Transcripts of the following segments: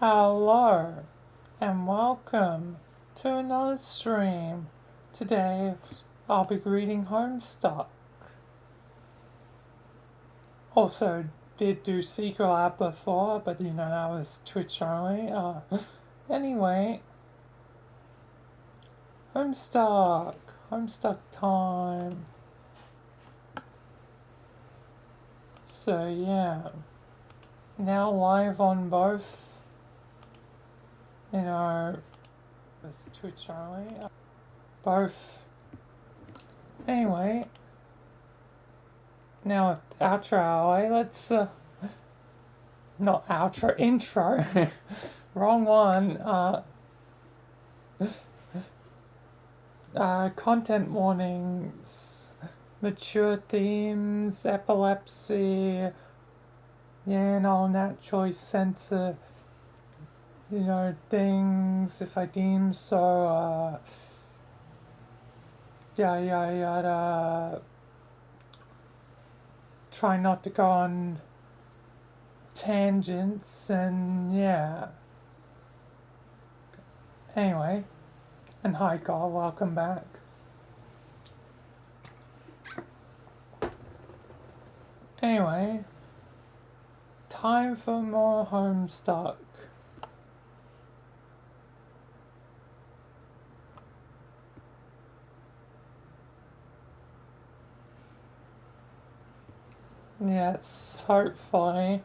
Hello and welcome to another stream. Today I'll be reading Homestuck. Also did do Secret Lab before, but that was Twitch only. Anyway, Homestuck. Homestuck time. So yeah, now live on both. It's Twitch only. Both. Anyway, now outro, let's not outro, intro. Wrong one. Content warnings, mature themes, epilepsy, and I'll naturally censor, things if I deem so, yada yada yada. Try not to go on tangents, and yeah. Anyway, and hi Carl, welcome back. Anyway, time for more Homestuck. Yes, hopefully.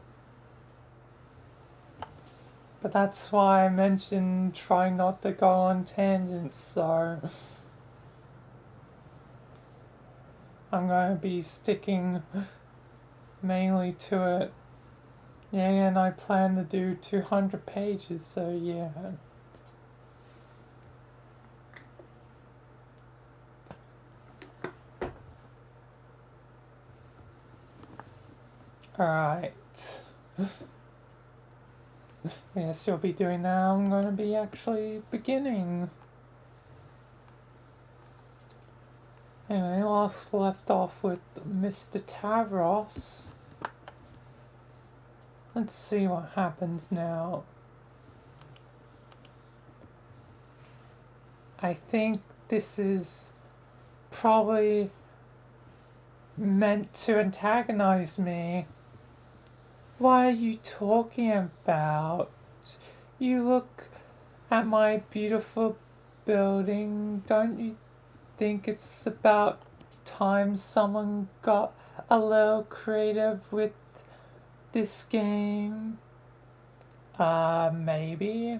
But that's why I mentioned try not to go on tangents, so I'm going to be sticking mainly to it. Yeah, and I plan to do 200 pages, so yeah. Alright. Yes, you'll be doing that. I'm going to be actually beginning. Anyway, last left off with Mr. Tavros. Let's see what happens now. I think this is probably meant to antagonize me. What are you talking about? You look at my beautiful building. Don't you think it's about time someone got a little creative with this game? Maybe.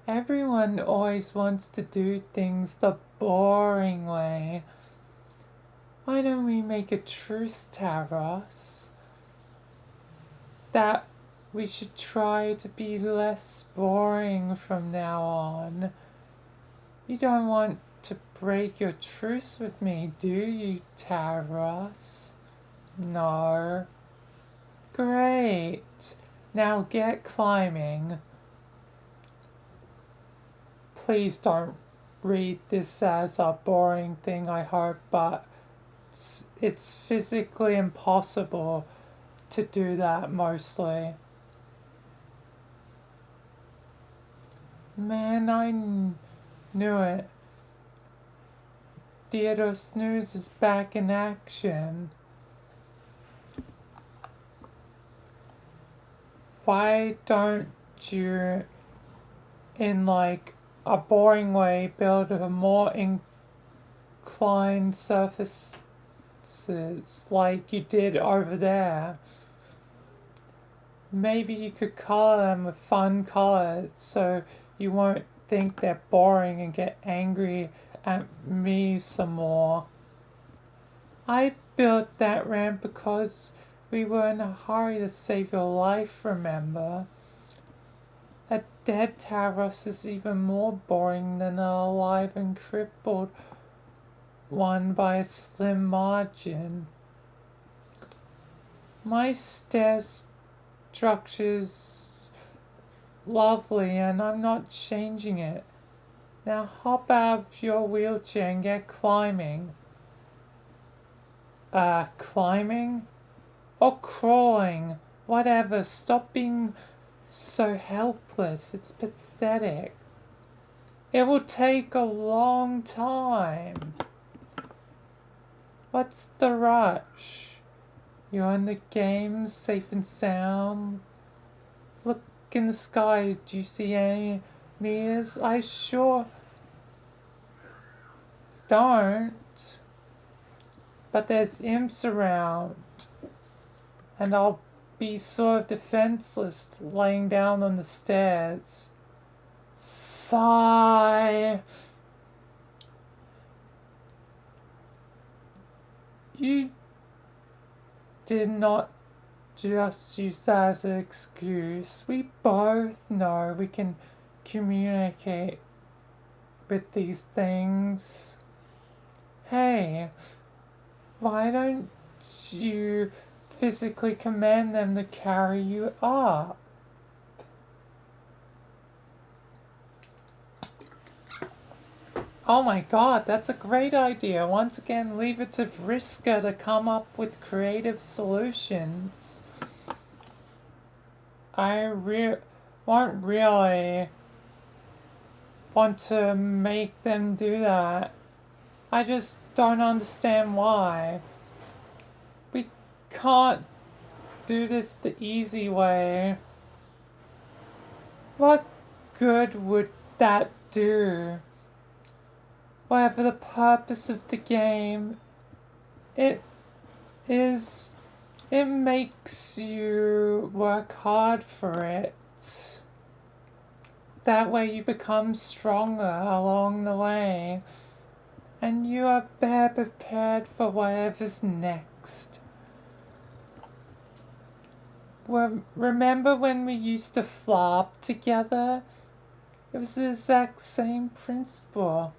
Everyone always wants to do things the boring way. Why don't we make a truce, Taros? That we should try to be less boring from now on. You don't want to break your truce with me, do you, Taros? No. Great. Now get climbing. Please don't read this as a boring thing, I hope, but it's physically impossible to do that mostly. Man, I knew it. Theodore Snooze is back in action. Why don't you, in like a boring way, build a more inclined surfaces like you did over there? Maybe you could color them with fun colors so you won't think they're boring and get angry at me some more. I built that ramp because we were in a hurry to save your life, remember? A dead Taros is even more boring than an alive and crippled one by a slim margin. My stairs structure's lovely and I'm not changing it. Now hop out of your wheelchair and get climbing. Climbing? Or crawling? Whatever, stop being so helpless. It's pathetic. It will take a long time. What's the rush? You're in the game, safe and sound. Look in the sky. Do you see any mirrors? I sure don't. But there's imps around. And I'll be sort of defenseless laying down on the stairs. Sigh. You did not just use that as an excuse. We both know we can communicate with these things. Hey, why don't you physically command them to carry you up? Oh my god, that's a great idea. Once again, leave it to Vriska to come up with creative solutions. I won't really want to make them do that. I just don't understand why. We can't do this the easy way. What good would that do? Whatever the purpose of the game, it makes you work hard for it. That way you become stronger along the way, and you are better prepared for whatever's next. Remember when we used to flop together? It was the exact same principle.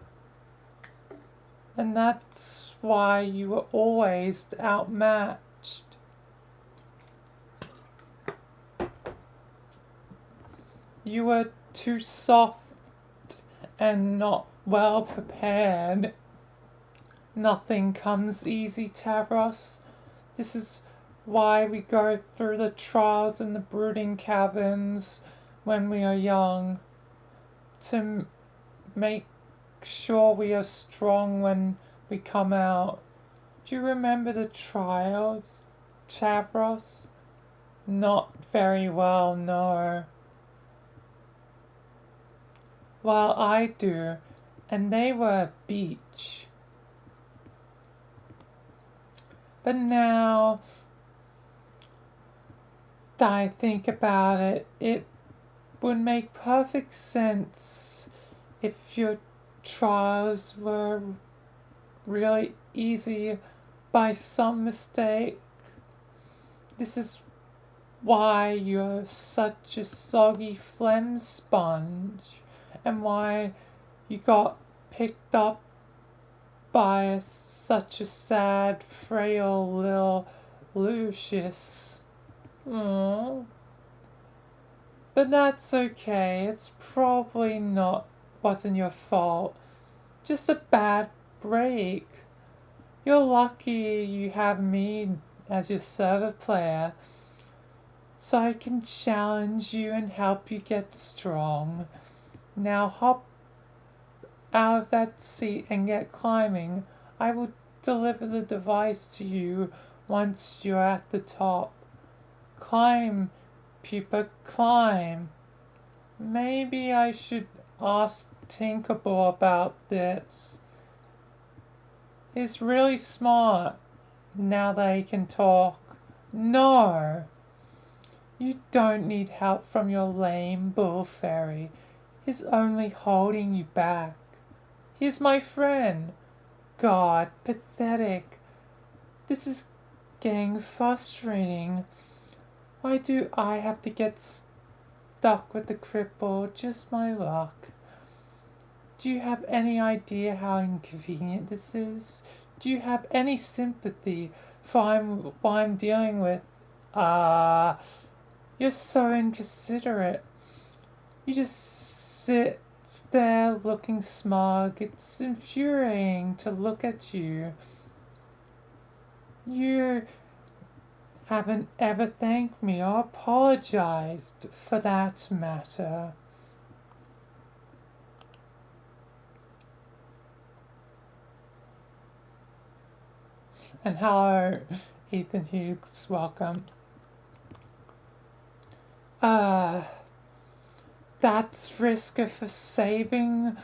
And that's why you were always outmatched. You were too soft and not well prepared. Nothing comes easy, Tavros. This is why we go through the trials in the brooding caverns when we are young. To make sure we are strong when we come out. Do you remember the trials, Tavros? Not very well, no. Well, I do, and they were a beach. But now that I think about it, it would make perfect sense if your trials were really easy by some mistake. This is why you're such a soggy phlegm sponge, and why you got picked up by such a sad, frail little Lucius. Aww. But that's okay. It's probably wasn't your fault. Just a bad break. You're lucky you have me as your server player, so I can challenge you and help you get strong. Now hop out of that seat and get climbing. I will deliver the device to you once you're at the top. Climb, pupa, climb. Maybe I should ask Tinkerbell about this. He's really smart now that he can talk. No! You don't need help from your lame bull fairy. He's only holding you back. He's my friend. God, pathetic. This is getting frustrating. Why do I have to get stuck with the cripple? Just my luck. Do you have any idea how inconvenient this is? Do you have any sympathy for what I'm dealing with? You're so inconsiderate. You just sit there looking smug. It's infuriating to look at you. You haven't ever thanked me or apologized for that matter. And hello, Ethan Hughes, welcome. That's risk for saving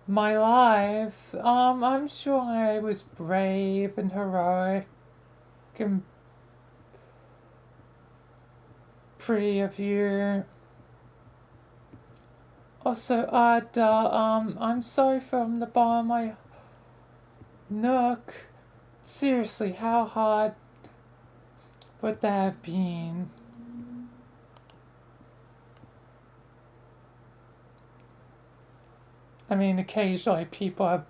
my life. I'm sure I was brave and heroic and pretty of you. Also, I'm sorry from the bottom of my nook. Seriously, how hard would that have been? I mean, occasionally people have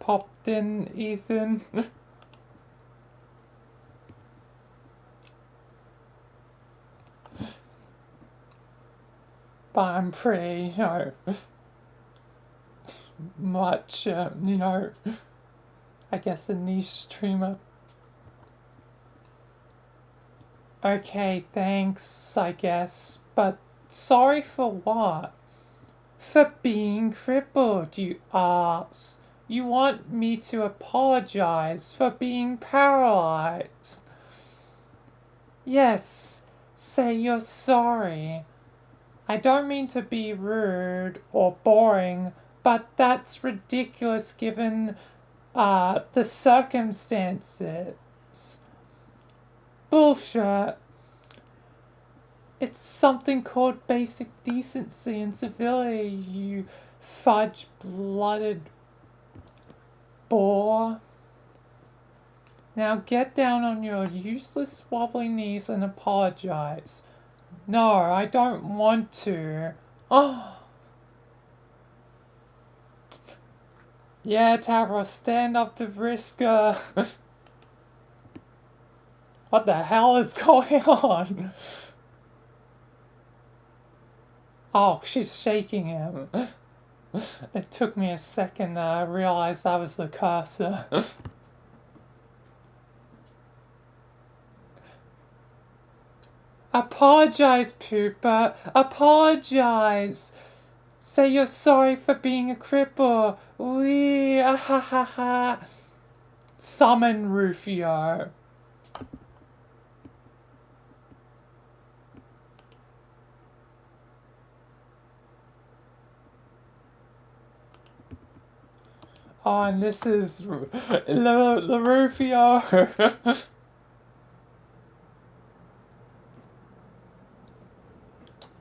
popped in, Ethan. But I'm pretty, much, I guess a niche streamer. Okay, thanks, I guess. But sorry for what? For being crippled, you arse. You want me to apologize for being paralyzed. Yes, say you're sorry. I don't mean to be rude or boring, but that's ridiculous given the circumstances. Bullshit. It's something called basic decency and civility, you fudge-blooded bore. Now get down on your useless wobbly knees and apologize. No, I don't want to. Oh. Yeah, Tavros, stand up to Vriska. What the hell is going on? Oh, she's shaking him. It took me a second to realize that was the cursor. Apologize, Pooper. Apologize. Say you're sorry for being a cripple. Wee, ah ha ha ha. Summon Rufio. Oh, and this is the Rufio.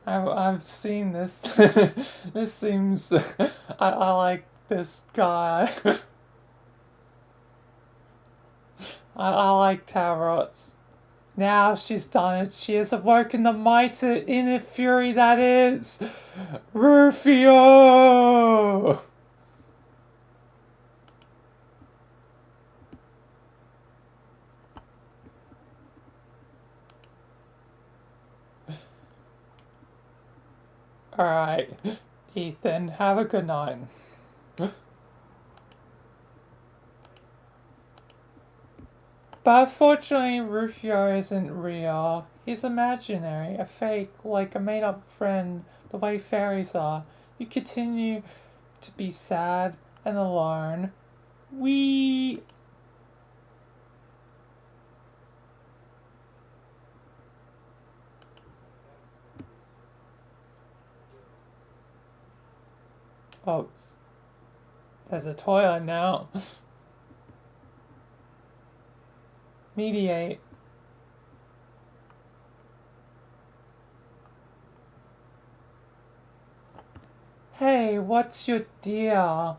I've seen this. This seems. I like this guy. I like tarots. Now she's done it. She has awoken the mighty inner fury that is Rufio. Alright, Ethan, have a good night. But unfortunately, Rufio isn't real. He's imaginary, a fake, like a made-up friend, the way fairies are. You continue to be sad and alone. Oh, there's a toilet now. Mediate. Hey, what's your deal?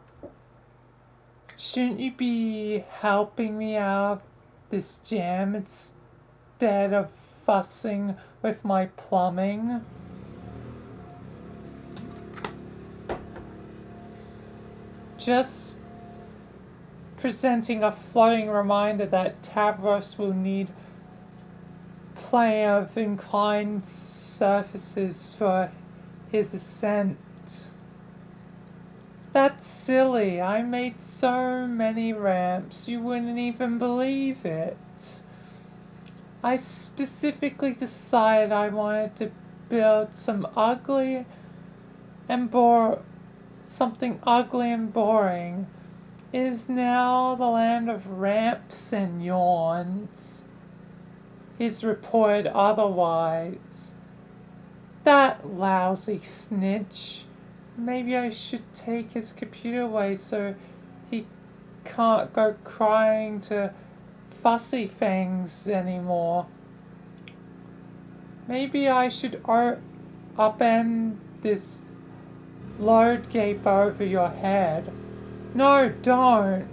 Shouldn't you be helping me out this jam instead of fussing with my plumbing? Just presenting a floating reminder that Tavros will need plenty of inclined surfaces for his ascent. That's silly. I made so many ramps, you wouldn't even believe it. I specifically decided I wanted to build and something ugly and boring. It is now the land of ramps and yawns. He's reported otherwise. That lousy snitch. Maybe I should take his computer away so he can't go crying to Fussy Fangs anymore. Maybe I should upend this load gate over your head. No, don't.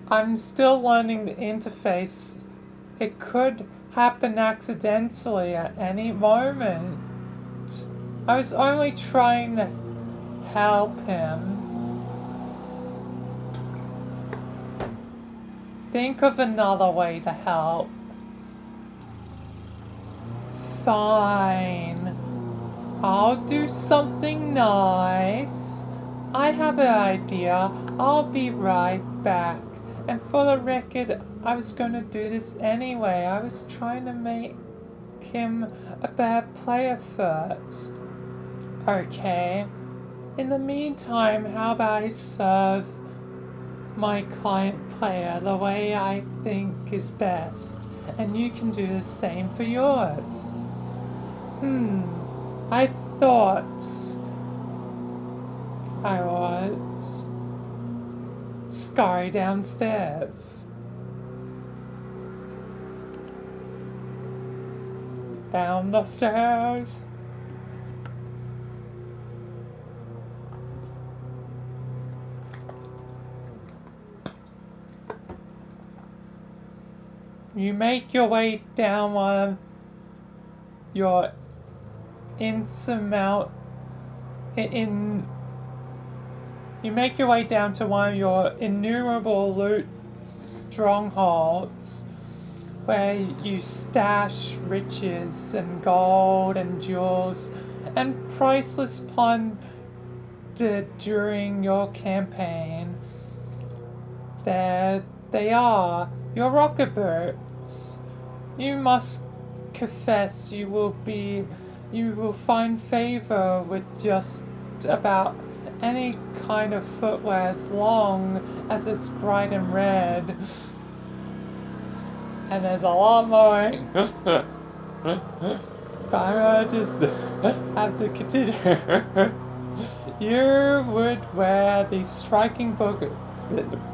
I'm still learning the interface. It could happen accidentally at any moment. I was only trying to help him. Think of another way to help. Fine. I'll do something nice. I have an idea. I'll be right back. And for the record, I was going to do this anyway. I was trying to make him a bad player first. Okay. In the meantime, how about I serve my client player the way I think is best, and you can do the same for yours. I thought I was scurry downstairs. Down the stairs. You make your way down one of your you make your way down to one of your innumerable loot strongholds where you stash riches and gold and jewels and priceless plunder during your campaign. There they are, your rocket boats. You must confess you will find favor with just about any kind of footwear as long as it's bright and red. And there's a lot more. But I'm gonna just have to continue. You would wear these striking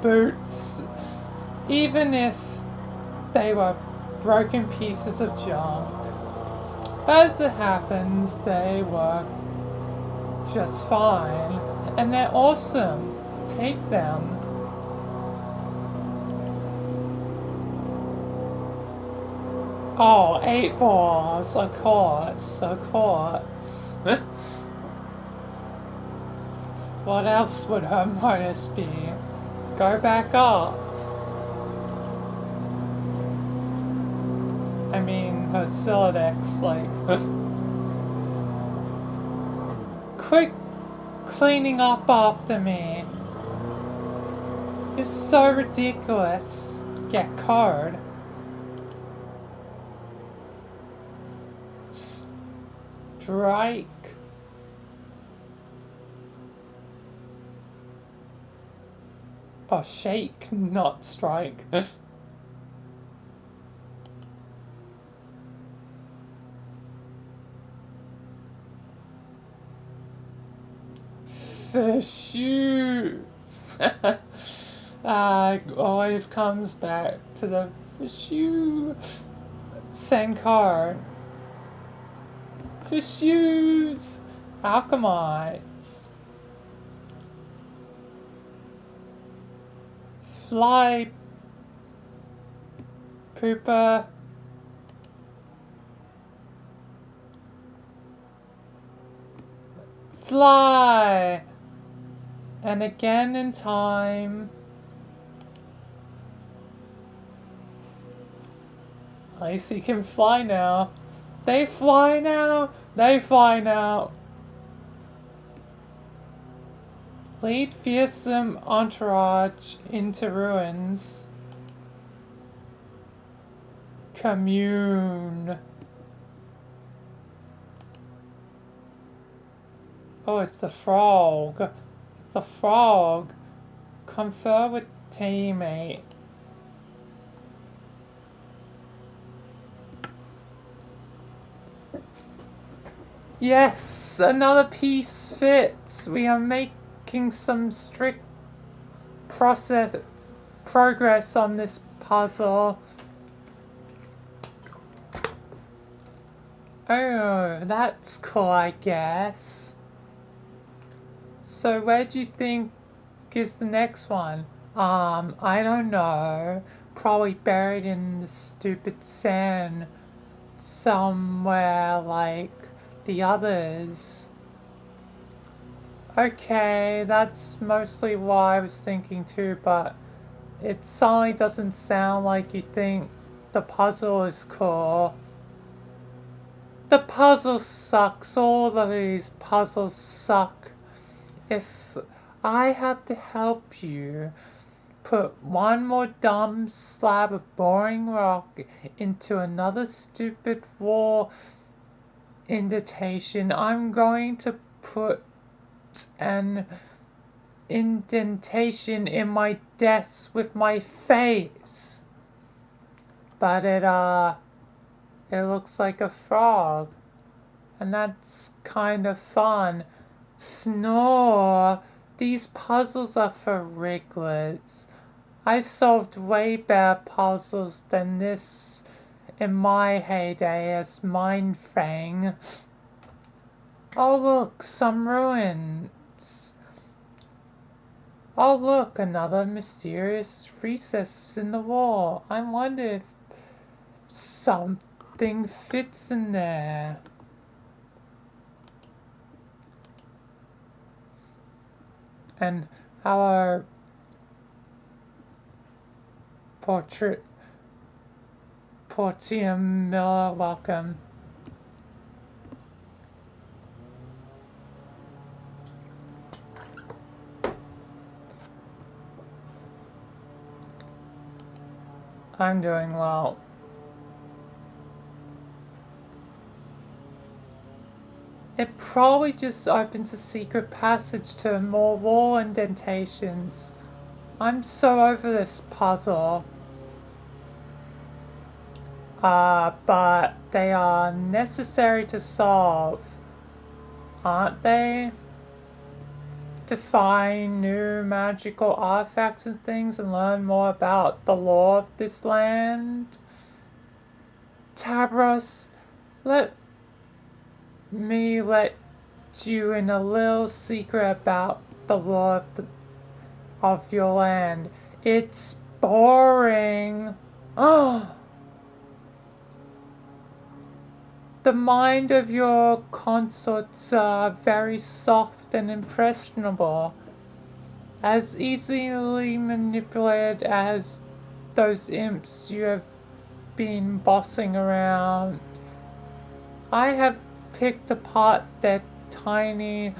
boots even if they were broken pieces of junk. As it happens, they work just fine, and they're awesome. Take them. Oh, 8 balls, of course. What else would her bonus be? Go back up. I mean, her Silodex, Quit cleaning up after me. You're so ridiculous. Get code. Strike. Oh, shake, not strike. The shoes. Always comes back to the shoe. Sankar. The shoes. Alchemize. Fly. Pooper. Fly. And again in time. At least he can fly now. They fly now. Lead fearsome entourage into ruins. Commune. Oh, it's the frog. It's the frog. Confer with teammate. Yes, another piece fits. We are making some strict progress on this puzzle. Oh, that's cool, I guess. So where do you think is the next one? I don't know. Probably buried in the stupid sand somewhere like the others. Okay, that's mostly what I was thinking too, but it suddenly doesn't sound like you think the puzzle is cool. The puzzle sucks. All of these puzzles suck. If I have to help you put one more dumb slab of boring rock into another stupid wall indentation, I'm going to put an indentation in my desk with my face. But it looks like a frog. And that's kind of fun. Snore! These puzzles are for wrigglers. I solved way better puzzles than this in my heyday as Mindfang. Oh look, some ruins. Oh look, another mysterious recess in the wall. I wonder if something fits in there. And hello, Portium Miller, welcome. I'm doing well. It probably just opens a secret passage to more wall indentations. I'm so over this puzzle. But they are necessary to solve, aren't they? To find new magical artifacts and things and learn more about the lore of this land. Tabros, let me let you in a little secret about the lore of your land. It's boring. Oh. The mind of your consorts are very soft and impressionable, as easily manipulated as those imps you have been bossing around. I have picked apart their tiny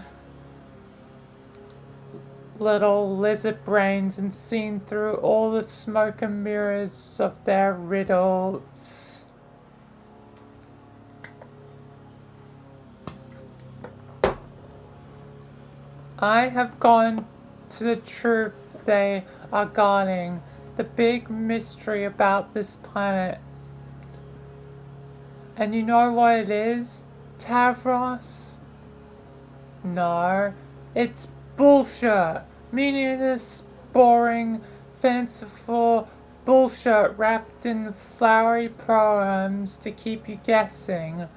little lizard brains and seen through all the smoke and mirrors of their riddles. I have gone to the truth they are guarding, the big mystery about this planet. And you know what it is, Tavros? No, it's bullshit. Meaningless, boring, fanciful bullshit wrapped in flowery poems to keep you guessing.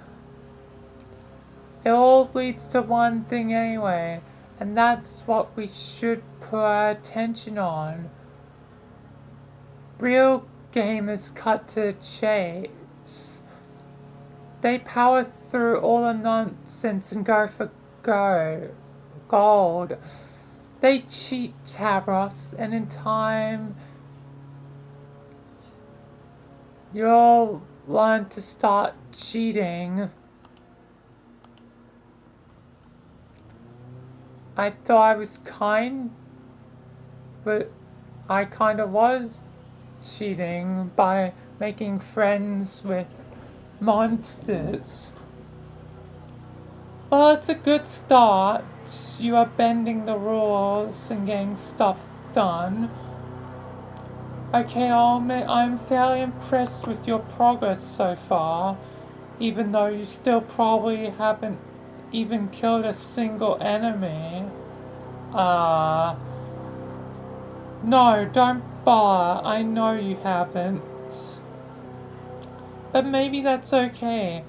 It all leads to one thing anyway. And that's what we should put our attention on. Real gamers cut to the chase. They power through all the nonsense and go for gold. They cheat Tavros, and in time, you'll learn to start cheating. I thought I was kind, but I kind of was cheating by making friends with monsters. Well, it's a good start. You are bending the rules and getting stuff done. Okay, I'll admit I'm fairly impressed with your progress so far, even though you still probably haven't even killed a single enemy. Uh, no, don't bother. I know you haven't. But maybe that's okay.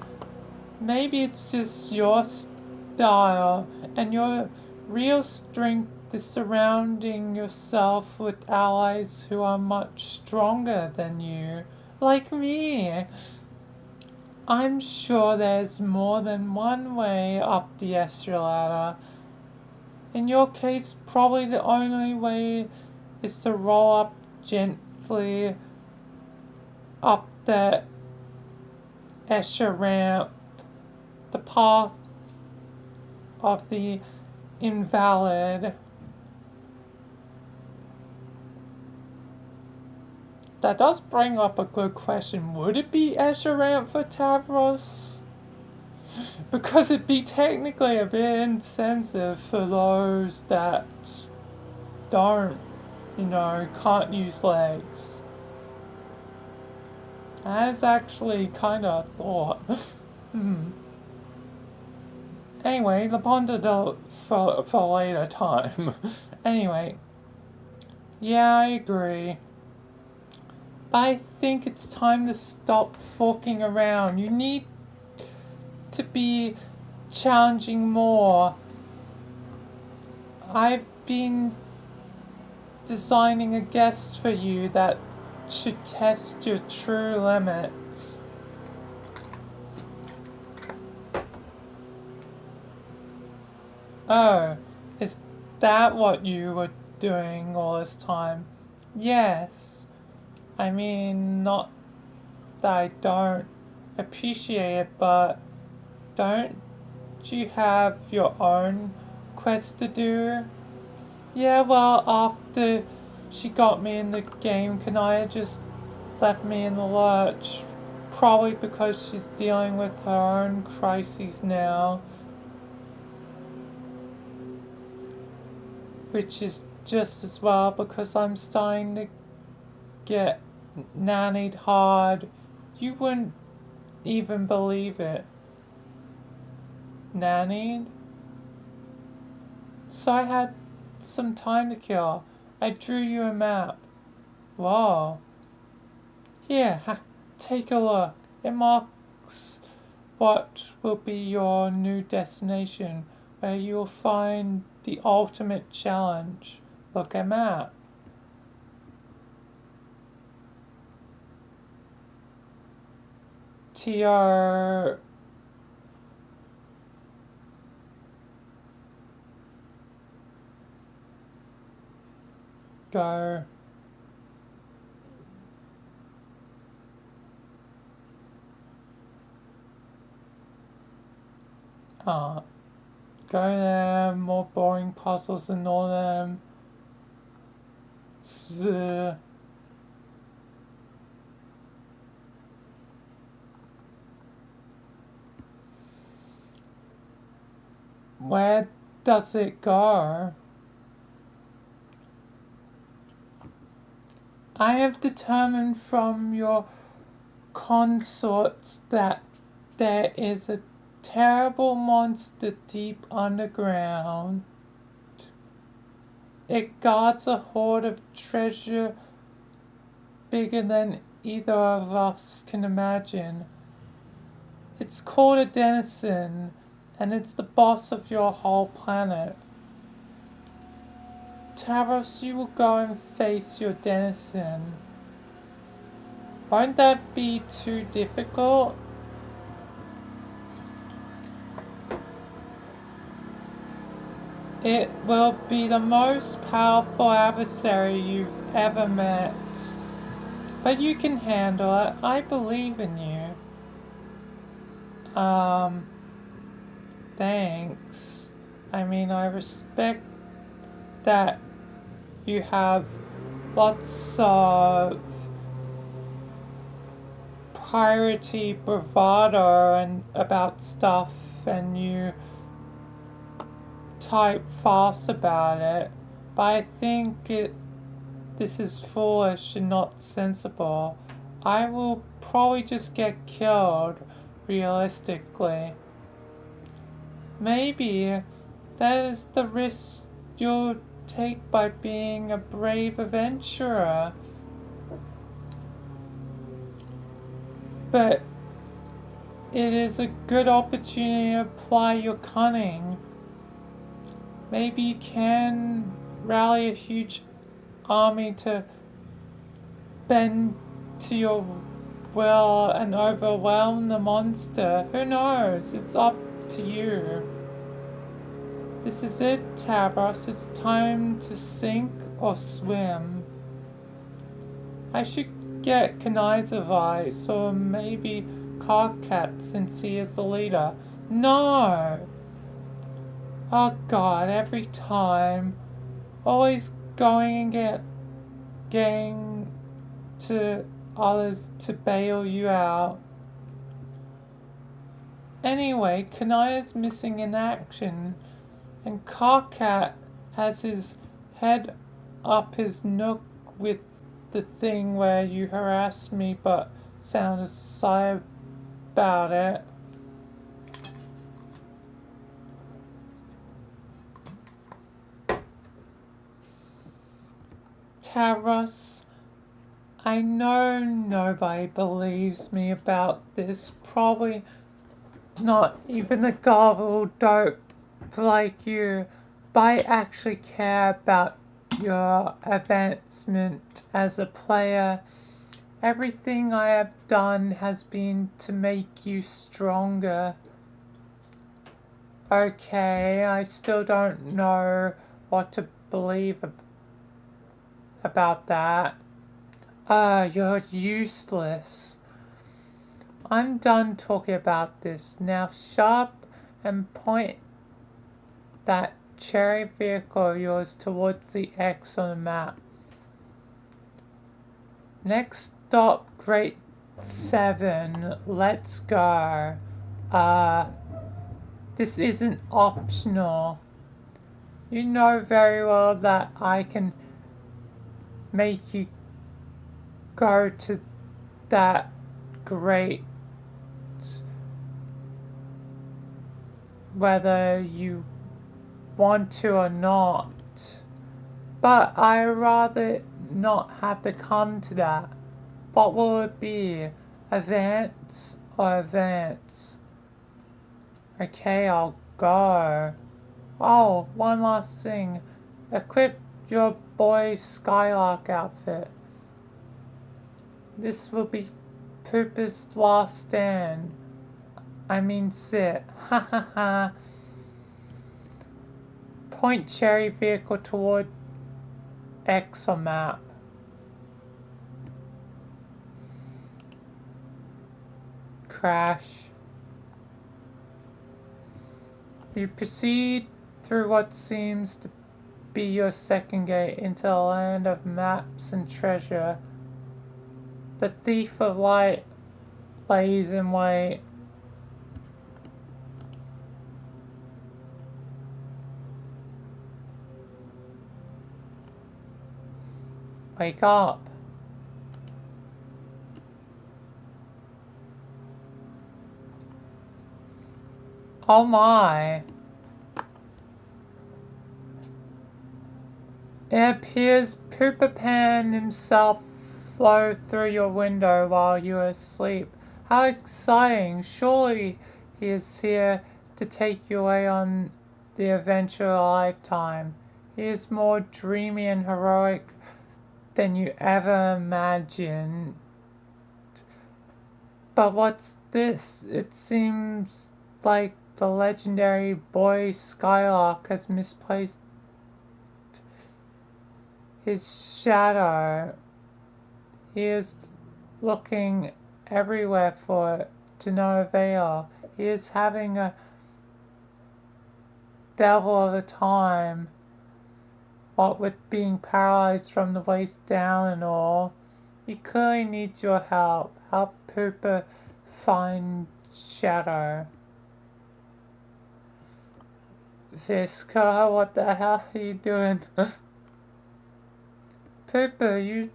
Maybe it's just your style, and your real strength is surrounding yourself with allies who are much stronger than you, like me. I'm sure there's more than one way up the escalator. In your case, probably the only way is to roll up gently up the Escher ramp, the path of the invalid. That does bring up a good question. Would it be Escher ramp for Tavros? Because it'd be technically a bit insensitive for those that don't, can't use legs. That is actually kind of a thought. Anyway, the ponder for later time. Anyway, yeah, I agree. But I think it's time to stop forking around. You need to be challenging more. I've been designing a guest for you that should test your true limits. Oh, is that what you were doing all this time? Yes. I mean, not that I don't appreciate it, but don't you have your own quest to do? Yeah, well, after she got me in the game, Kanaya just left me in the lurch. Probably because she's dealing with her own crises now. Which is just as well because I'm starting to get nannied hard. You wouldn't even believe it. Nannied? So I had some time to kill. I drew you a map. Wow. Here, take a look. It marks what will be your new destination, where you will find the ultimate challenge. Look at map. TR. Go. Go there, more boring puzzles, ignore them. Where does it go? I have determined from your consorts that there is a terrible monster deep underground. It guards a hoard of treasure bigger than either of us can imagine. It's called a denizen, and it's the boss of your whole planet. Taros, you will go and face your denizen. Won't that be too difficult? It will be the most powerful adversary you've ever met. But you can handle it. I believe in you. Thanks. I mean, I respect that you have lots of priority bravado and about stuff, and you type fast about it, but I think this is foolish and not sensible. I will probably just get killed, realistically. Maybe that is the risk you'll take by being a brave adventurer. But it is a good opportunity to apply your cunning. Maybe you can rally a huge army to bend to your will and overwhelm the monster. Who knows? It's up to you. This is it, Tavros. It's time to sink or swim. I should get Kanai's advice, or maybe Carcat, since he is the leader. No! Oh god, every time. Always going and getting to others to bail you out. Anyway, Kanai is missing in action, and Carcat has his head up his nook with the thing where you harassed me but sounded shy about it. Tavros, I know nobody believes me about this. Probably not even a gobble dope like you, but I actually care about your advancement as a player. Everything I have done has been to make you stronger. Okay, I still don't know what to believe about that. You're useless. I'm done talking about this. Now sharp and point that cherry vehicle of yours towards the X on the map. Next stop, grade 7. Let's go. This isn't optional. You know very well that I can make you go to that grade whether you want to or not. But I rather not have to come to that. What will it be? Advance or advance? Okay, I'll go. Oh, one last thing. Equip your boy's Skylark outfit. This will be Pooper's last stand. I mean sit. Ha ha ha. Point cherry vehicle toward X on map. Crash. You proceed through what seems to be your second gate into a land of maps and treasure. The thief of light lays in wait. Wake up. Oh my. It appears Pooper Pan himself flow through your window while you are asleep. How exciting. Surely he is here to take you away on the adventure of a lifetime. He is more dreamy and heroic than you ever imagined. But what's this? It seems like the legendary boy Skylark has misplaced his shadow. He is looking everywhere for it to no avail. He is having a devil of a time. What with being paralyzed from the waist down and all. He clearly needs your help. Help Pooper find Shadow. Visca, what the hell are you doing? Pooper, you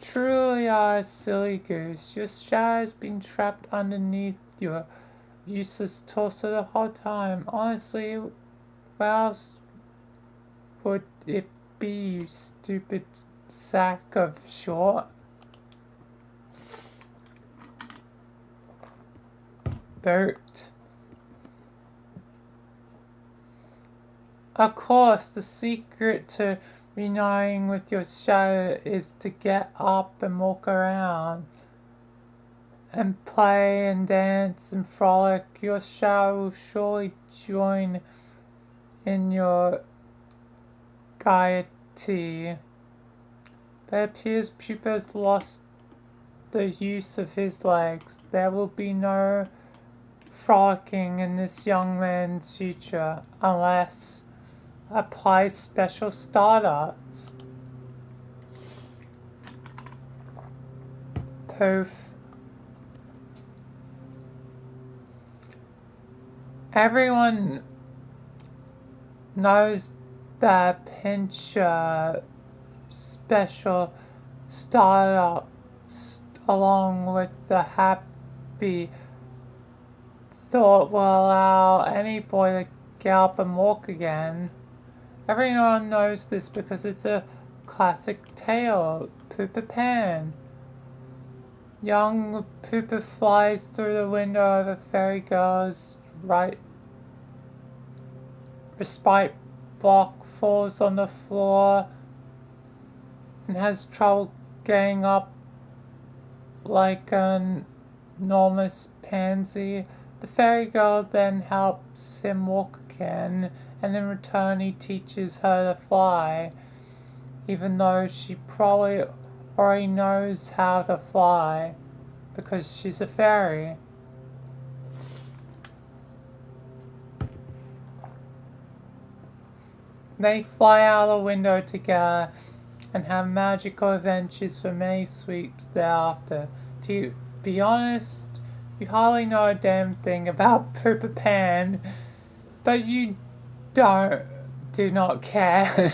truly are a silly goose. Your shadow's been trapped underneath your useless torso the whole time. Honestly, where else would it be, you stupid sack of short? Bert. Of course, the secret to reuniting with your shadow is to get up and walk around and play and dance and frolic. Your shadow will surely join in your gaiety. But it appears Pupa's lost the use of his legs. There will be no frolicking in this young man's future unless apply special startups. Poof. Everyone knows that pinch special startups along with the happy thought will allow any boy to get up and walk again. Everyone knows this because it's a classic tale. Pooper Pan. Young Pooper flies through the window of a fairy girl's respite block, falls on the floor, and has trouble getting up like an enormous pansy. The fairy girl then helps him walk again, and in return he teaches her to fly, even though she probably already knows how to fly, because she's a fairy. They fly out the window together and have magical adventures for many sweeps thereafter. To be honest, you hardly know a damn thing about Pooper Pan, but you do not care.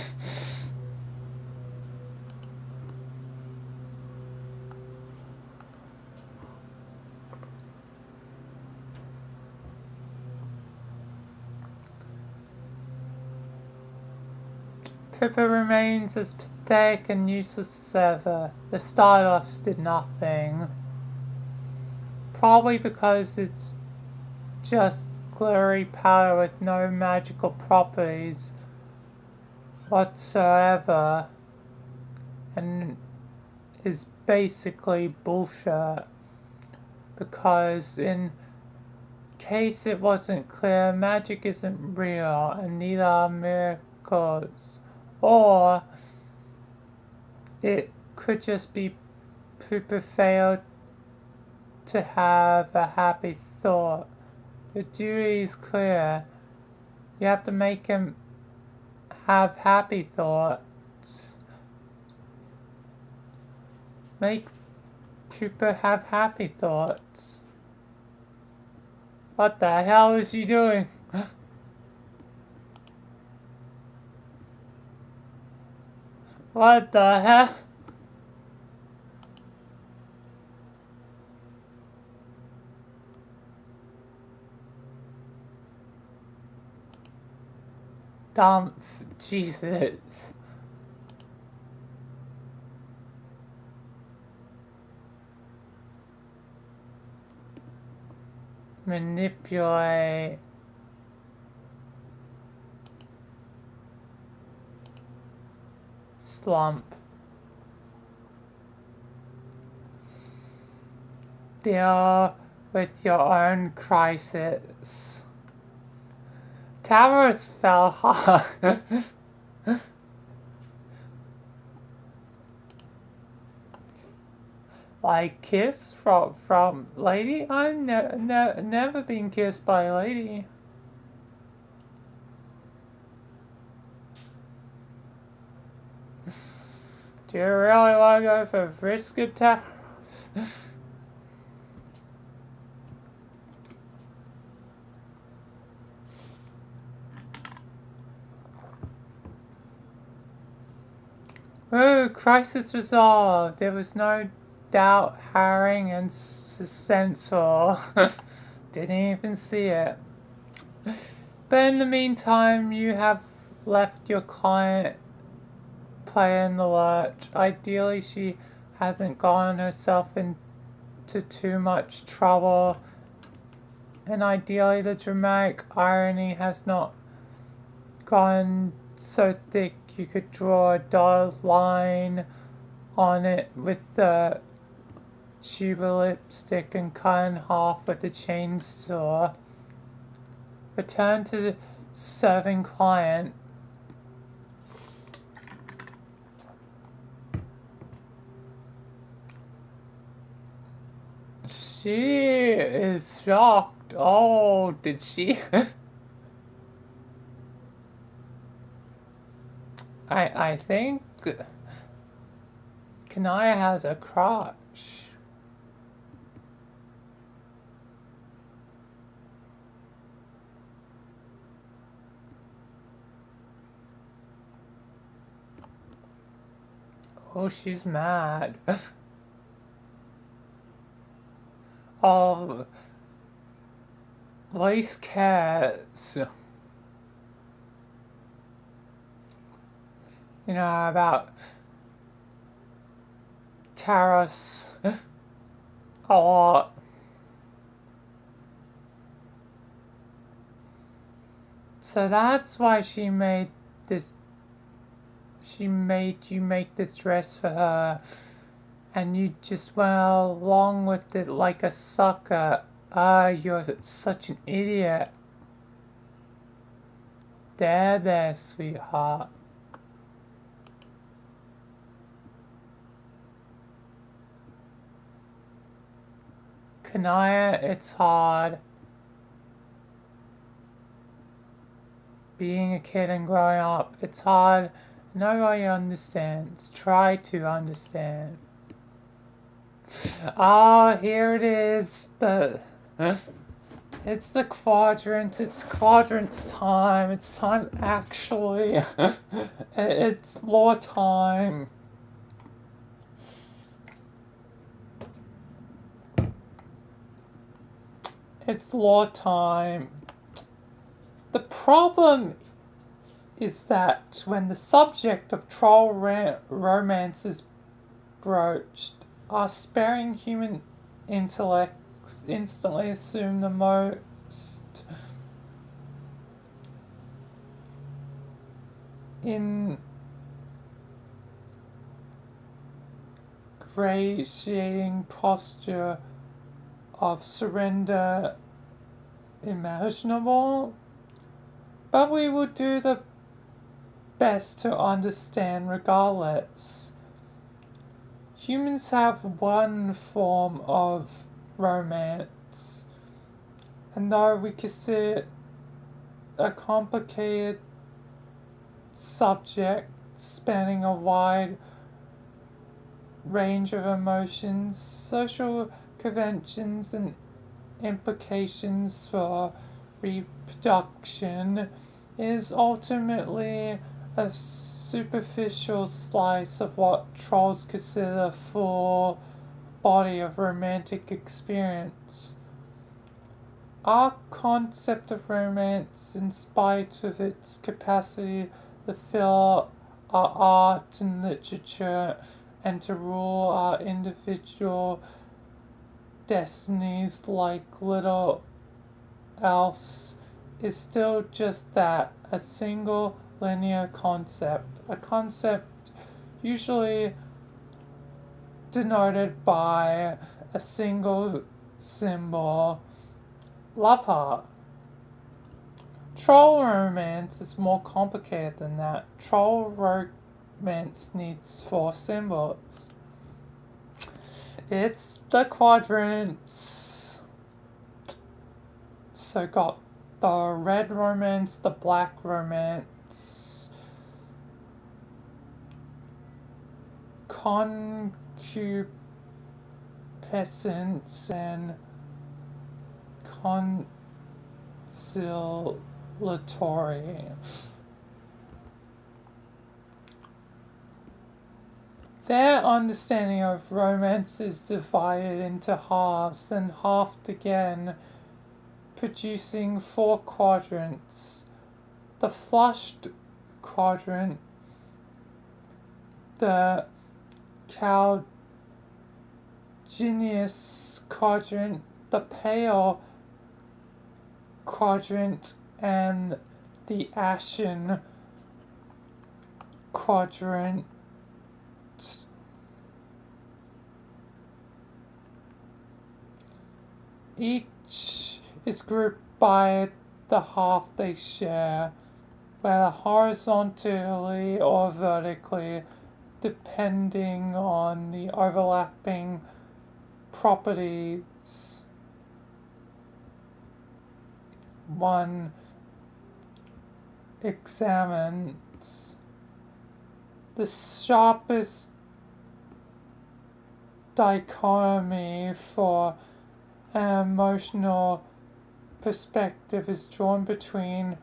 Pooper remains as pathetic and useless as ever. The Stardoffs did nothing. Probably because it's just glittery powder with no magical properties whatsoever, and is basically bullshit. Because in case it wasn't clear, magic isn't real and neither are miracles. Or it could just be Pooper failed to have a happy thought. The duty is clear. You have to make him have happy thoughts. Make Pooper have happy thoughts. What the hell is she doing? What the hell? Dumb. Jesus. Manipulate. Slump. Deal with your own crisis. Towers fell hard. Like kiss from lady? I've never been kissed by a lady. Do you really want to go for brisket tacos? Oh, crisis resolved. There was no doubt, harrowing, and suspenseful. Didn't even see it. But in the meantime, you have left your client playing the lurch. Ideally, she hasn't gotten herself into too much trouble. And ideally, the dramatic irony has not gone so thick you could draw a dotted line on it with the tube of lipstick and cut in half with the chainsaw. Return to the serving client. She is shocked. Oh, did she? I think Kanaya has a crush. Oh, she's mad. Oh, Lace cares. You know, about Taras a lot. So that's why she made this. She made you make this dress for her, and you just went along with it like a sucker. Ah, you're such an idiot. There, sweetheart. Kanaya, it's hard. Being a kid and growing up, it's hard. Nobody understands. Try to understand. Ah, here it is. It's the quadrants. It's quadrants time. It's time actually. It's lore time. It's lore time. The problem is that when the subject of troll romance is broached, our sparing human intellects instantly assume the most ingratiating posture of surrender imaginable, but we will do the best to understand regardless. Humans have one form of romance, and though we consider it a complicated subject spanning a wide range of emotions, social conventions, and implications for reproduction, is ultimately a superficial slice of what trolls consider a full body of romantic experience. Our concept of romance, in spite of its capacity to fill our art and literature and to rule our individual destinies like little else, is still just that, a single linear concept, a concept usually denoted by a single symbol: love heart. Troll romance is more complicated than that. Troll romance needs 4 symbols. It's the quadrants. So got the red romance, the black romance, concupiscence and conciliatory. Their understanding of romance is divided into halves and halved again, producing 4 quadrants. The flushed quadrant, the calcaneous quadrant, the pale quadrant, and the ashen quadrant. Each is grouped by the half they share, whether horizontally or vertically, depending on the overlapping properties one examines. The sharpest dichotomy for an emotional perspective is drawn between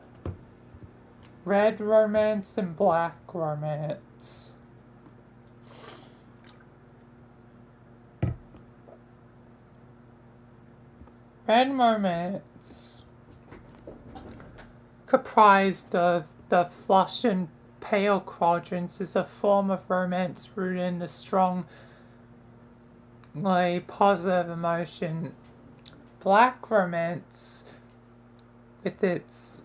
red romance and black romance. Red romance, comprised of the flush and pale quadrants, is a form of romance rooted in the strongly positive emotion. Black romance, with its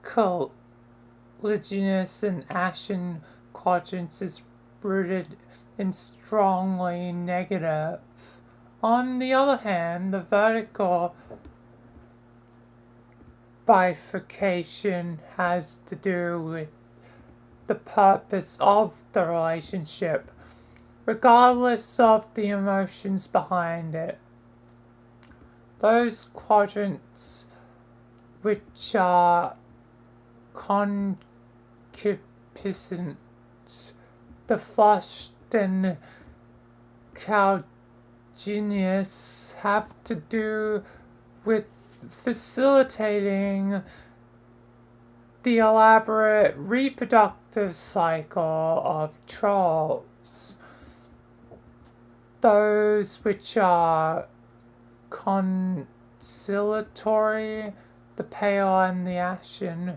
colliginous and ashen quadrants, is rooted in strongly negative. On the other hand, the vertical bifurcation has to do with the purpose of the relationship, regardless of the emotions behind it. Those quadrants which are concupiscent, the flushed and calcaneous, have to do with facilitating the elaborate reproductive cycle of trolls. Those which are conciliatory, the pale and the ashen,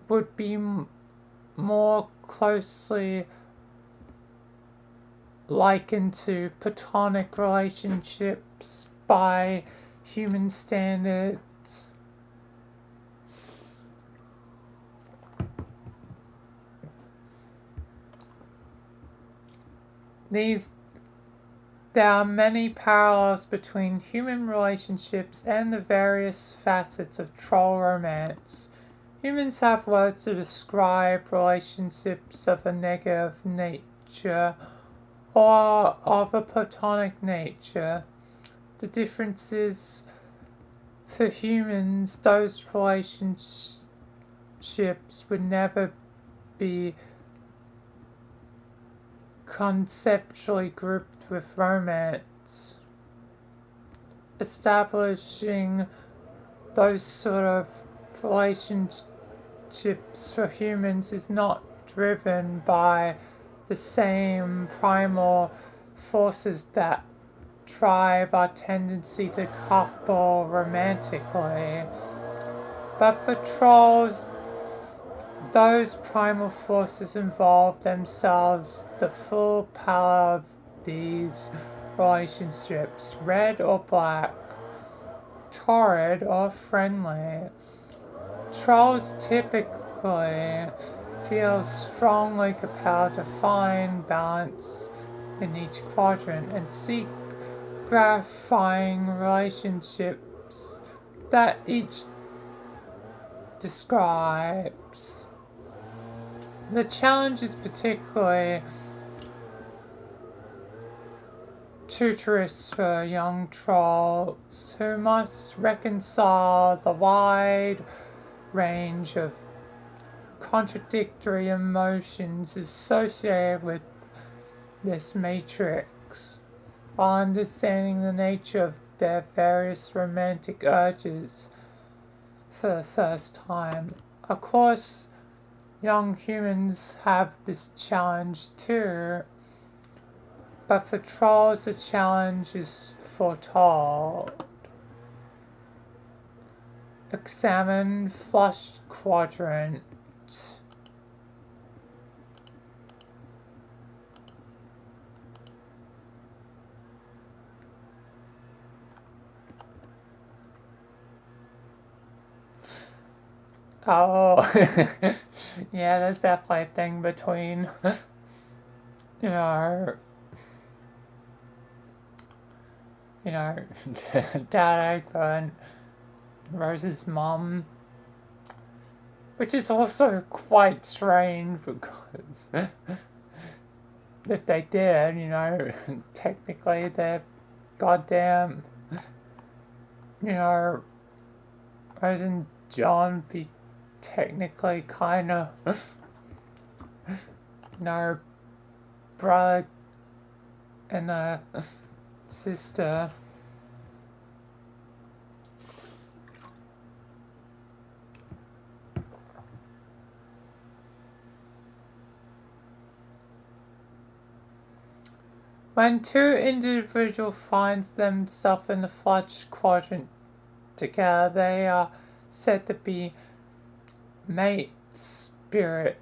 would be more closely likened to platonic relationships by human standards. There are many parallels between human relationships and the various facets of troll romance. Humans have words to describe relationships of a negative nature or of a platonic nature. The difference is, for humans, those relationships would never be conceptually grouped with romance. Establishing those sort of relationships for humans is not driven by the same primal forces that drive our tendency to couple romantically. But for trolls, those primal forces involve themselves the full power of these relationships, red or black, torrid or friendly. Trolls typically feel strongly compelled to find balance in each quadrant and seek gratifying relationships that each describes. The challenge is particularly tutorous for young trolls who must reconcile the wide range of contradictory emotions associated with this matrix, while understanding the nature of their various romantic urges for the first time. Of course, young humans have this challenge too, but for trolls the challenge is foretold. Examine flushed quadrant. Oh, yeah, there's definitely a thing between, you know, you know, Dad and Rose's mum, which is also quite strange because if they did, technically they're goddamn, Rose and John be technically kind of, brother and a sister. When two individuals find themselves in the flushed quadrant together, they are said to be mate spirits.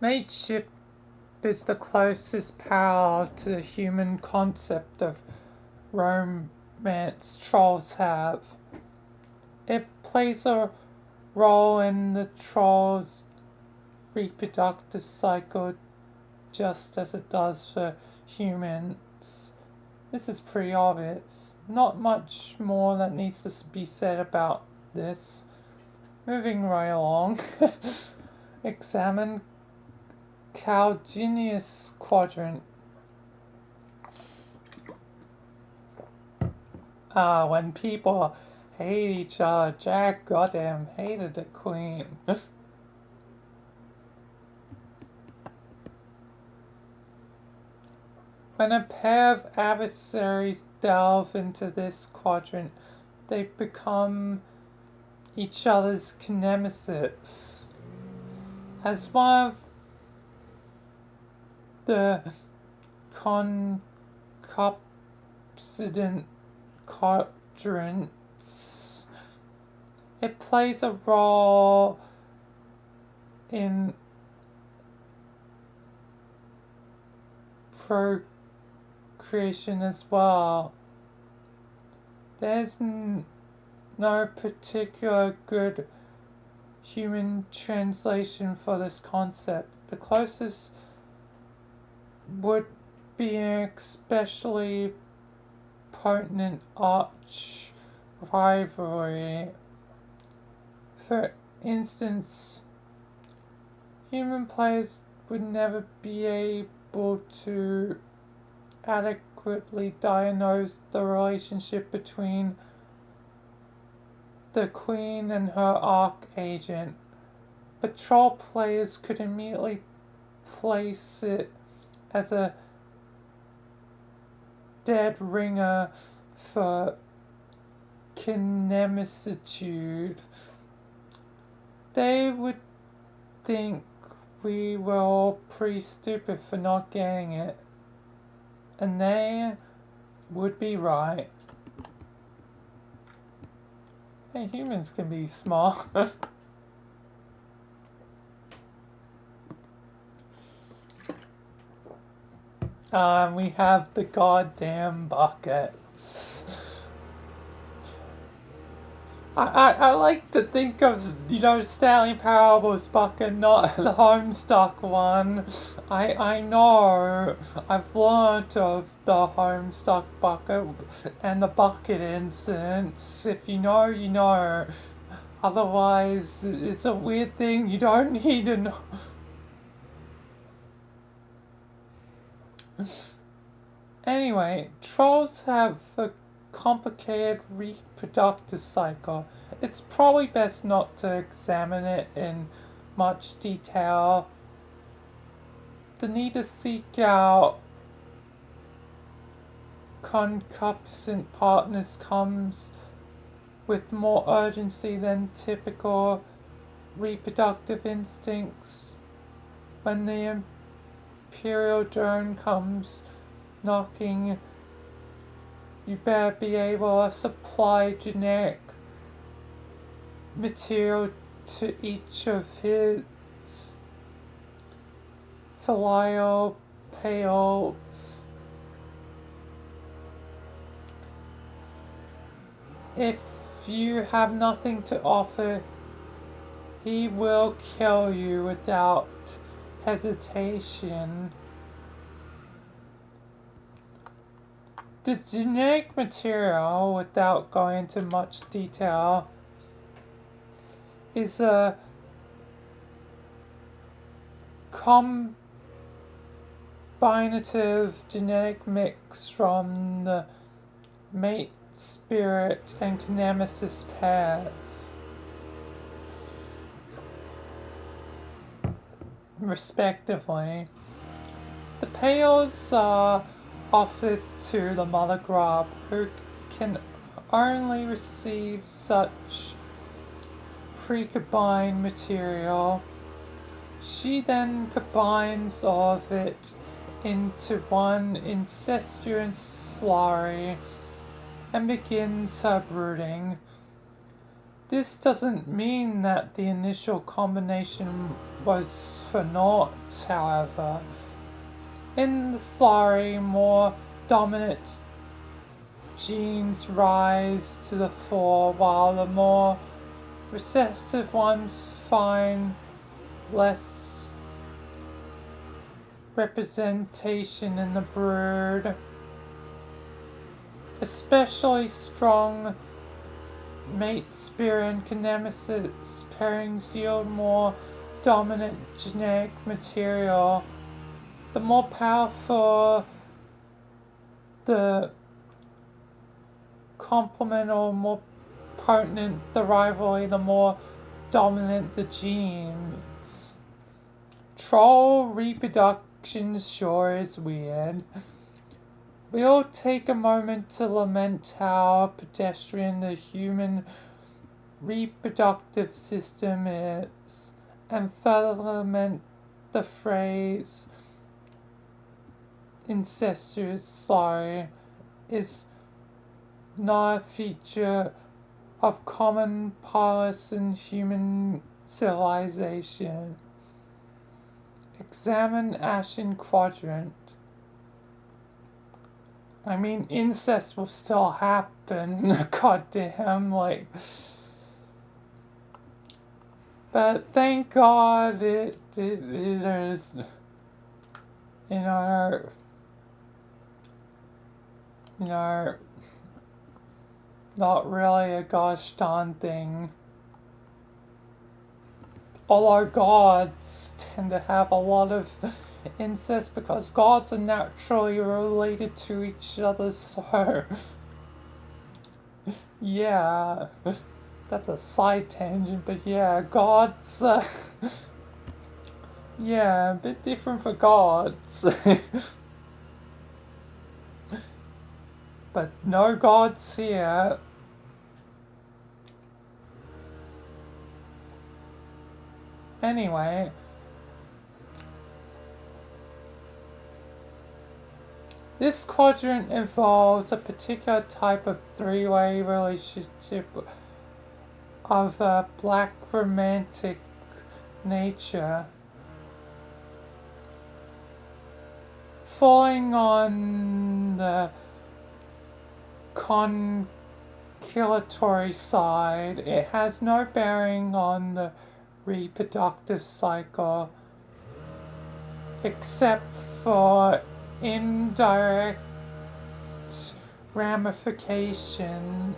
Mateship is the closest parallel to the human concept of romance trolls have. It plays a role in the troll's reproductive cycle just as it does for humans. This is pretty obvious. Not much more that needs to be said about this. Moving right along. Examine Calgenius quadrant. When people hate each other, Jack goddamn hated the queen. When a pair of adversaries delve into this quadrant, they become each other's nemesis. As one of the concupiscent quadrants, it plays a role in procreation as well. There's no particular good human translation for this concept. The closest would be an especially potent arch rivalry. For instance, human players would never be able to adequately diagnose the relationship between the queen and her archagent, but troll players could immediately place it as a dead ringer for kinemicitude. They would think we were all pretty stupid for not getting it, and they would be right. Hey, humans can be smart. We have the goddamn buckets. I like to think of, Stanley Parable's bucket, not the homestuck one. I know. I've learnt of the homestuck bucket and the bucket incidents. If you know, you know. Otherwise, it's a weird thing you don't need to know. Anyway, trolls have a complicated reproductive cycle. It's probably best not to examine it in much detail. The need to seek out concupiscent partners comes with more urgency than typical reproductive instincts. When the imperial drone comes knocking, you better be able to supply genetic material to each of his filial payloads. If you have nothing to offer, he will kill you without hesitation. The genetic material, without going into much detail, is a combinative genetic mix from the mate spirit and nemesis pairs, respectively. The payloads are offered to the mother grub, who can only receive such pre-combined material. She then combines all of it into one incestuous slurry and begins her brooding. This doesn't mean that the initial combination was for naught, however. In the slurry, more dominant genes rise to the fore, while the more recessive ones find less representation in the brood. Especially strong mate spirit and nemesis pairings yield more dominant genetic material. The more powerful the complement or more potent the rivalry, the more dominant the genes. Troll reproduction sure is weird. We'll take a moment to lament how pedestrian the human reproductive system is, and further lament the phrase incestuous slurry is not a feature of common policy in human civilization. Examine Ashen Quadrant. I mean, incest will still happen, goddamn, like. But thank God it is in our, not really a gosh darn thing. All our gods tend to have a lot of incest because gods are naturally related to each other, so yeah, that's a side tangent, but yeah, gods, yeah, a bit different for gods. But no gods here. Anyway, this quadrant involves a particular type of three-way relationship of a black romantic nature, falling on the conciliatory side. It has no bearing on the reproductive cycle, except for indirect ramifications.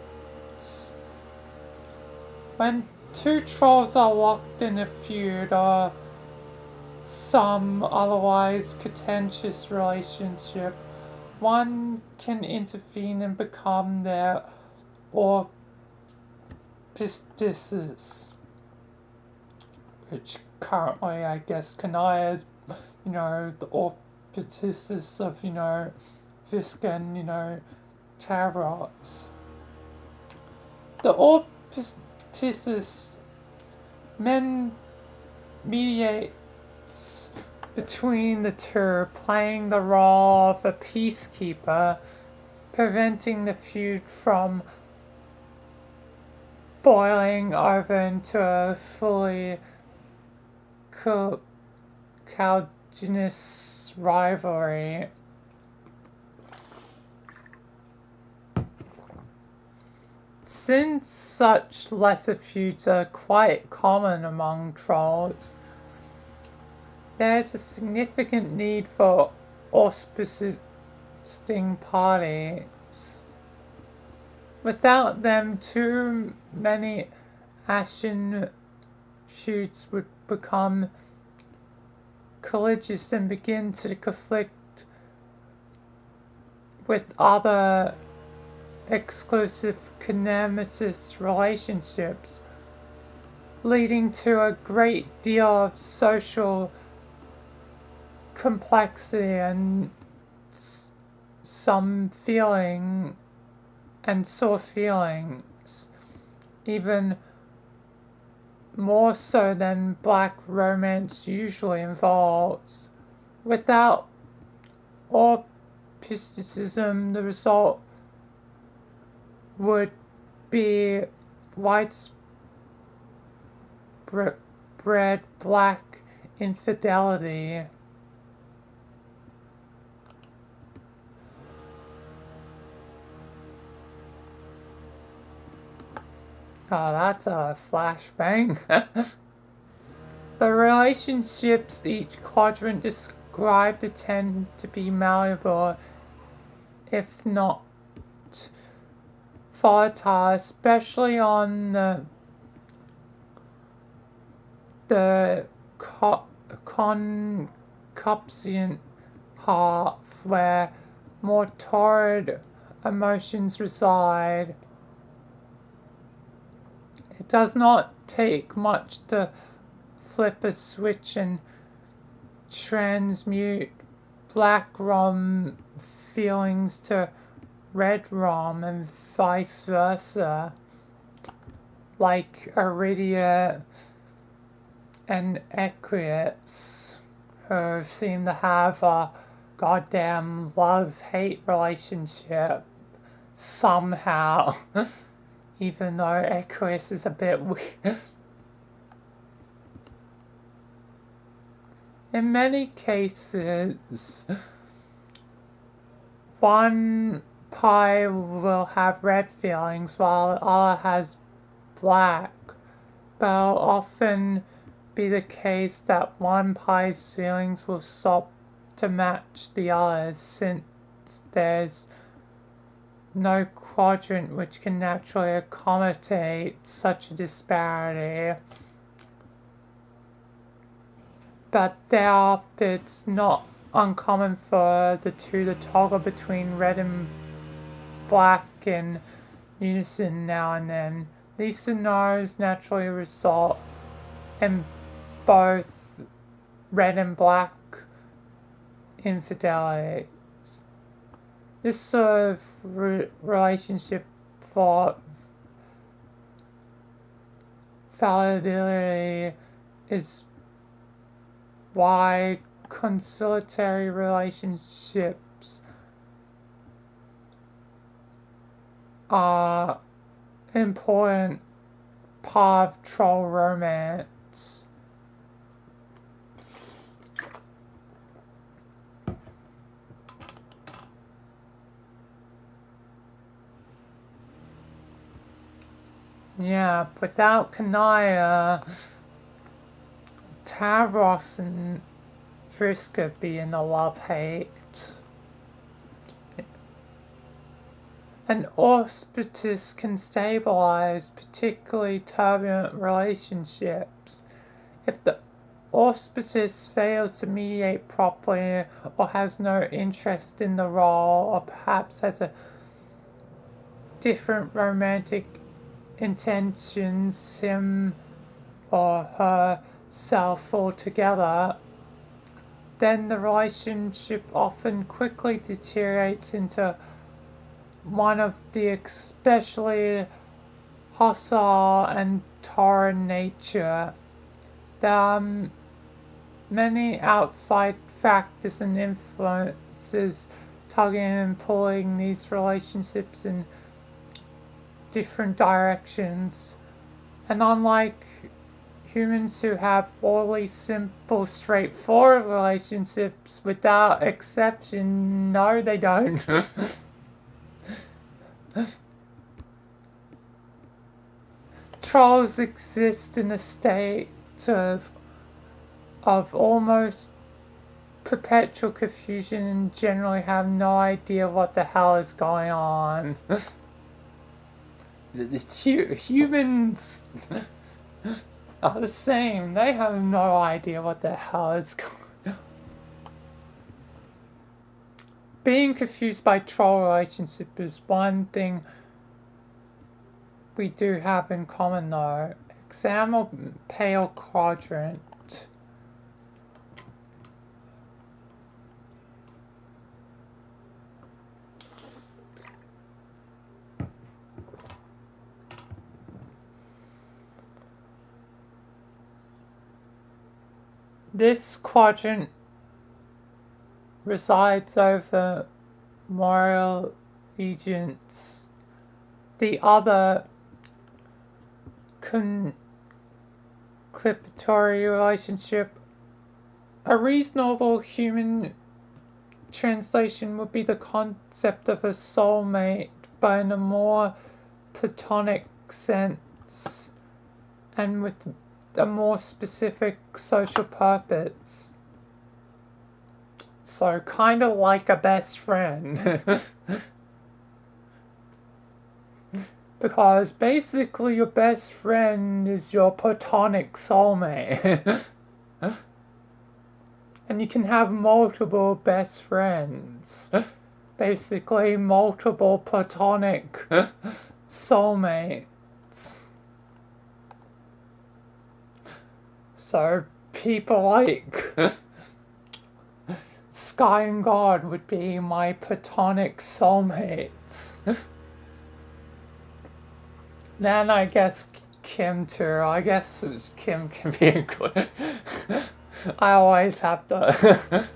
When two trolls are locked in a feud or some otherwise contentious relationship, one can intervene and become their auspices, which currently, I guess, Kanaya is, the opposites of, Visca and, Tavrox. The opposites men mediates between the two, playing the role of a peacekeeper, preventing the feud from boiling over into a fully calginous rivalry. Since such lesser feuds are quite common among trolls, there is a significant need for auspicing parties. Without them, too many ashen feuds would become colligious and begin to conflict with other exclusive nemesis relationships, leading to a great deal of social complexity and some feeling and sore feelings, even more so than black romance usually involves. Without auspicism, the result would be widespread black infidelity. Oh, that's a flashbang. The relationships each quadrant described tend to be malleable, if not volatile, especially on the concupiscent half, where more torrid emotions reside. It does not take much to flip a switch and transmute black rum feelings to red rum and vice versa, like Iridia and Equius, who seem to have a goddamn love-hate relationship somehow. Even though Equius is a bit weird. In many cases, one pie will have red feelings while the other has black, but it'll often be the case that one pie's feelings will stop to match the other's, since there's no quadrant which can naturally accommodate such a disparity. But thereafter, it's not uncommon for the two to toggle between red and black in unison now and then. These scenarios naturally result in both red and black infidelity. This sort of relationship for validity is why conciliatory relationships are an important part of troll romance. Yeah, without Kanaya, Tavros and Vriska be in a love-hate. An auspice can stabilize particularly turbulent relationships. If the auspice fails to mediate properly or has no interest in the role, or perhaps has a different romantic intentions, him or herself altogether, then the relationship often quickly deteriorates into one of the especially hostile and torrid nature. There are many outside factors and influences tugging and pulling these relationships in different directions. And unlike humans who have orderly, simple, straightforward relationships, without exception, no, they don't. Trolls exist in a state of almost perpetual confusion and generally have no idea what the hell is going on. Humans are the same. They have no idea what the hell is going on. Being confused by troll relationship is one thing we do have in common though. Examine pale quadrant. This quadrant resides over moral allegiance. The other conclipatory relationship. A reasonable human translation would be the concept of a soulmate, but in a more platonic sense and with a more specific social purpose. So kind of like a best friend. Because basically your best friend is your platonic soulmate. And you can have multiple best friends. Basically multiple platonic soulmates. So people like Sky and God would be my platonic soulmates. Then I guess Kim too. I guess Kim can be included. I always have to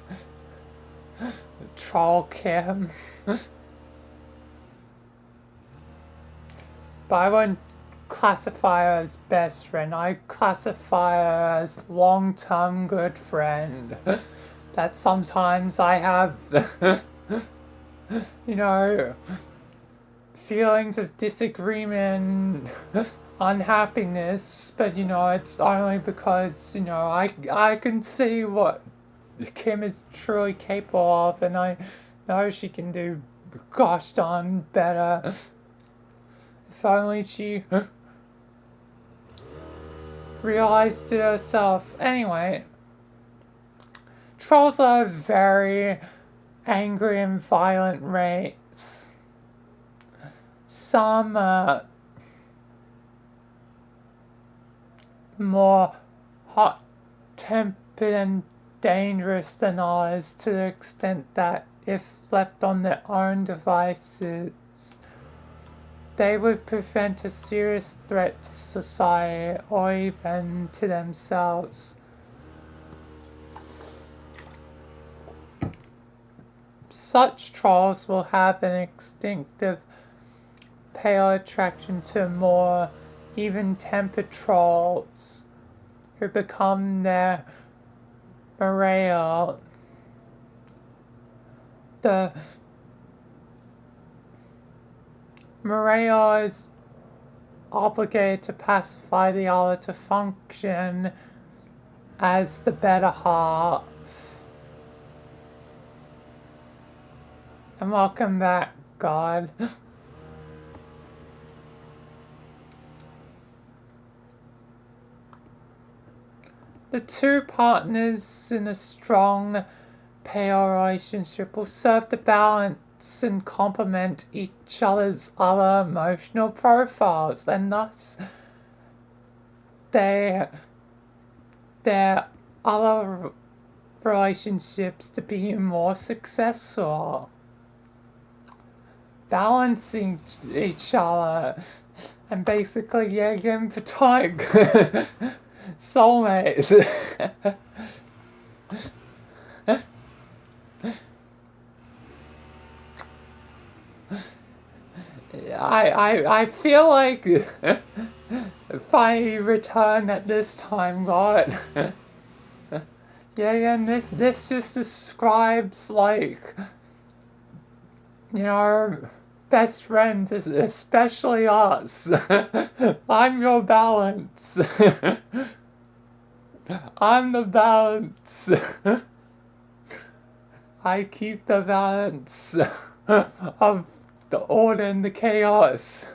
troll Kim. But I wouldn't classify her as best friend. I classify her as long-term good friend. That sometimes I have, feelings of disagreement, unhappiness, but it's only because, I can see what Kim is truly capable of, and I know she can do gosh darn better. If only she realized it herself. Anyway, trolls are a very angry and violent race. Some more hot-tempered and dangerous than others, to the extent that if left on their own devices, they would present a serious threat to society or even to themselves. Such trolls will have an instinctive pale attraction to more even-tempered trolls who become their morale. The morale is obligated to pacify the other, to function as the better half. And welcome back, God. The two partners in a strong pale relationship will serve to balance and complement each other's other emotional profiles, and thus they their other relationships to be more successful, balancing each other, and basically getting platonic soulmates. I feel like if I return at this time, God. Yeah, and this just describes, like, you know, best friends, especially us. I'm your balance. I'm the balance. I keep the balance of the order and the chaos.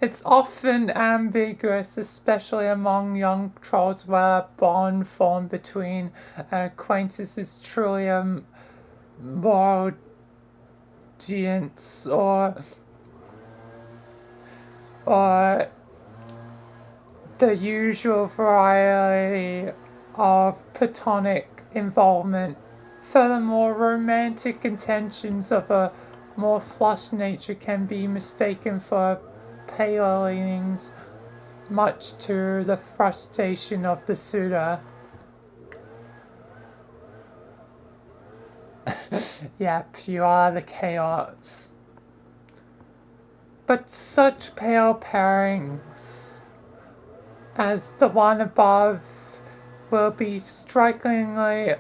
It's often ambiguous, especially among young trolls, where a bond formed between acquaintances is truly a moral giants or the usual variety of platonic involvement. Furthermore, romantic intentions of a more flushed nature can be mistaken for paler leanings, much to the frustration of the suitor. Yep, you are the chaos. But such pale pairings as the one above will be strikingly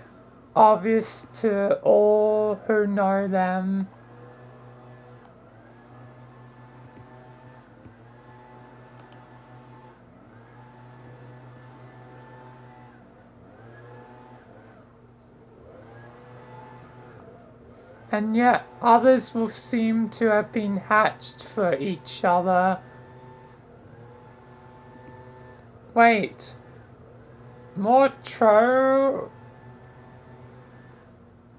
obvious to all who know them. And yet others will seem to have been hatched for each other. Wait. More true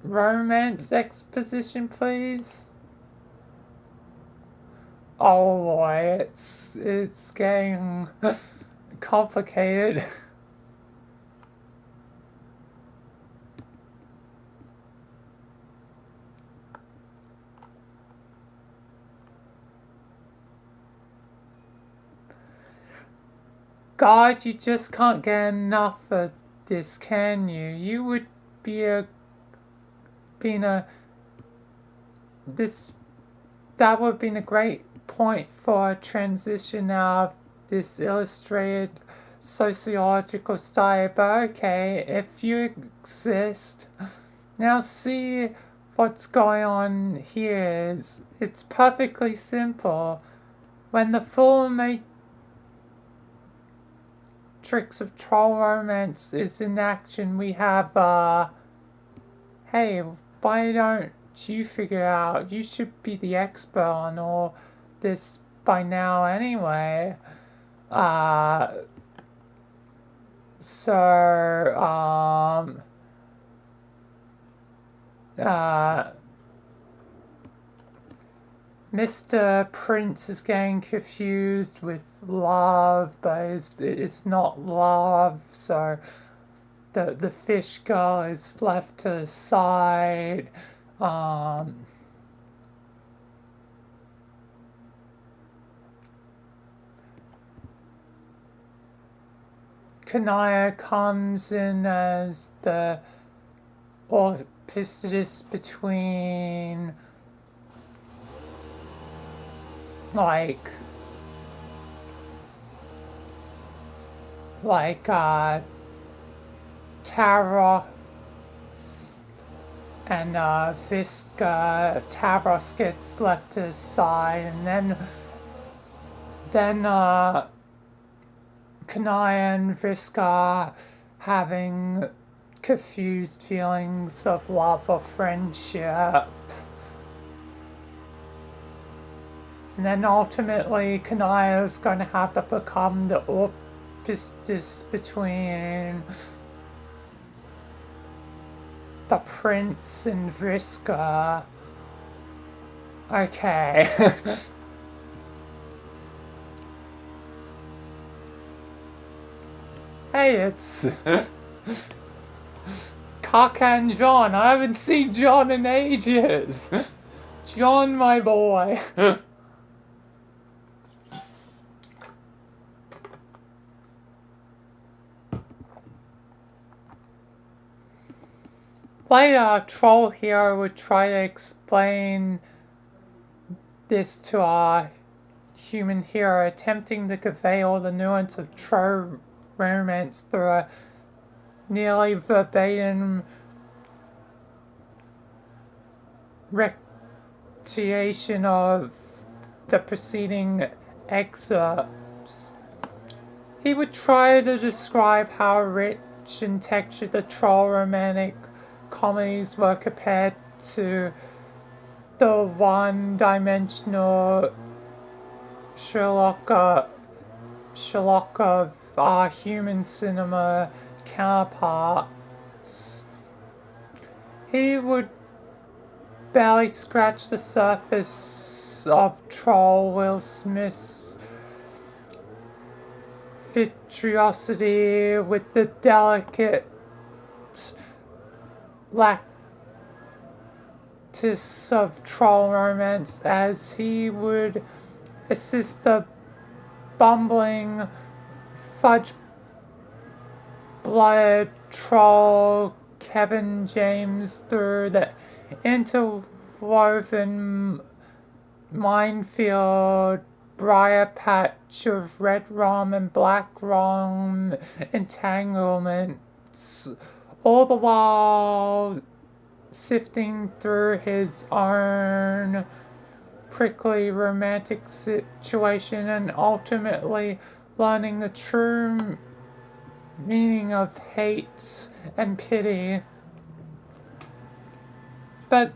romance exposition, please? Oh boy, it's getting complicated. God, you just can't get enough of this, can you? You would be that would have been a great point for a transition out of this illustrated sociological style, but okay, if you exist, now see what's going on here is, it's perfectly simple. When the full matrix of troll romance is in action, we have, hey, why don't you figure out? You should be the expert on all this by now anyway. Mr. Prince is getting confused with love, but it's not love, so the fish girl is left to the side. Kanaya comes in as the opposites between, like Tara and Visca. Tavros gets left to the side, and then Kanaya and Visca having confused feelings of love or friendship. And then ultimately Kanaya is going to have to become the opposites between the prince and Vriska. Okay. Hey, it's Kaka and John. I haven't seen John in ages. John, my boy. Later, our troll hero would try to explain this to our human hero, attempting to convey all the nuance of true romance through a nearly verbatim recreation of the preceding excerpts. He would try to describe how rich and textured the troll romantic comedies were compared to the one-dimensional Sherlock of our human cinema counterparts. He would barely scratch the surface of Troll Will Smith's virtuosity with the delicate lactis of troll romance, as he would assist the bumbling, fudge-blooded troll Kevin James through the interwoven minefield briar patch of red rum and black rum entanglements, all the while sifting through his own prickly romantic situation and ultimately learning the true meaning of hate and pity. But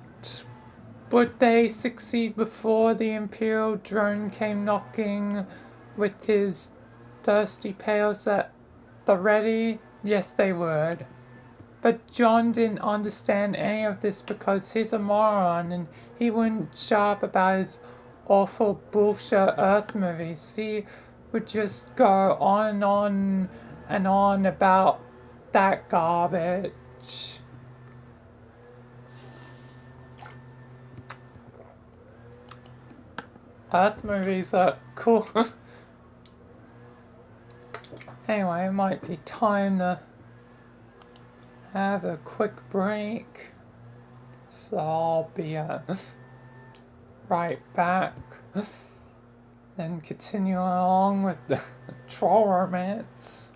would they succeed before the Imperial drone came knocking with his thirsty pails at the ready? Yes, they would. But John didn't understand any of this because he's a moron and he wouldn't shut up about his awful bullshit Earth movies. He would just go on and on and on about that garbage. Earth movies are cool. Anyway, it might be time to have a quick break. So I'll be right back. Then continue along with the troll romance.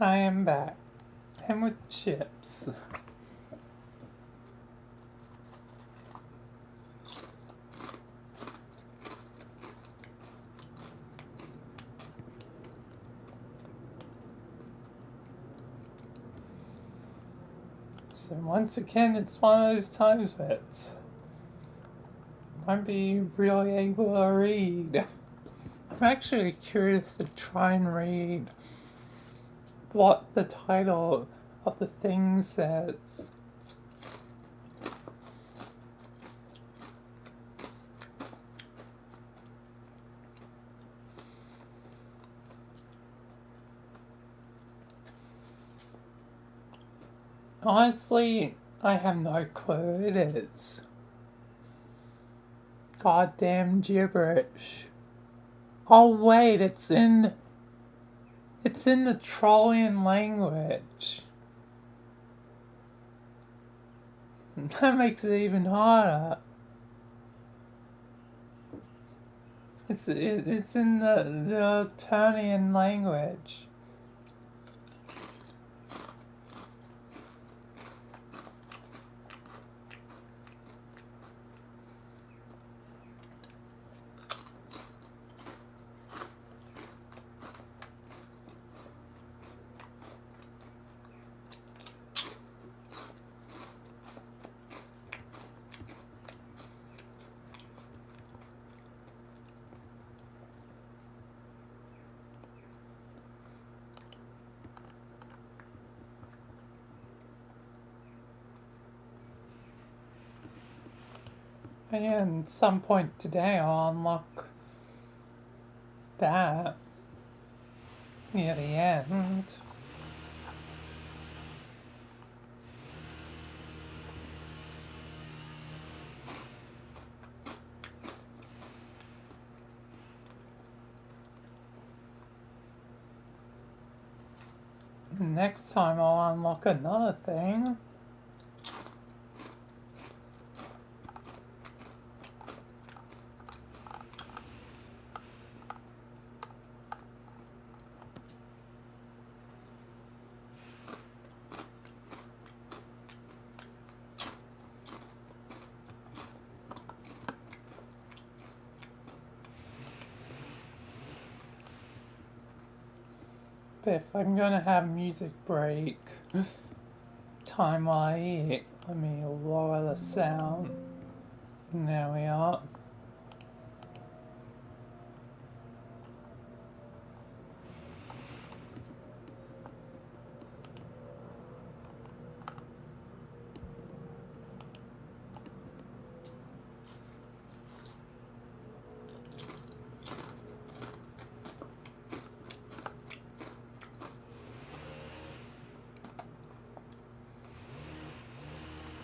I am back. And with chips. So once again, it's one of those times where it's might be really able to read. I'm actually curious to try and read what the title of the thing says. Honestly, I have no clue it is. Goddamn gibberish. Oh wait, it's in the Trollian language. That makes it even harder. It's in the Turnian language. And at some point today I'll unlock that near the end. Next time I'll unlock another thing. But if I'm gonna have music break time while I eat, let me lower the sound. And there we are.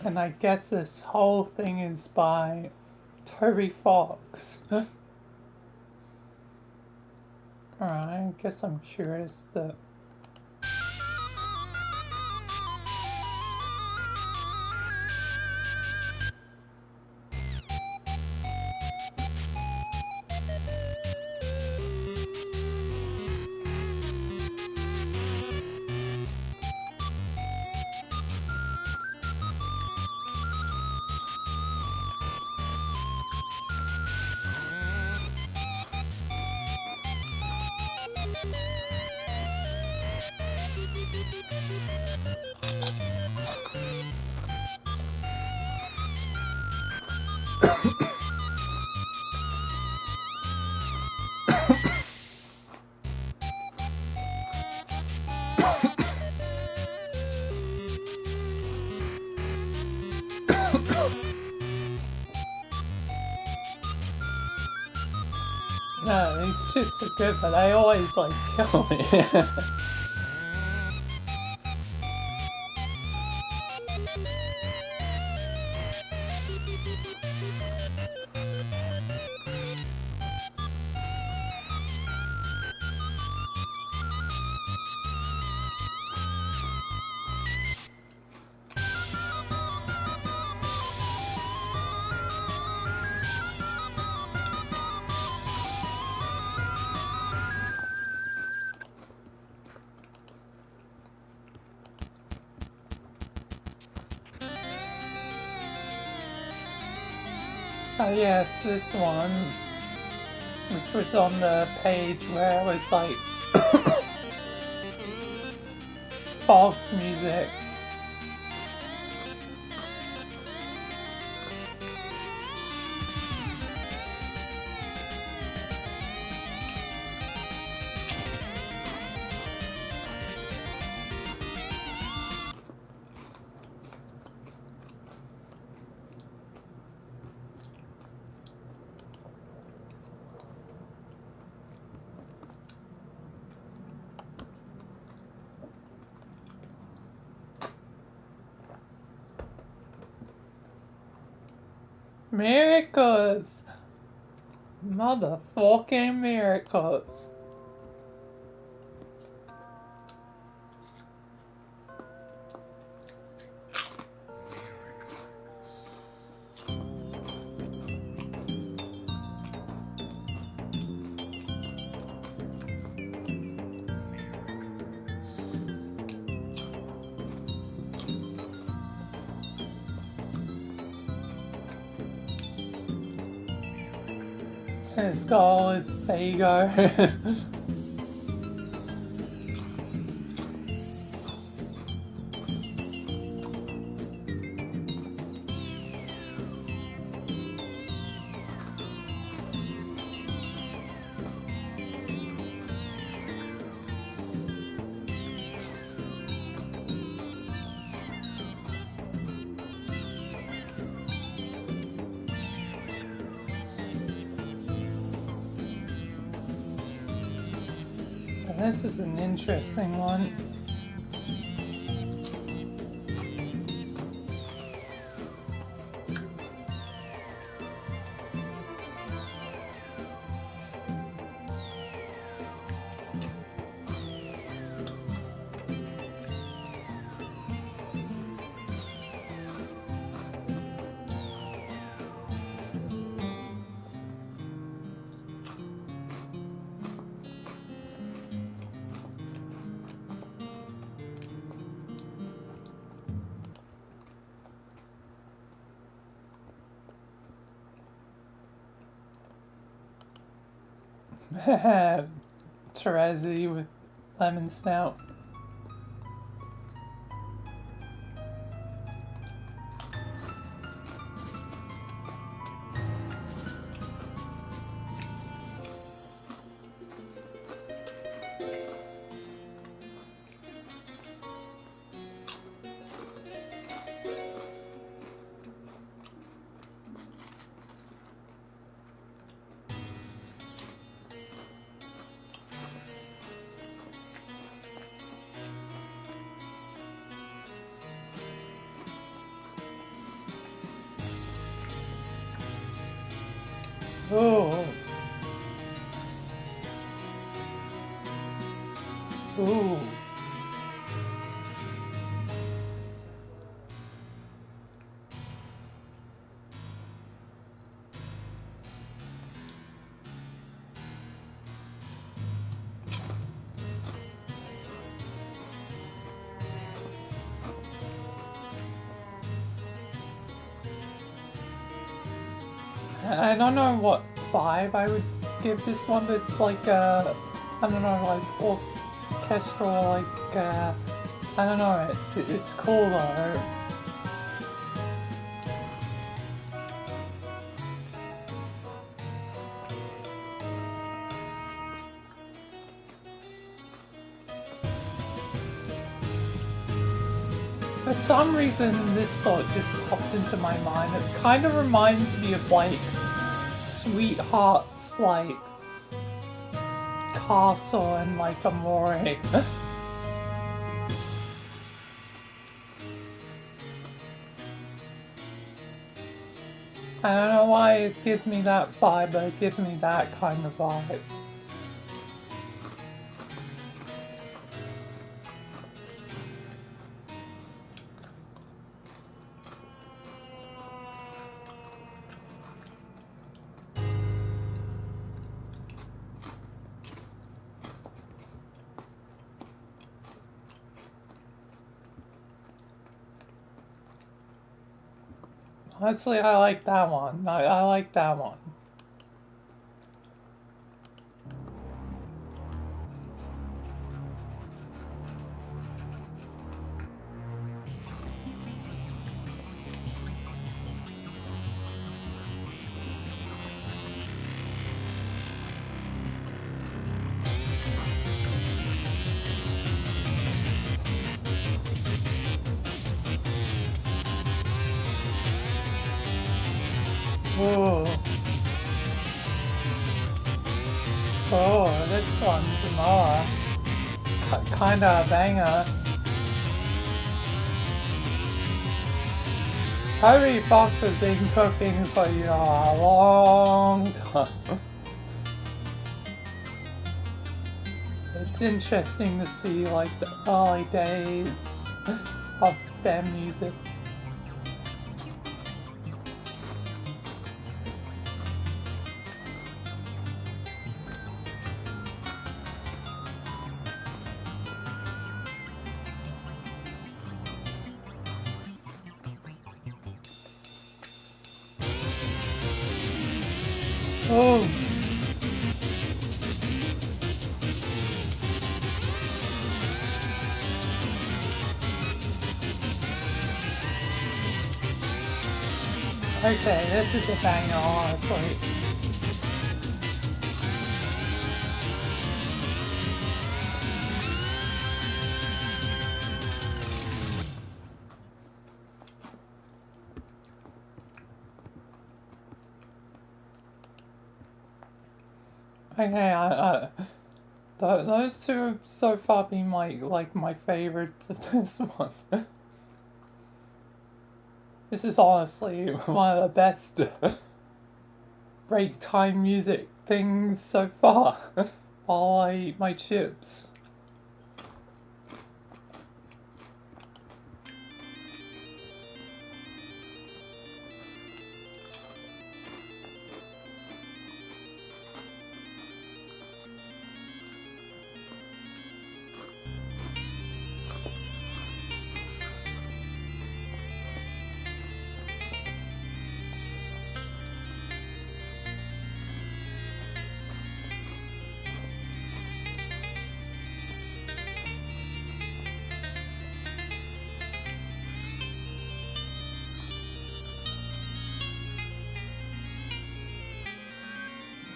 And I guess this whole thing is by Toby Fox. Alright, I guess I'm curious that. No, these chips are good, but they always like kill me. Oh yeah, it's this one, which was on the page where it was like false music. Miracles! Motherfucking miracles! And his goal is Fago. This is an interesting one. Terezi with lemon snout. Oh. Ooh. I don't know what vibe I would give this one, but it's like I don't know, like orchestral, like I don't know, it's cool though. For some reason, this thought just popped into my mind. It kind of reminds me of like Sweetheart's like castle and like Amore. I don't know why it gives me that vibe, but it gives me that kind of vibe. Honestly, I like that one. I like that one. Ooh. Oh, this one's more kinda a banger. Toby Fox has been cooking for, a long time. It's interesting to see, like, the early days of their music. Oh, okay, this is a banger, honestly. Okay, those two have so far been my favorites of this one. This is honestly one of the best break time music things so far. While I eat my chips.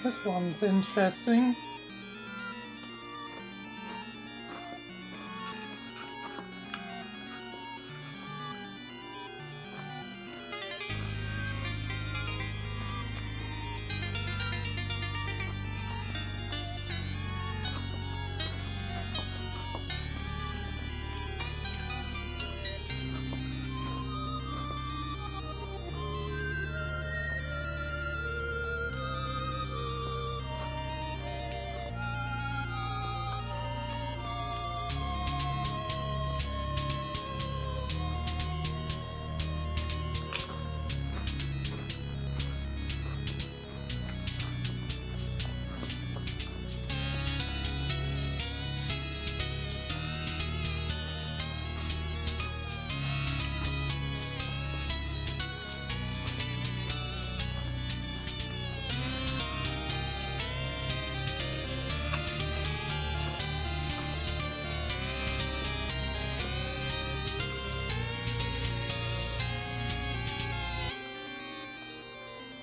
This one's interesting.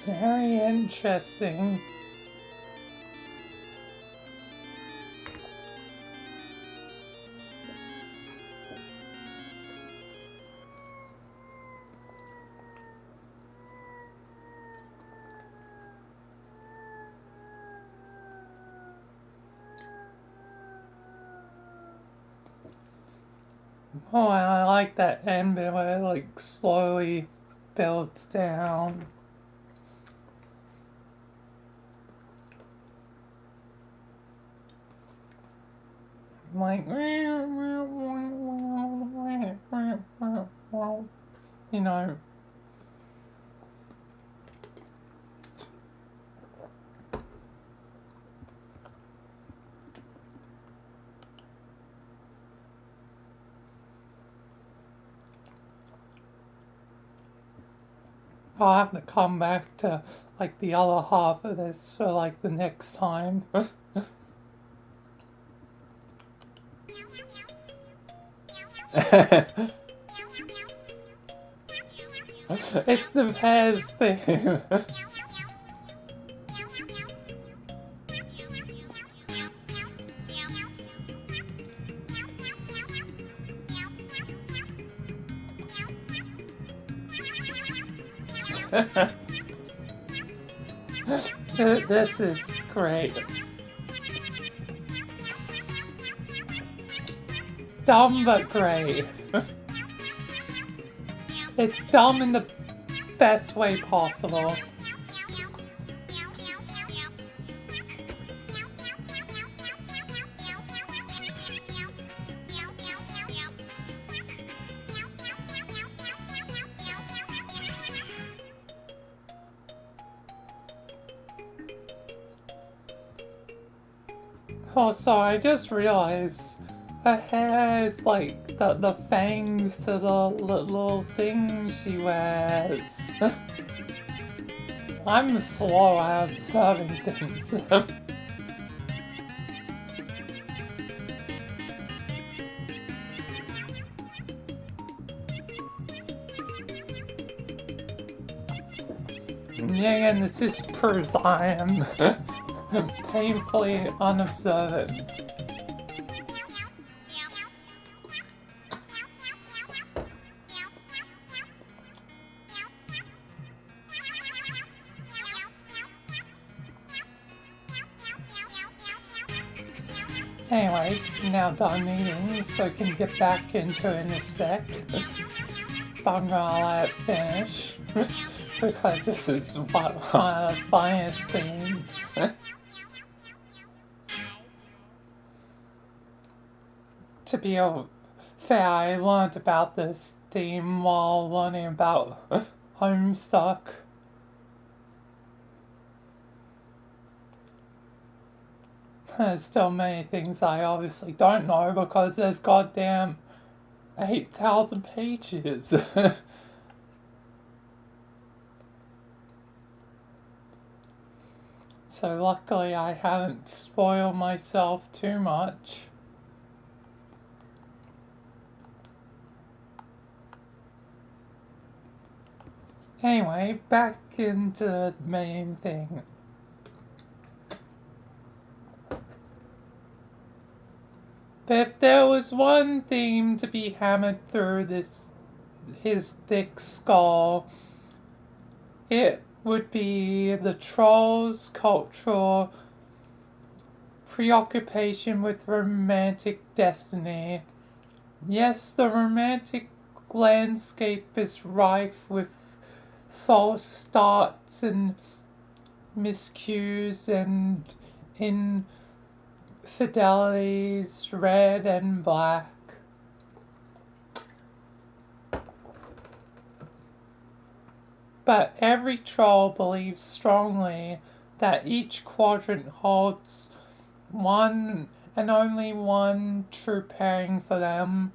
Very interesting. Oh, and I like that end bit where it like slowly builds down. Like, you know. Oh, I'll have to come back to like the other half of this for like the next time. It's the Pears thing. This is great. Dumb but great. It's dumb in the best way possible. Also, I just realized her hair is like the fangs to the little things she wears. I'm slow at observing things. Yeah, and this just proves I am painfully unobservant. Anyway, now done eating, so I can get back into it in a sec. But I'm gonna let it finish. Because this is one of the finest themes. To be fair, I learned about this theme while learning about Homestuck. There's still many things I obviously don't know because there's goddamn 8,000 pages. So luckily I haven't spoiled myself too much. Anyway, back into the main thing. But if there was one theme to be hammered through his thick skull, it would be the troll's cultural preoccupation with romantic destiny. Yes, the romantic landscape is rife with false starts and miscues and infidelities, red and black. But every troll believes strongly that each quadrant holds one and only one true pairing for them.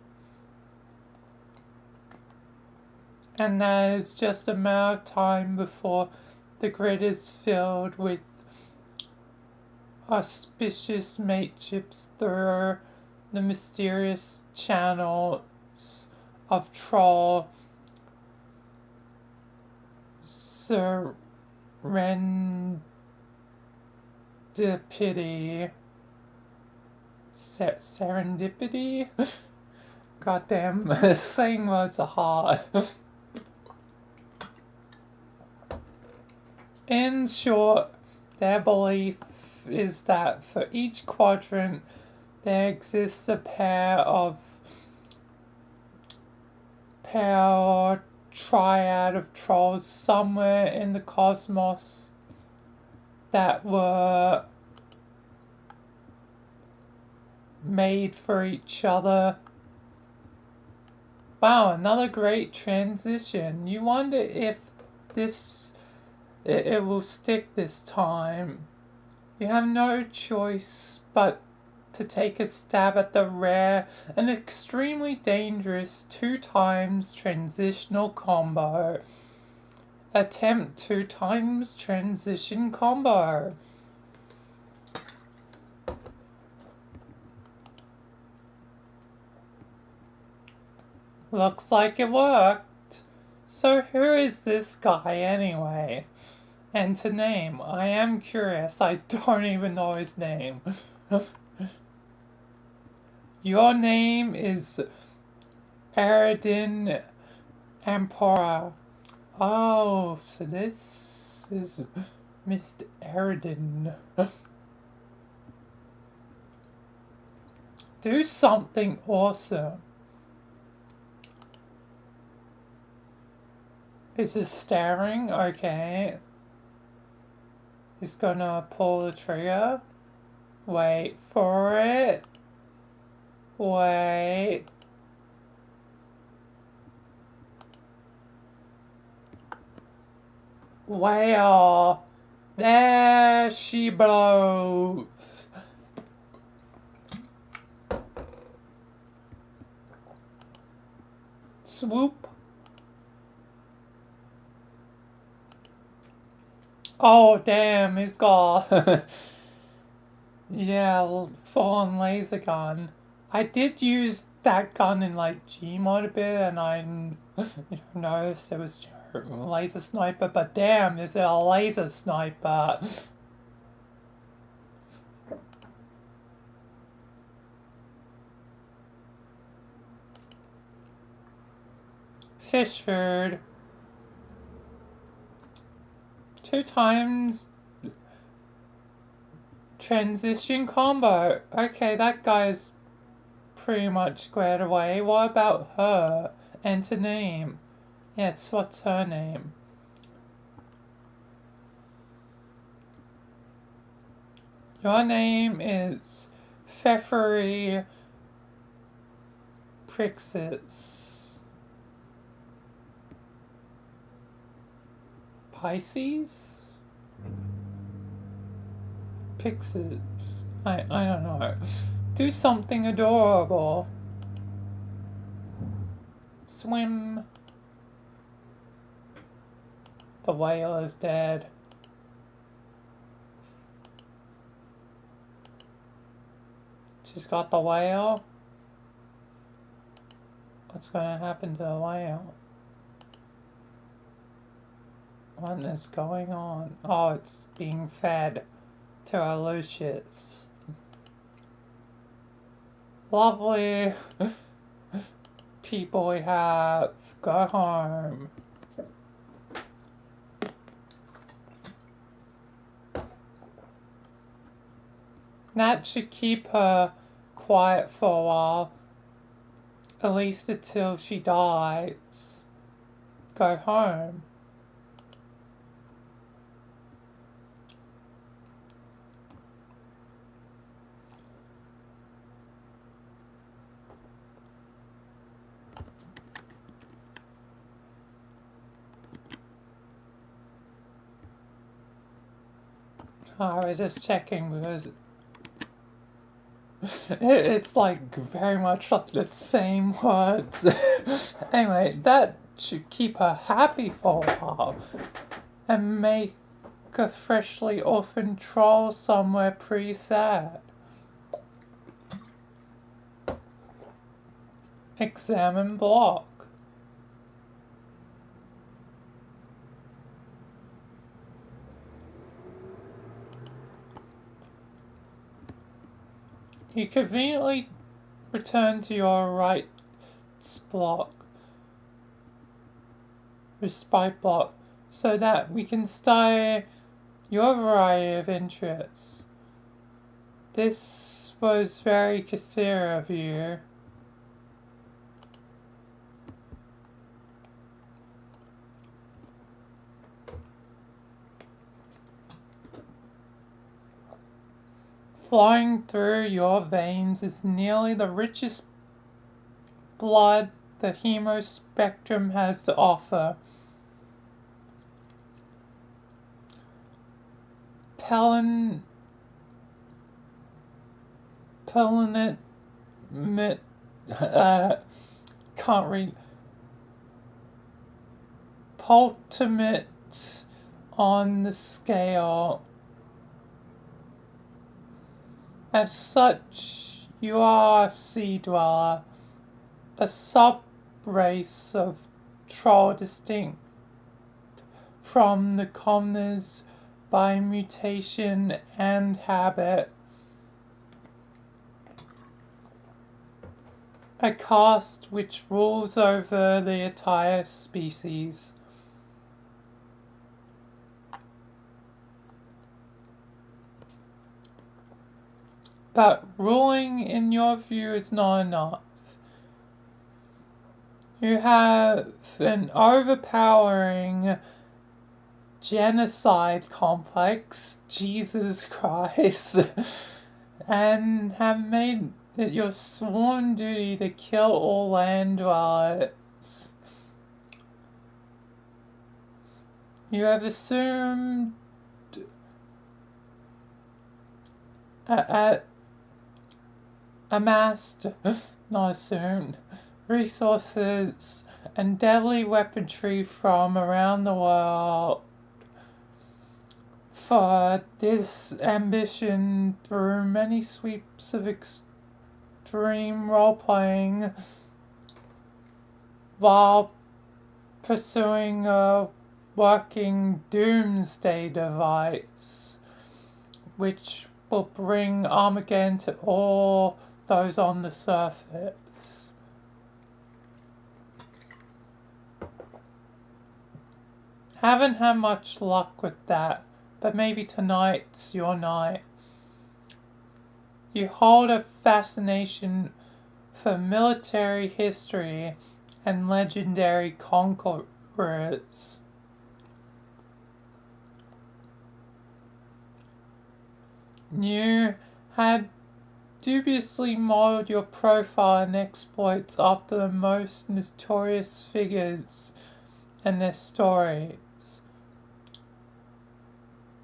And that is just a matter of time before the grid is filled with auspicious mateships through the mysterious channels of troll serendipity. Serendipity? Goddamn, saying words are hard. In short, their belief is that for each quadrant there exists a pair or triad of trolls somewhere in the cosmos that were made for each other. Wow, another great transition. You wonder if it will stick this time. You have no choice but to take a stab at the rare and extremely dangerous 2 times transitional combo. Attempt 2 times transition combo. Looks like it worked. So who is this guy anyway? And to name, I am curious, I don't even know his name. Your name is Aradin Ampora. Oh, so this is Mr. Aradin. Do something awesome. Is this staring? Okay. He's gonna pull the trigger. Wait for it. Wait. Wow. There she blows. Swoop. Oh, damn, he's got yeah, full-on laser gun. I did use that gun in like Gmod a bit, and I noticed it was a laser sniper, but damn, is it a laser sniper? Fish food. 2 times transition combo. Okay, that guy's pretty much squared away. What about her? Enter name. Yes, what's her name? Your name is Pfeffery Prixis. Pisces? Pixis. I don't know. Do something adorable. Swim. The whale is dead. She's got the whale. What's gonna happen to the whale? What is going on? Oh, it's being fed to our Lucius. Lovely people we have. Go home. That should keep her quiet for a while. At least until she dies. Go home. I was just checking because it's like very much like the same words. Anyway, that should keep her happy for a while and make a freshly orphaned troll somewhere pretty sad. Examine block. You conveniently return to your right block, respite block, so that we can study your variety of interests. This was very considerate of you. Flowing through your veins is nearly the richest blood the hemo spectrum has to offer. Pelinate can't read. Pultimate out on the scale. As such, you are a sea dweller, a sub-race of troll distinct from the commoners by mutation and habit. A caste which rules over the entire species. But ruling, in your view, is not enough. You have an overpowering genocide complex, Jesus Christ, and have made it your sworn duty to kill all land dwellers. You have assumed amassed, not assumed, resources and deadly weaponry from around the world for this ambition through many sweeps of extreme role-playing while pursuing a working doomsday device which will bring Armageddon to all those on the surface. Haven't had much luck with that, but maybe tonight's your night. You hold a fascination for military history and legendary conquerors. You had dubiously modeled your profile and exploits after the most notorious figures and their stories,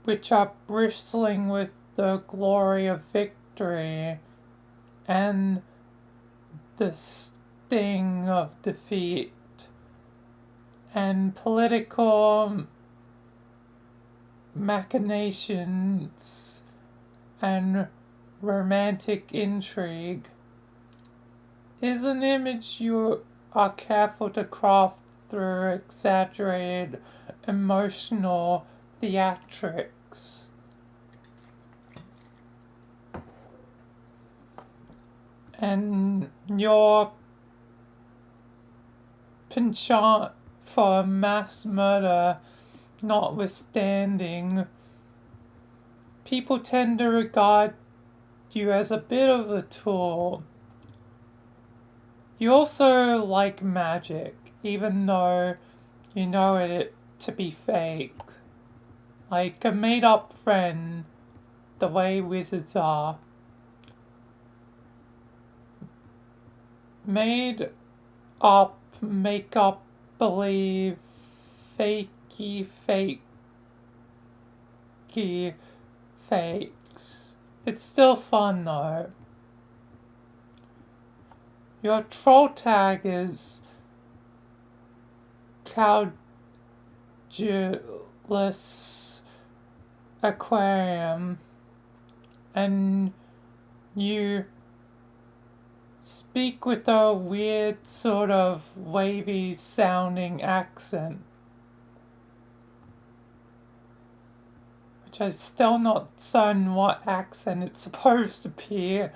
which are bristling with the glory of victory and the sting of defeat and political machinations and romantic intrigue is an image you are careful to craft through exaggerated emotional theatrics. And your penchant for mass murder notwithstanding, people tend to regard you as a bit of a tool. You also like magic, even though you know it to be fake. Like a made-up friend, the way wizards are. Made up, make up, believe, fakey, fakes. It's still fun though. Your troll tag is Caudulus Aquarium, and you speak with a weird sort of wavy sounding accent, which I'm still not certain what accent it's supposed to be.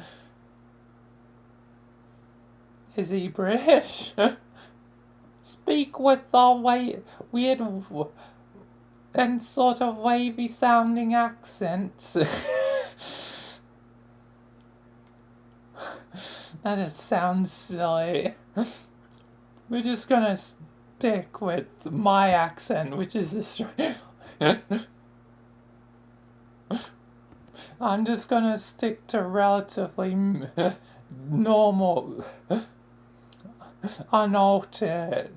Is he British? Speak with a weird and sort of wavy sounding accent. That just sounds silly. We're just gonna stick with my accent, which is Australian. I'm just gonna stick to relatively normal, unaltered.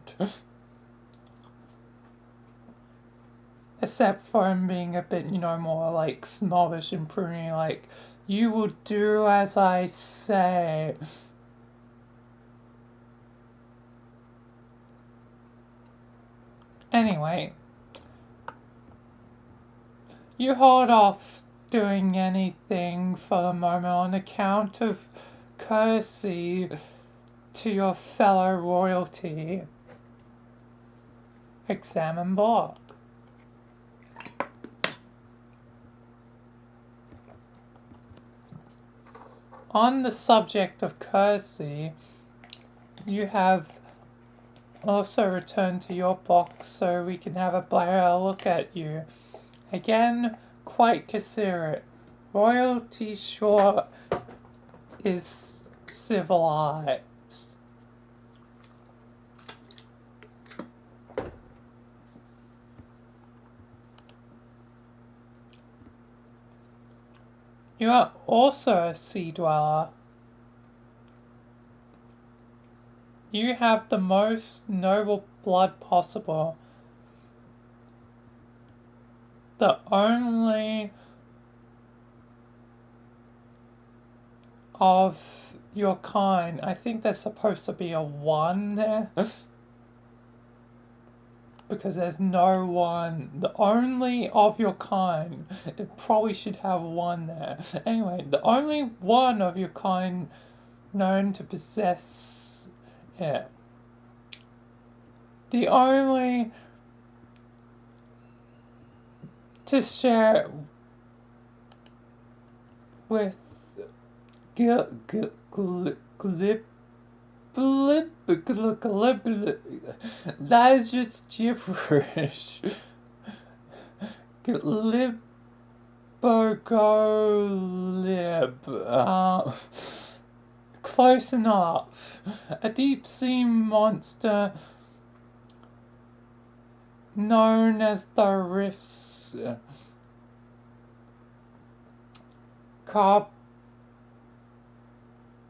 Except for him being a bit, more like snobbish and pruny, like, you will do as I say. Anyway, you hold off doing anything for the moment on account of courtesy to your fellow royalty. Examine block. On the subject of courtesy, you have also returned to your box so we can have a better look at you. Again, quite considerate. Royalty sure is civilized. You are also a sea dweller. You have the most noble blood possible. The only of your kind. I think there's supposed to be a 1 there. Because there's no one. The only of your kind. It probably should have 1 there. Anyway, the only one of your kind known to possess it. The only to share with that is just gibberish. Close enough. A deep sea monster known as the Riffs.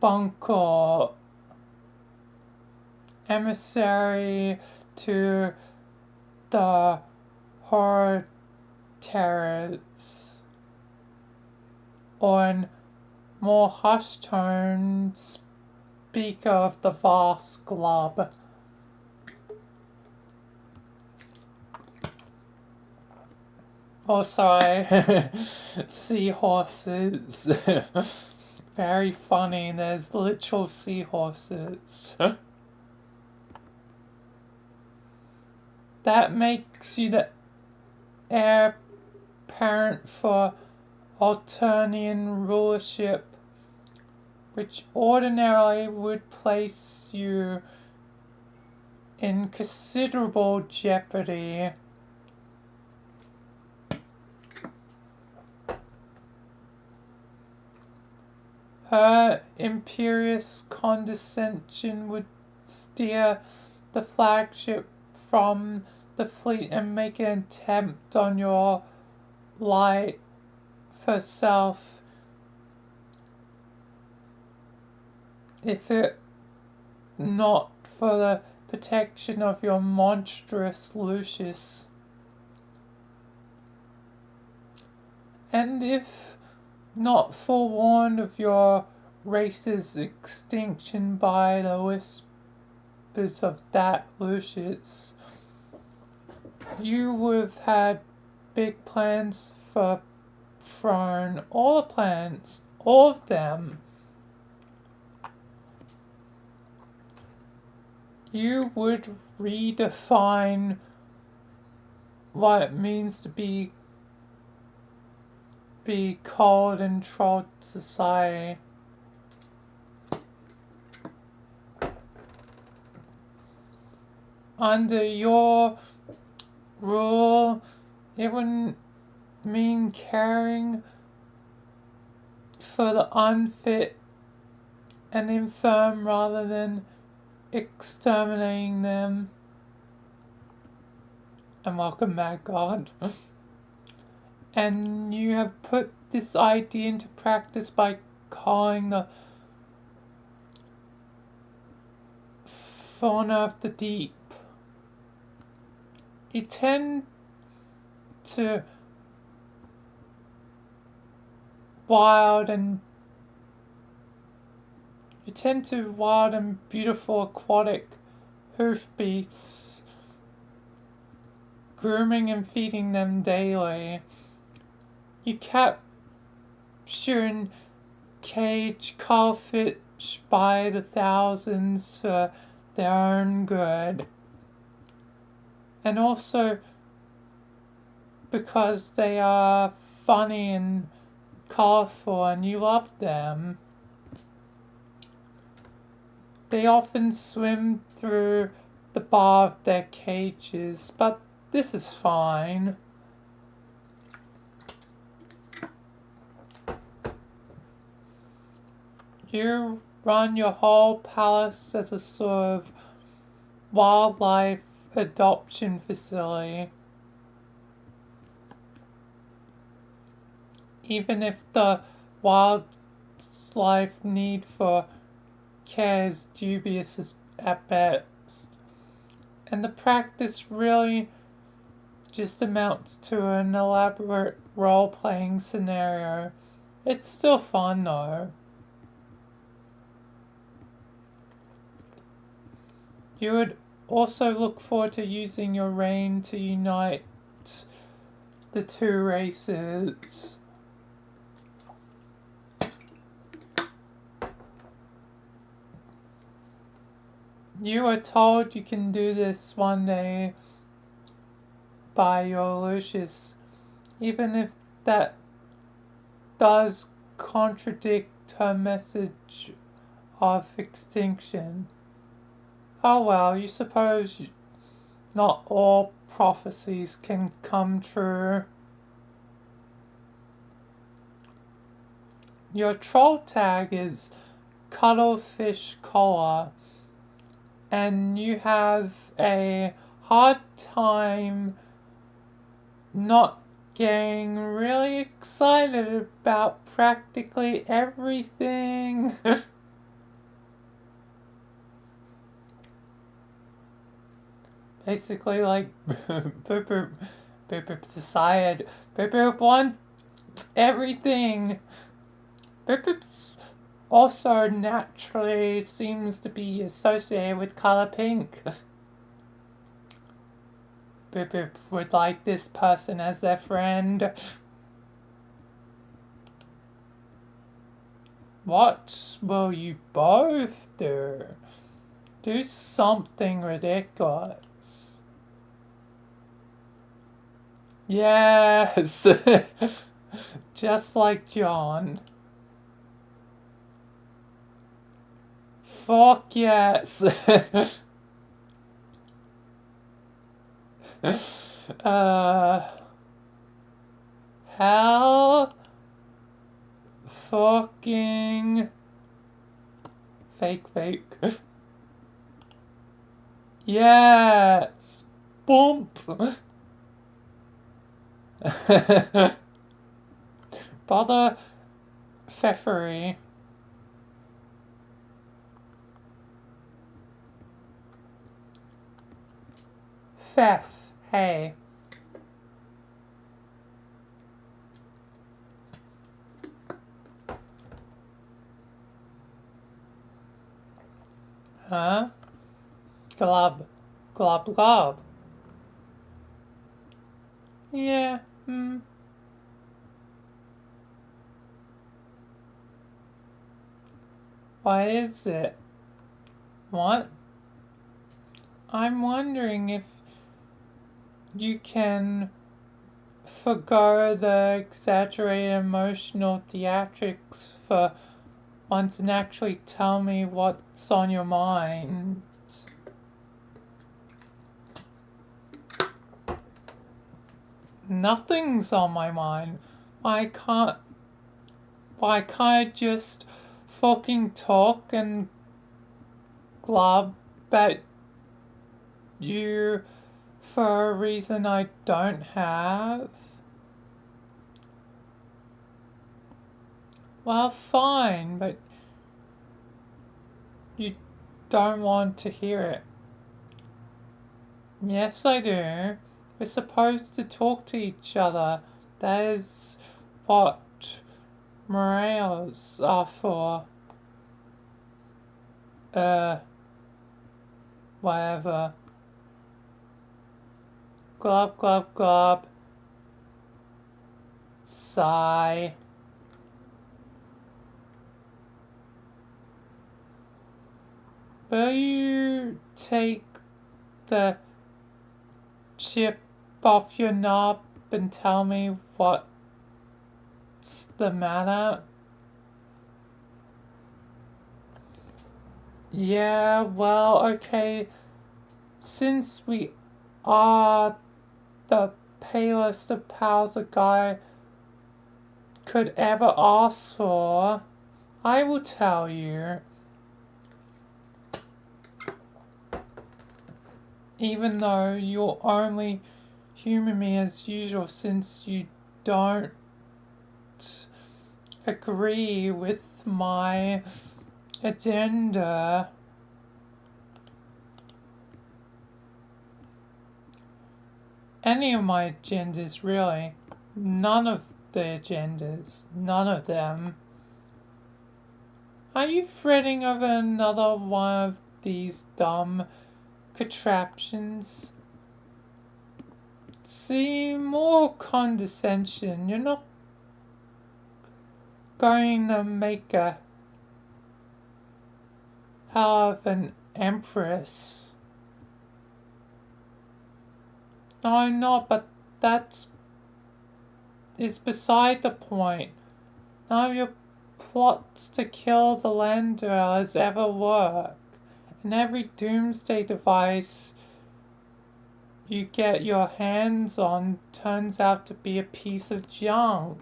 Carbuncle. Emissary to the horror terrors. Or in more hushed tones, speaker of the vast globe. Oh, sorry. Seahorses. Very funny. There's literal seahorses. That makes you the heir apparent for Alternian rulership, which ordinarily would place you in considerable jeopardy. Her imperious condescension would steer the flagship from the fleet and make an attempt on your life herself if it not for the protection of your monstrous Lucius. And if not forewarned of your race's extinction by the whispers of that Lucius, you would have had big plans for throne. All the plans, all of them. You would redefine what it means to be called in trolled society. Under your rule, it wouldn't mean caring for the unfit and infirm rather than exterminating them. And welcome back, God. And you have put this idea into practice by calling the fauna of the deep. You tend to wild and beautiful aquatic hoof beasts, grooming and feeding them daily. You capture and cage cuttlefish by the thousands for their own good. And also because they are funny and colorful and you love them. They often swim through the bar of their cages, but this is fine. You run your whole palace as a sort of wildlife adoption facility. Even if the wildlife need for care is dubious at best. And the practice really just amounts to an elaborate role-playing scenario. It's still fun though. You would also look forward to using your reign to unite the two races. You are told you can do this one day by your Lucius, even if that does contradict her message of extinction. Oh well, you suppose not all prophecies can come true. Your troll tag is Cuttlefish Collar, and you have a hard time not getting really excited about practically everything. Basically, like, Boop decided Boop wants everything. Boop also naturally seems to be associated with color pink. Boop would like this person as their friend. What will you both do? Do something ridiculous. Yes! Just like John. Fuck yes! Hell fucking fake. Yes! Bump! Bother Pfeffery. Pfeff, hey. Huh? Glob. Yeah, What is it? What? I'm wondering if you can forgo the exaggerated emotional theatrics for once and actually tell me what's on your mind. Nothing's on my mind. I can't just fucking talk and glub at you for a reason I don't have? Well, fine, but you don't want to hear it. Yes, I do. We're supposed to talk to each other. That is what morales are for. Whatever. Glob. Sigh. Will you take the chip off your knob and tell me what's the matter? Yeah, well, okay. Since we are the palest of pals a guy could ever ask for, I will tell you. Even though you'll only humor me as usual since you don't agree with my agenda. Any of my agendas, really. None of the agendas. None of them. Are you fretting over another one of these dumb contraptions? See, more condescension. You're not going to make a hell of an empress. No, I'm not, but that is beside the point. None of your plots to kill the land dwellers ever work. And every doomsday device you get your hands on turns out to be a piece of junk.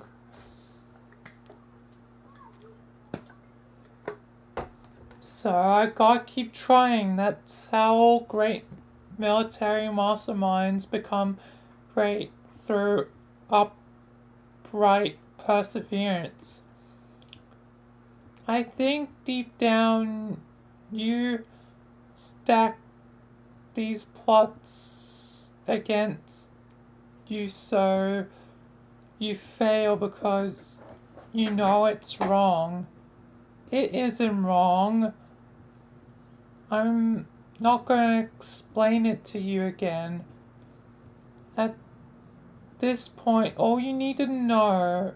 So I gotta keep trying. That's how all great military masterminds become great, through upright perseverance. I think deep down you stack these plots against you so you fail because you know it's wrong. It isn't wrong. I'm not going to explain it to you again. At this point, all you need to know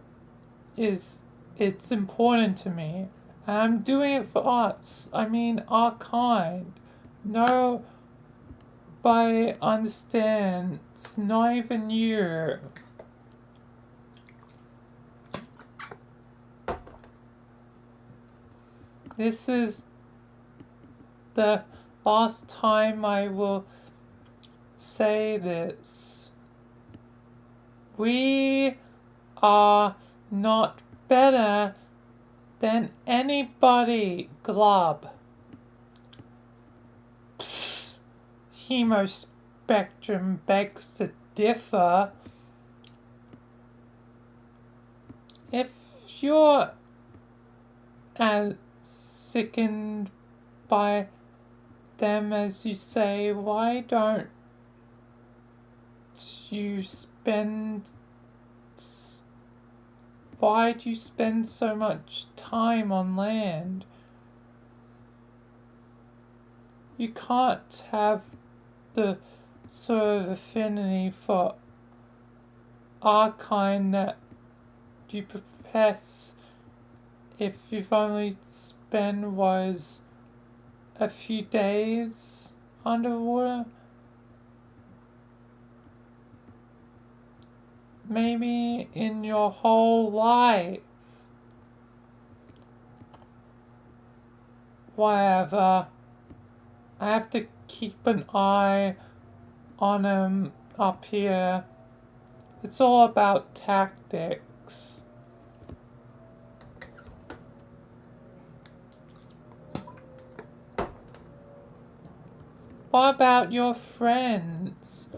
is it's important to me. And I'm doing it for us. I mean, our kind. Nobody understands, not even you. This is the last time I will say this. We are not better than anybody, Glub. Psst. Hemospectrum begs to differ. If you're as sickened by them as you say, why don't you spend why do you spend so much time on land? You can't have the sort of affinity for our kind that you profess if you've only spent was a few days underwater. Maybe in your whole life. Whatever. I have to keep an eye on him up here. It's all about tactics. What about your friends?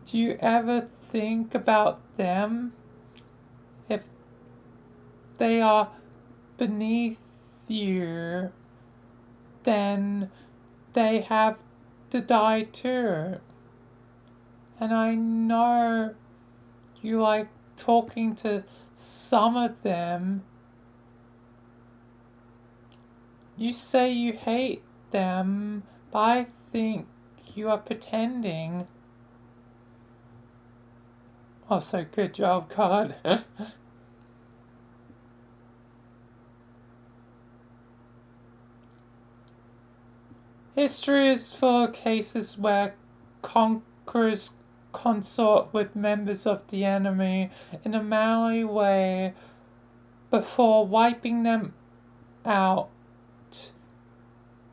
Do you ever think about them? If they are beneath you, then they have to die too. And I know you like talking to some of them. You say you hate them, but I think you are pretending. Also, good job, card. History is full of cases where conquerors consort with members of the enemy in a manly way before wiping them out,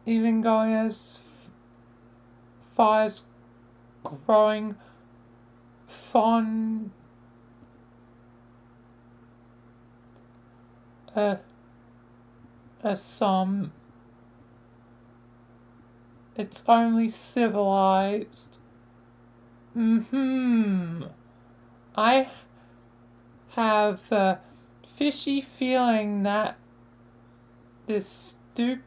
even going as far as growing fond some. It's only civilized. I have a fishy feeling that this stupid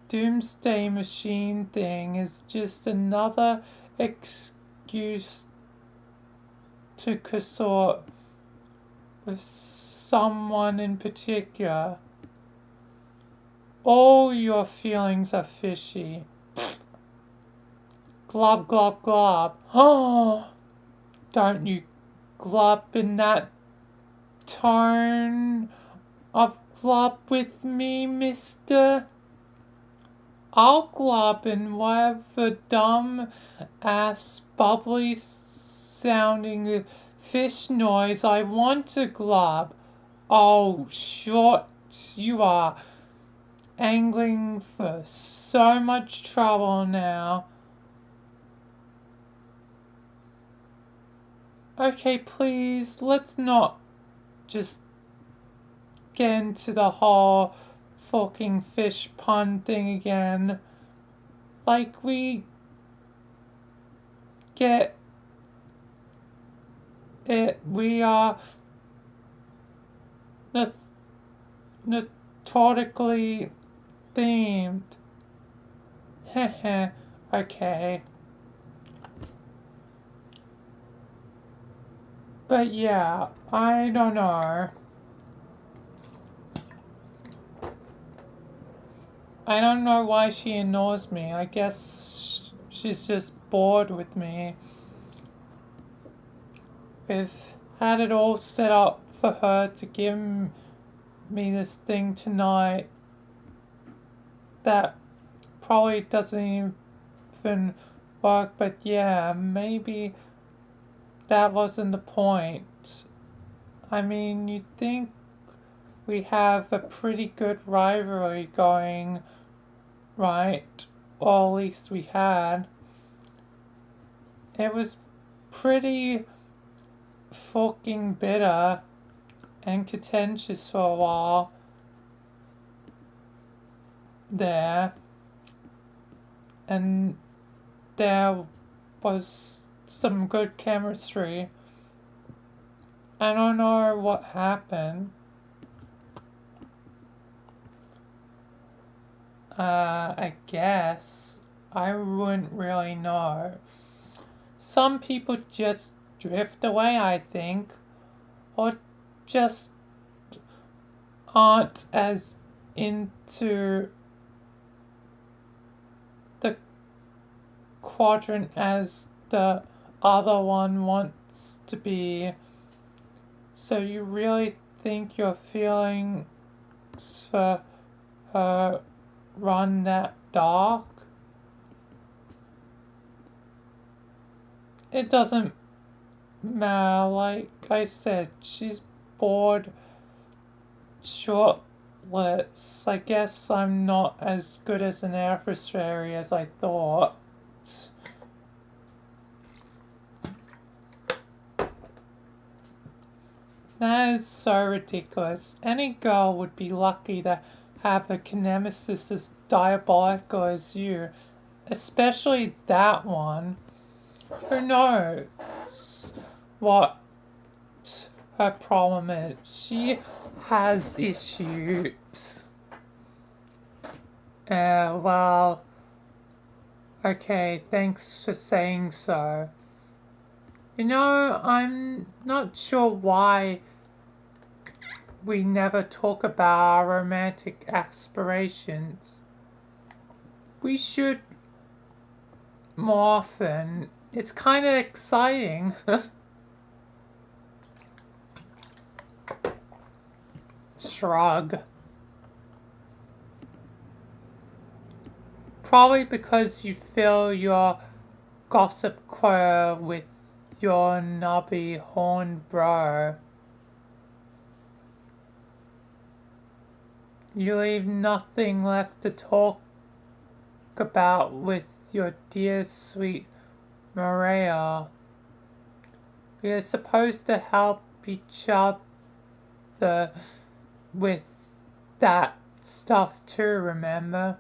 doomsday machine thing is just another excuse to consort with someone in particular. All your feelings are fishy. Glub, glub, glub. Oh, don't you glub in that tone of glub with me, mister. I'll glub in whatever dumb ass bubbly sounding fish noise I want to glub. Oh, short, you are angling for so much trouble now. Okay, please, let's not just get into the whole fucking fish pun thing again. Like, we get it. We are notorically themed. Heh. Okay. But yeah, I don't know. I don't know why she ignores me. I guess she's just bored with me. We've had it all set up for her to give me this thing tonight that probably doesn't even work, but yeah, maybe that wasn't the point. I mean, you'd think we have a pretty good rivalry going, right? Or at least we had. It was pretty fucking bitter and contentious for a while there. And there was some good chemistry. I don't know what happened. I guess. I wouldn't really know. Some people just drift away, I think. Or just aren't as into the quadrant as the other one wants to be. So you really think your feelings for her run that dark? It doesn't matter, like I said, she's bored shortlets. I guess I'm not as good as an adversary as I thought. That is so ridiculous. Any girl would be lucky to have a nemesis as diabolical as you. Especially that one. Who knows what her problem is? She has issues. Well, okay, thanks for saying so. You know, I'm not sure why we never talk about our romantic aspirations. We should more often, it's kind of exciting. Shrug. Probably because you fill your gossip quota with your knobby horned bro. You leave nothing left to talk about with your dear sweet Maria. We are supposed to help each other with that stuff too, remember?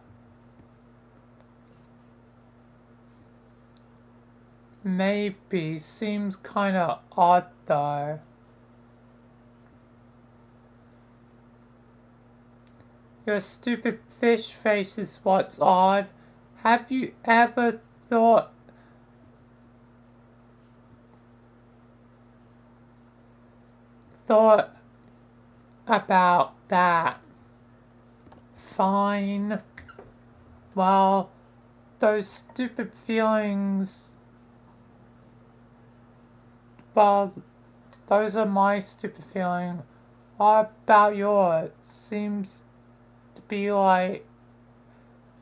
Maybe. Seems kinda odd though. Your stupid fish face is what's odd. Have you ever thought about that? Fine. Well, those stupid feelings. Well, those are my stupid feelings. What about yours? Seems to be like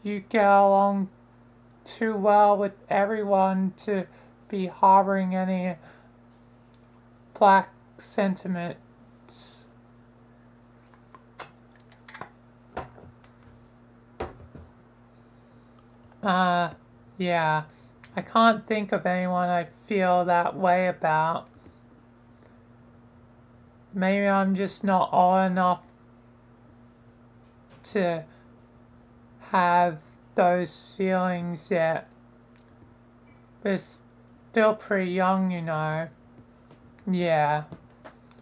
you get along too well with everyone to be harboring any black sentiments. Yeah. I can't think of anyone I feel that way about. Maybe I'm just not old enough to have those feelings yet. But still pretty young, you know. Yeah.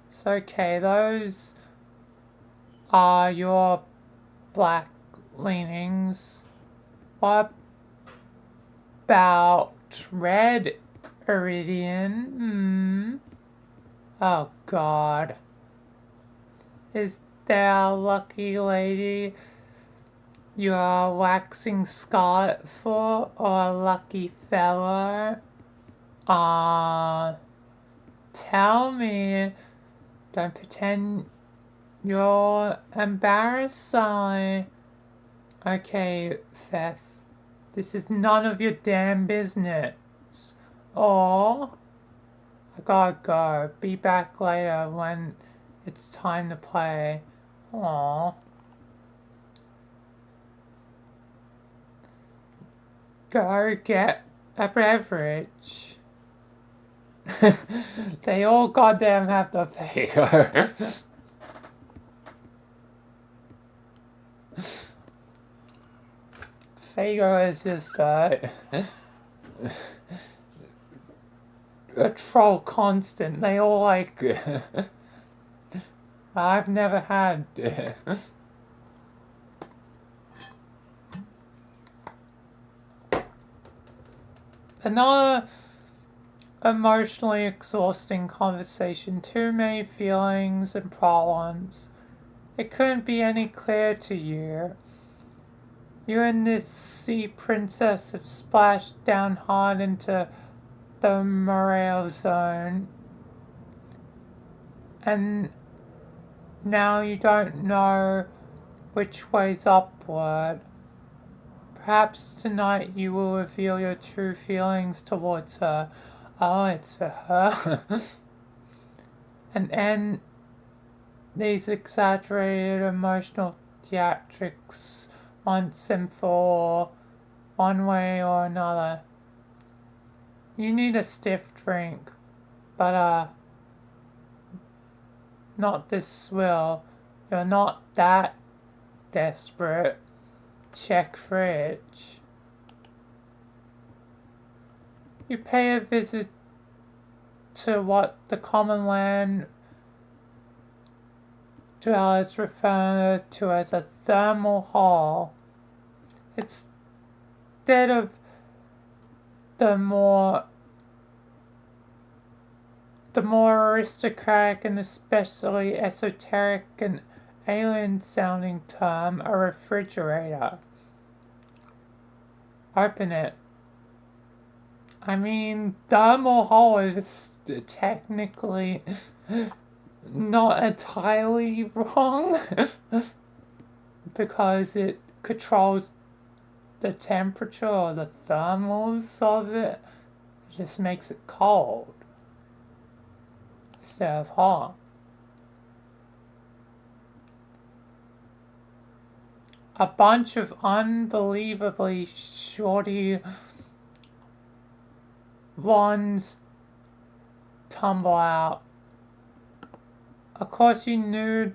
It's okay, those are your black leanings. What about red iridian? Oh God. Is there a lucky lady you are waxing scarlet for, or a lucky fellow? Tell me. Don't pretend you're embarrassed, Si. Okay, Theft. This is none of your damn business. Or I gotta go. Be back later when it's time to play. Aww. Go get a beverage. They all goddamn have to pay. Fago is just a troll constant. They all like. I've never had. Another emotionally exhausting conversation. Too many feelings and problems. It couldn't be any clearer to you. You and this sea princess have splashed down hard into the Morale zone. And now you don't know which way's upward. Perhaps tonight you will reveal your true feelings towards her. Oh, it's for her. And end these exaggerated emotional theatrics once and for all, one way or another. You need a stiff drink, but not this swill. You're not that desperate. Check fridge. You pay a visit to what the common land dwellers refer to as a thermal hall. Instead of the more aristocratic and especially esoteric and alien sounding term, a refrigerator. Open it. I mean, thermal hull is technically not entirely wrong because it controls the temperature or the thermals of it. It just makes it cold instead of hot. A bunch of unbelievably shorty ones tumble out. Of course, you knew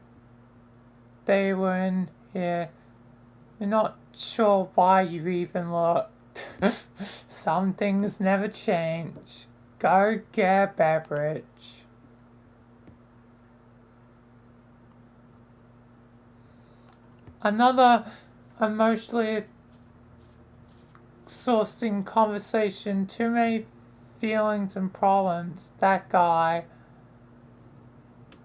they were in here. You're not sure why you even looked. Some things never change. Go get a beverage. Another emotionally exhausting conversation. Too many feelings and problems. That guy.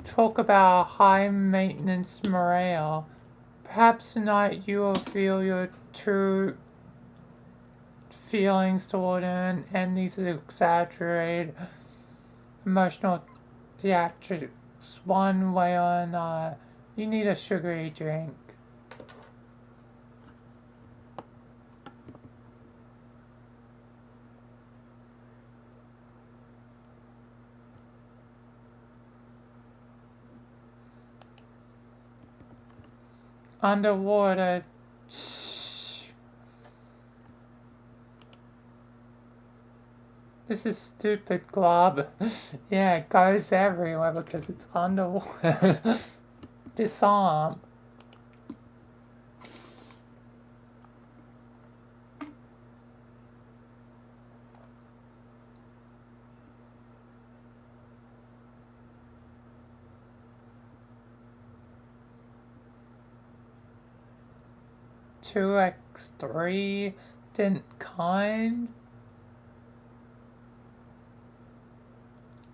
Talk about high maintenance morale. Perhaps tonight you will feel your true feelings toward him and these exaggerated emotional theatrics one way or another. You need a sugary drink. Underwater. Shh. This is stupid, Glob. Yeah, it goes everywhere because it's underwater. Disarm. Two X3 didn't kind.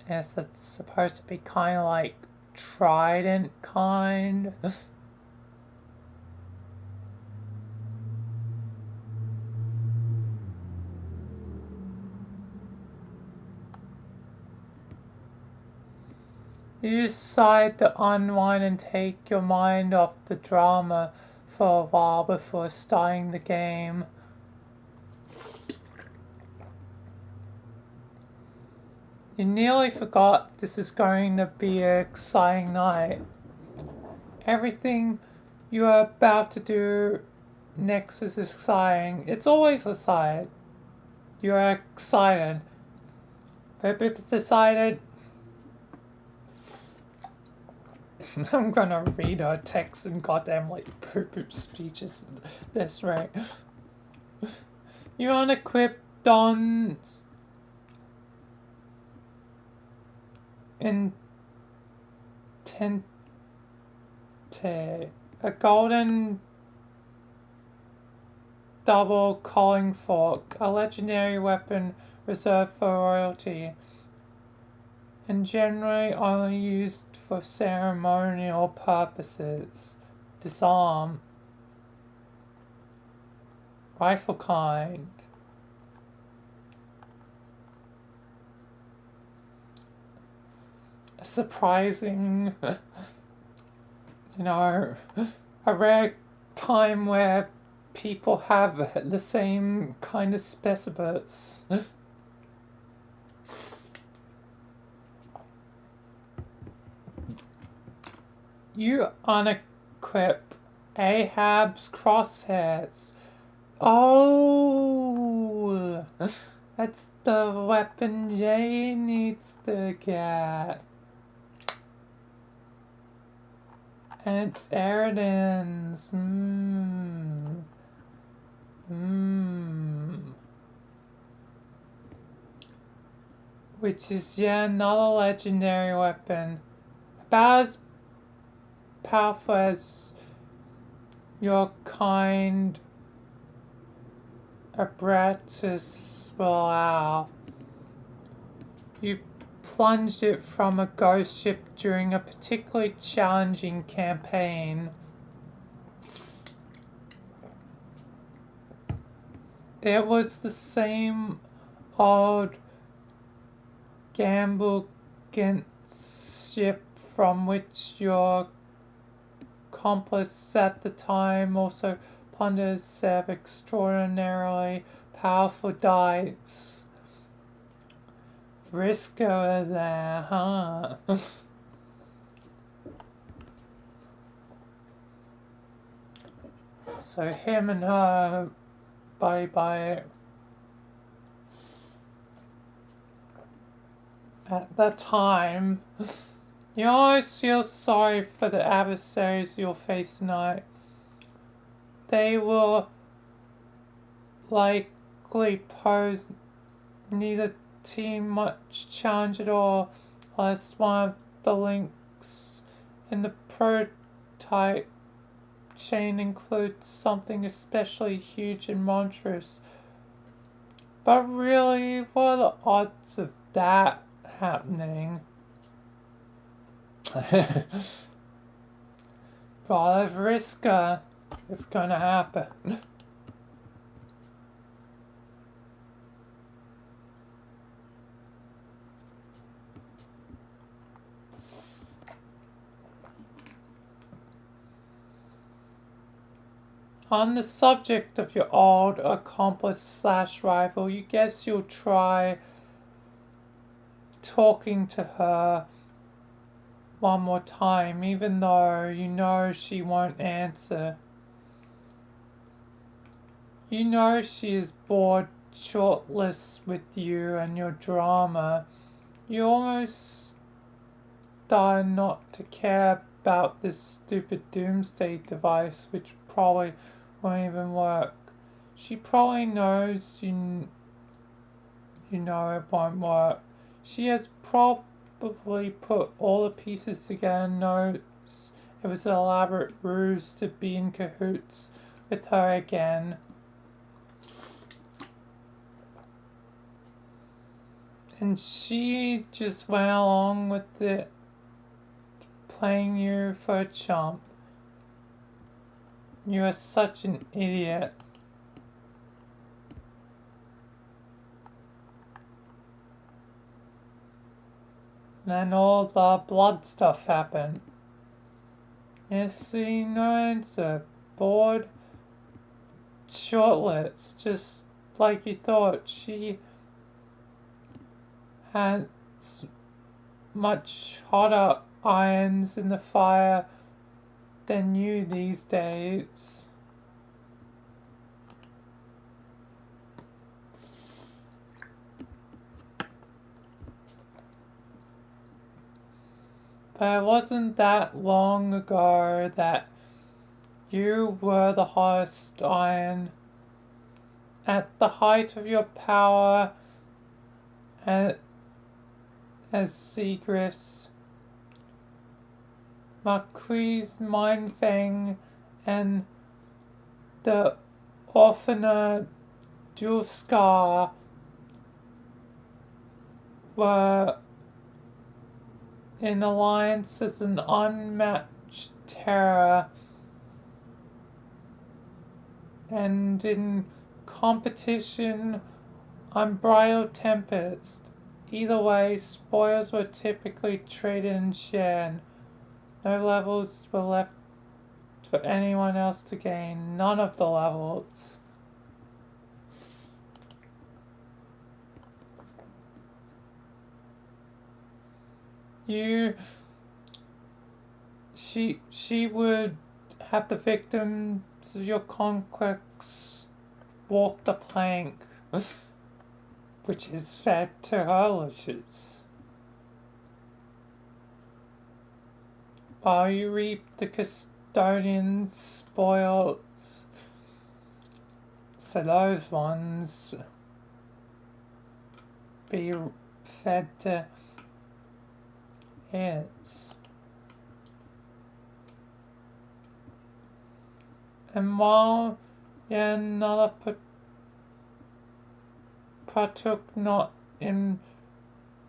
Yes, that's supposed to be kind of like trident kind. You decide to unwind and take your mind off the drama for a while before starting the game. You nearly forgot this is going to be an exciting night. Everything you are about to do next is exciting. It's always exciting. You are excited. But it's decided. I'm gonna read her text and goddamn like poop speeches this rate. You're unequipped on Intente, a golden double calling fork, a legendary weapon reserved for royalty, and generally only used for ceremonial purposes. Disarm. Rifle kind. Surprising, a rare time where people have the same kind of specimens. You unequip Ahab's crosshairs. Oh, that's the weapon Jay needs to get. And it's Eridan's. Which is yet another legendary weapon. About as powerful as your kind apparatus will allow. You plunged it from a ghost ship during a particularly challenging campaign. It was the same old gamble ship from which your accomplice at the time also plundered a set of extraordinarily powerful dice. Briscoe is there, huh? So him and her, bye. At that time, you always feel sorry for the adversaries you'll face tonight. They will likely pose neither team much challenge at all, unless one of the links in the prototype chain includes something especially huge and monstrous. But really, what are the odds of that happening? Brother Vriska, it's gonna happen. On the subject of your old accomplice / rival, you guess you'll try talking to her one more time, even though you know she won't answer. You know she is bored shortless with you and your drama. You almost start not to care about this stupid doomsday device, which probably won't even work. She probably knows you know it won't work. She has probably put all the pieces together and knows it was an elaborate ruse to be in cahoots with her again. And she just went along with it, playing you for a chump. You are such an idiot. Then all the blood stuff happened. Yes, see, no answer. Bored, shortless, just like you thought. She had much hotter irons in the fire than you these days. But it wasn't that long ago that you were the hottest iron. At the height of your power as Seagrifts, Marquis Mindfang and the Orphaner Dulskar were in alliance as an unmatched terror and in competition unbridled tempest. Either way, spoils were typically traded and shared. No levels were left for anyone else to gain. None of the levels. She would have the victims of your conquests walk the plank, which is fed to her wishes, while you reap the custodian's spoils. So those ones be fed to his. And while yet another partook not in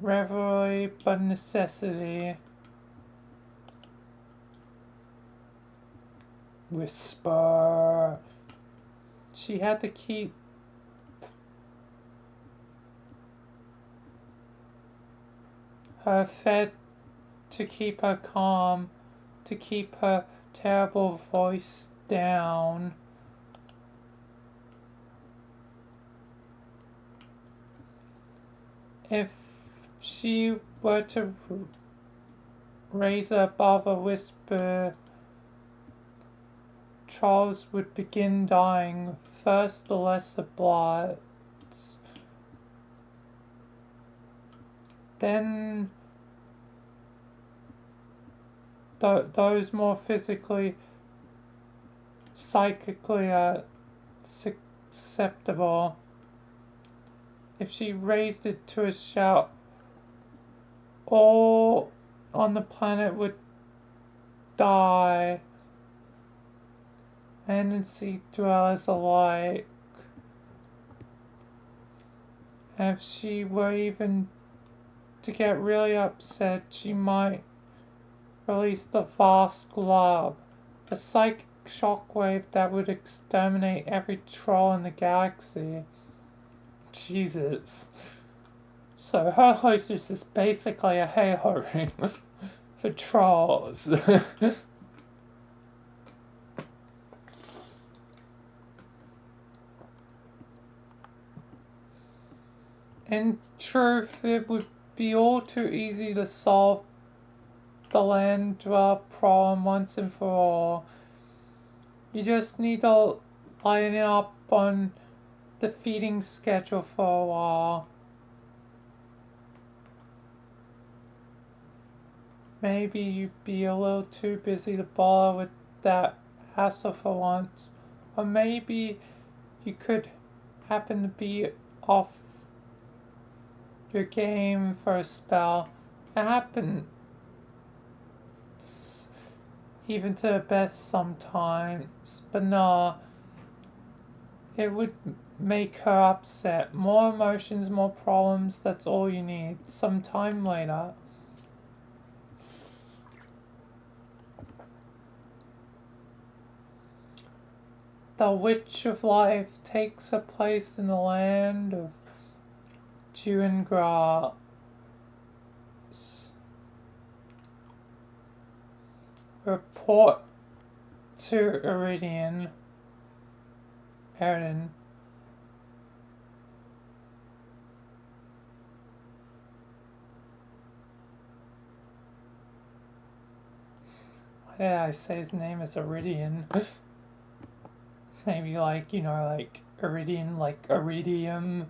revelry but necessity. Whisper. She had to keep her fed to keep her calm, to keep her terrible voice down. If she were to raise it above a whisper, trolls would begin dying. First the lesser bloods, then those more physically, psychically susceptible. If she raised it to a shout, all on the planet would die. And sea dwellers alike. If she were even to get really upset, she might release the vast glob, a psychic shockwave that would exterminate every troll in the galaxy. Jesus. So her hostess is basically a hey-ho ring for trolls. In truth, it would be all too easy to solve the land dweller problem once and for all. You just need to line up on the feeding schedule for a while. Maybe you'd be a little too busy to bother with that hassle for once. Or maybe you could happen to be off your game for a spell. It happens even to the best sometimes, but no, it would make her upset. More emotions, more problems, that's all you need. Some time later. The Witch of Life takes her place in the land of dew and grass. Report to Eridan. Why did I say his name is Eridan? Maybe like, like Iridium, like iridium,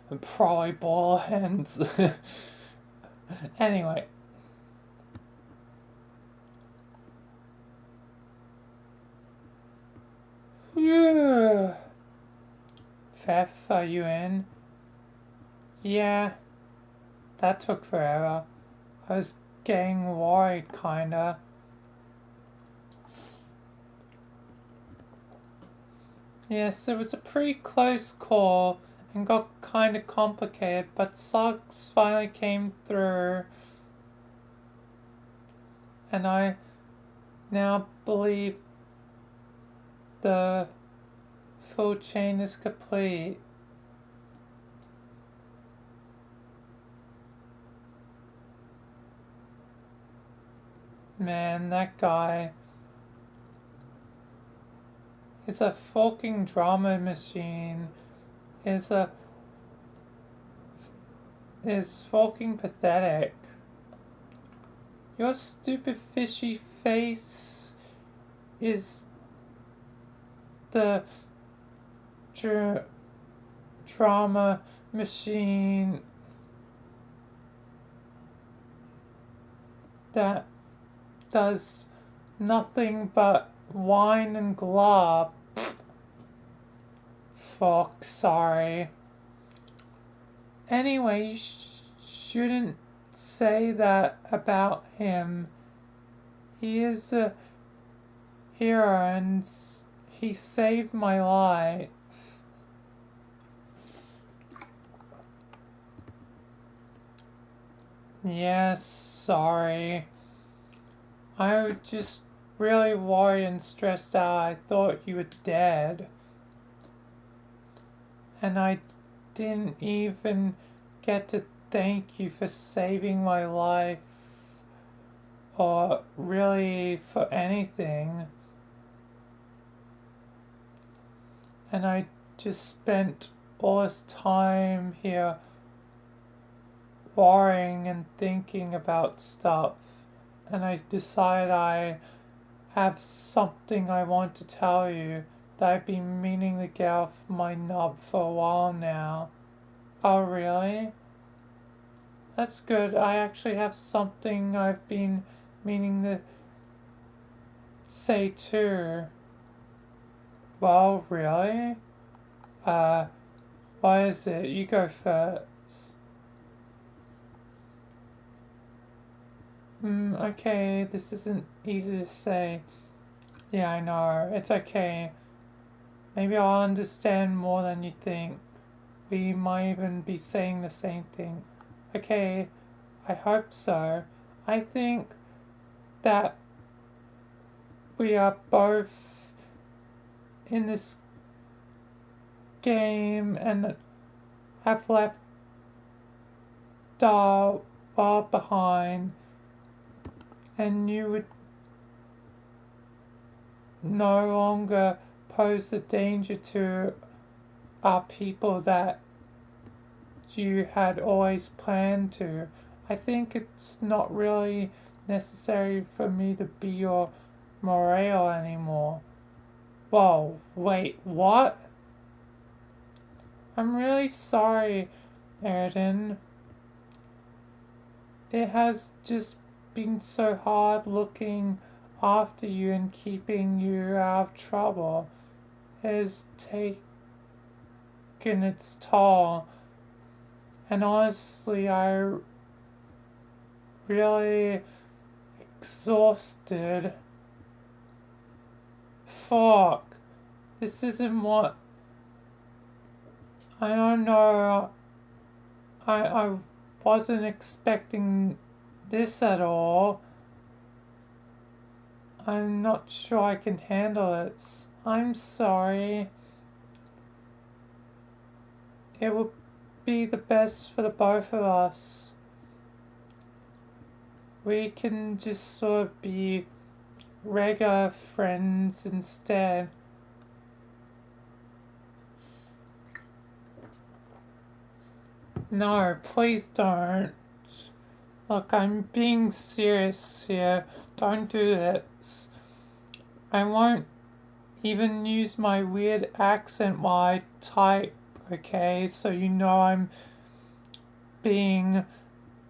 and probably ball hands. Anyway. Yeah. Fef, are you in? Yeah. That took forever. I was getting worried, kinda. Yes, it was a pretty close call and got kinda complicated, but Suggs finally came through. And I now believe the full chain is complete. Man, that guy is a fucking drama machine. Is fucking pathetic. Your stupid fishy face is the drama machine that does nothing but whine and glob. Fuck, sorry. Anyway, you shouldn't say that about him. He is a hero and he saved my life. Yes, sorry. I was just really worried and stressed out. I thought you were dead. And I didn't even get to thank you for saving my life or really for anything. And I just spent all this time here worrying and thinking about stuff. And I decided I have something I want to tell you that I've been meaning to get off my nub for a while now. Oh, really? That's good. I actually have something I've been meaning to say too. Well, really? What is it? You go first. Okay, this isn't easy to say. Yeah, I know. It's okay. Maybe I'll understand more than you think. We might even be saying the same thing. Okay, I hope so. I think that we are both in this game and have left our world behind, and you would no longer pose a danger to our people that you had always planned to. I think it's not really necessary for me to be your Morale anymore. Whoa, wait, what? I'm really sorry, Aiden. It has just been so hard looking after you and keeping you out of trouble. It has taken its toll. And honestly, I really exhausted. Fuck. This isn't what I don't know. I wasn't expecting this at all. I'm not sure I can handle it. I'm sorry. It will be the best for the both of us. We can just sort of be regular friends instead. No, please don't. Look, I'm being serious here. Don't do this. I won't even use my weird accent while I type, okay? So you know I'm being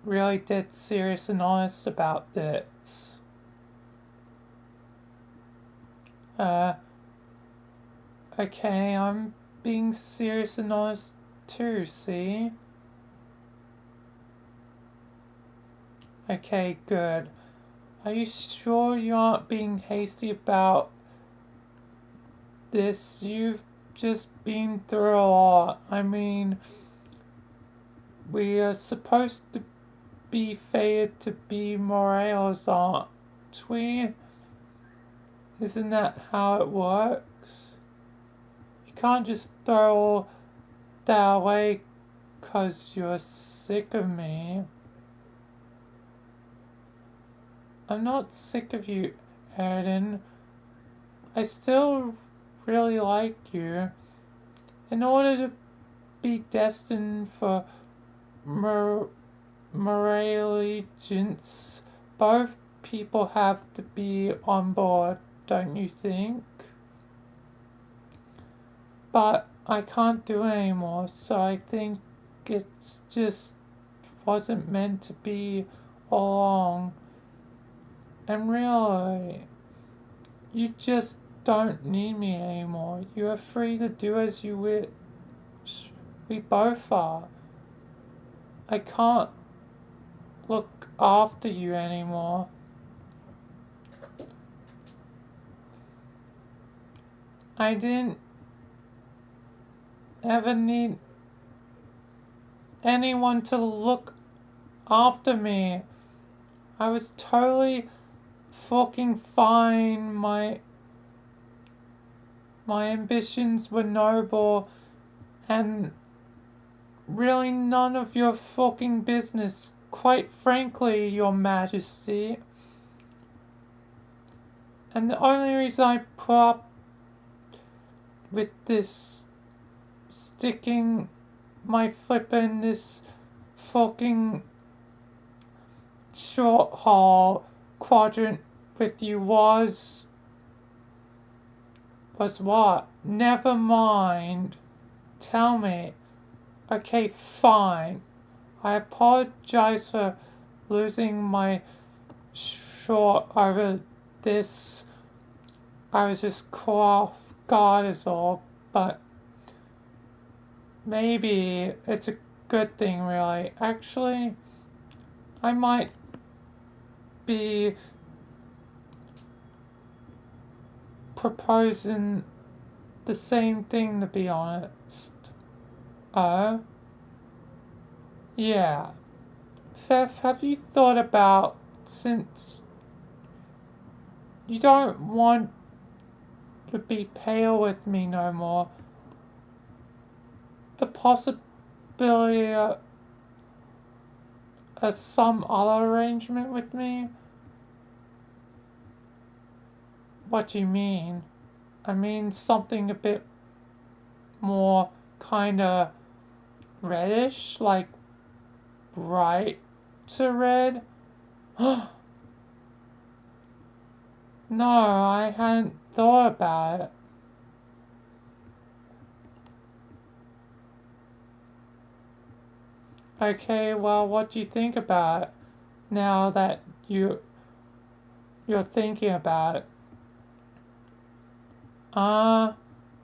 really dead serious and honest about this. Okay, I'm being serious and honest too, see? Okay, good. Are you sure you aren't being hasty about this? You've just been through a lot. I mean, we are supposed to be fated to be Morales, aren't we? Isn't that how it works? You can't just throw all that away 'cause you're sick of me. I'm not sick of you, Aiden. I still really like you. In order to be destined for allegiance, both people have to be on board, don't you think? But I can't do it anymore, so I think it just wasn't meant to be all along. And really, you just don't need me anymore. You are free to do as you wish. We both are. I can't look after you anymore. I didn't ever need anyone to look after me. I was totally fucking fine. My ambitions were noble and really none of your fucking business, quite frankly, Your Majesty. And the only reason I put up with this sticking my flipper in this fucking short haul quadrant with you was what? Never mind. Tell me. Okay, fine. I apologize for losing my short over this. I was just caught off guard is all, but maybe it's a good thing, really. Actually, I might be proposing the same thing, to be honest. Oh? Yeah. Fef, have you thought about, since you don't want to be pale with me no more, the possibility of some other arrangement with me? What do you mean? I mean something a bit more kinda reddish, like bright to red? No, I hadn't thought about it. Okay, well, what do you think about it now that you're thinking about it? I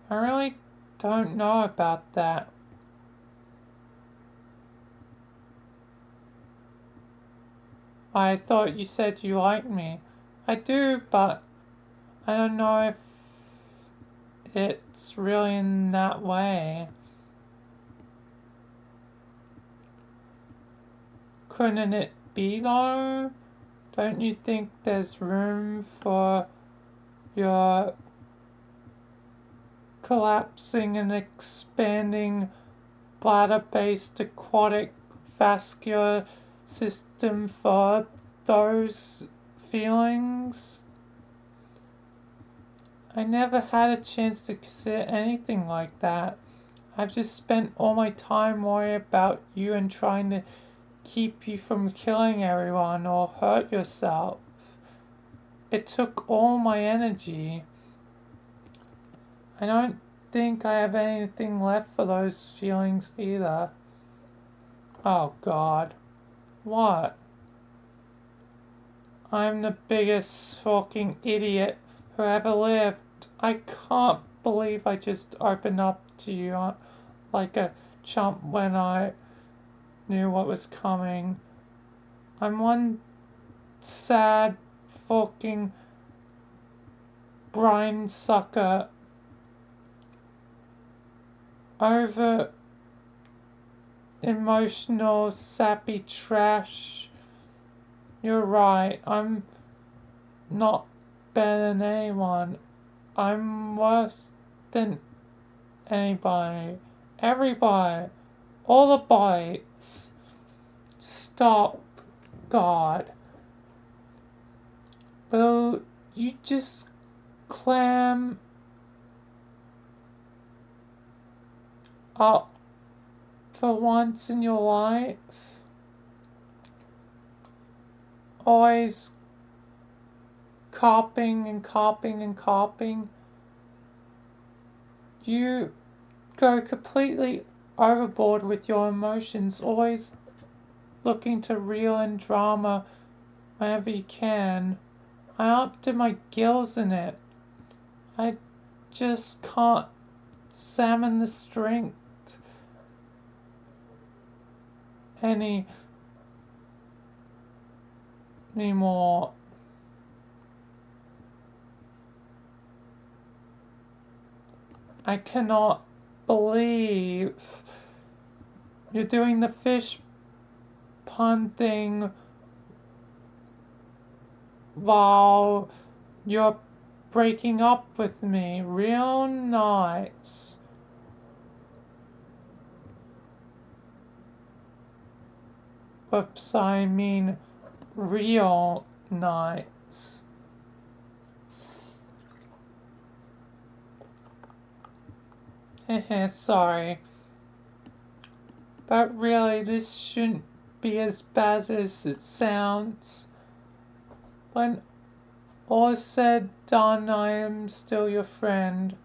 really don't know about that. I thought you said you liked me. I do, but I don't know if it's really in that way. Couldn't it be though? Don't you think there's room for your collapsing and expanding bladder-based aquatic vascular system for those feelings? I never had a chance to consider anything like that. I've just spent all my time worrying about you and trying to keep you from killing everyone or hurt yourself. It took all my energy. I don't think I have anything left for those feelings either. Oh God. What? I'm the biggest fucking idiot who ever lived. I can't believe I just opened up to you like a chump when I knew what was coming. I'm one sad fucking brine sucker over emotional sappy trash. You're right, I'm not better than anyone. I'm worse than anybody. Everybody. All the bites. Stop, God. Will you just clam up for once in your life? Always copying and copying and copying. You go completely overboard with your emotions, always looking to reel in drama whenever you can. I'm up to my gills in it. I just can't summon the strength anymore. I cannot believe you're doing the fish pun thing while you're breaking up with me. Real nice. Oops, I mean real nice. Heh, sorry. But really, this shouldn't be as bad as it sounds. When all is said, done, I am still your friend.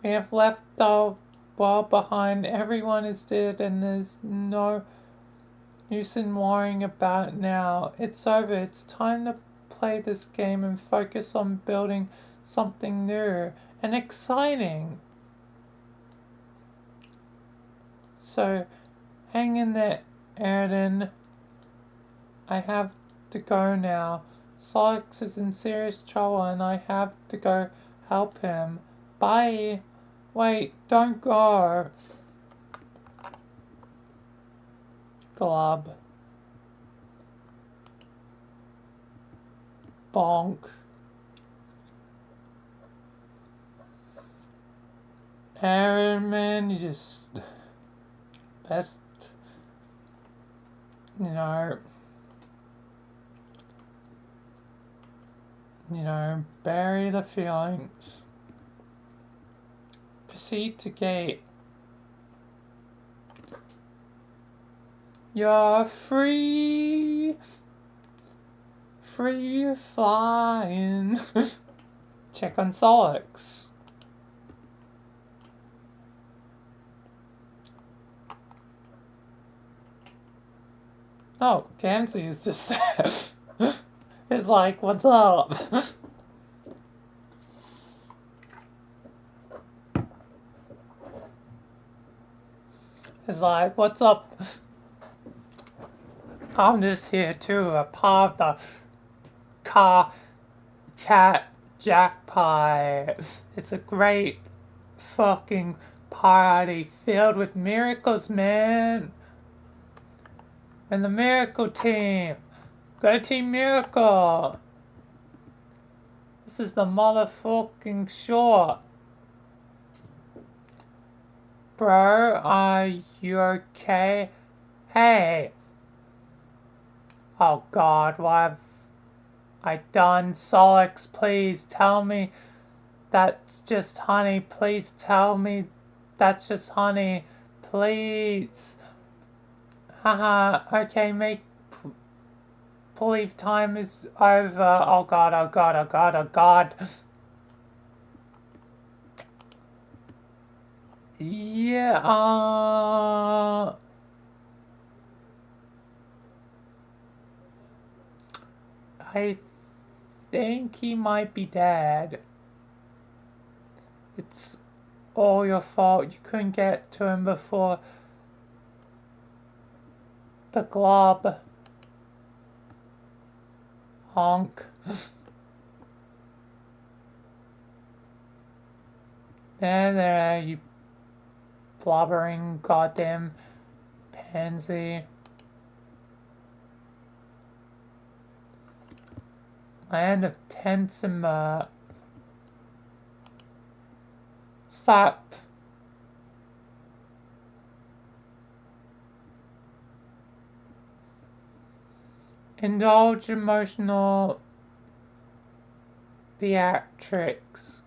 We have left our world behind. Everyone is dead, and there's no use in worrying about it now. It's over. It's time to play this game and focus on building something new and exciting. So, hang in there, Aiden. I have to go now. Sox is in serious trouble and I have to go help him. Bye. Wait, don't go. Glob. Bonk. Aaron, man, you just best, you know, bury the feelings. Proceed to gate. You're free. Free flying. Check on Solix. Oh, Gansey is just there. It's like, what's up? It's like, what's up? I'm just here too, a part of the cat jackpot. It's a great fucking party filled with miracles, man. And the miracle team. Go Team Miracle. This is the motherfucking short. Bro, are you okay? Hey. Oh God, what have I done? Solix, please tell me that's just honey. Please tell me that's just honey. Please. Haha, okay, believe time is over. Oh God, oh God, oh God, oh God. Yeah, I think he might be dead. It's all your fault. You couldn't get to him before the glob. Honk. There, you blobbering goddamn pansy. Land of tents and Slap. Indulge emotional theatrics.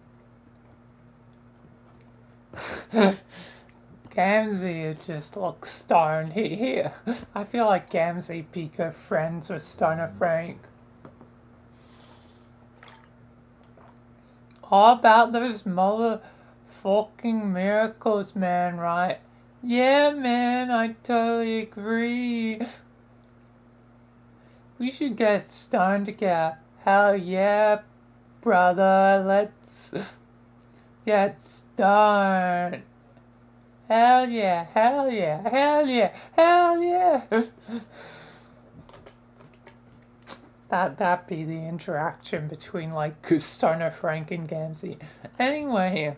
Gamzee just looks stoned. I feel like Gamzee Pico friends with Stoner Frank. All about those motherfucking miracles, man, right? Yeah, man, I totally agree. We should get stoned together. Hell yeah, brother, let's get stoned. Hell yeah, hell yeah, hell yeah, hell yeah. That'd be the interaction between, like, Stoner Frank and Gamzee. Anyway.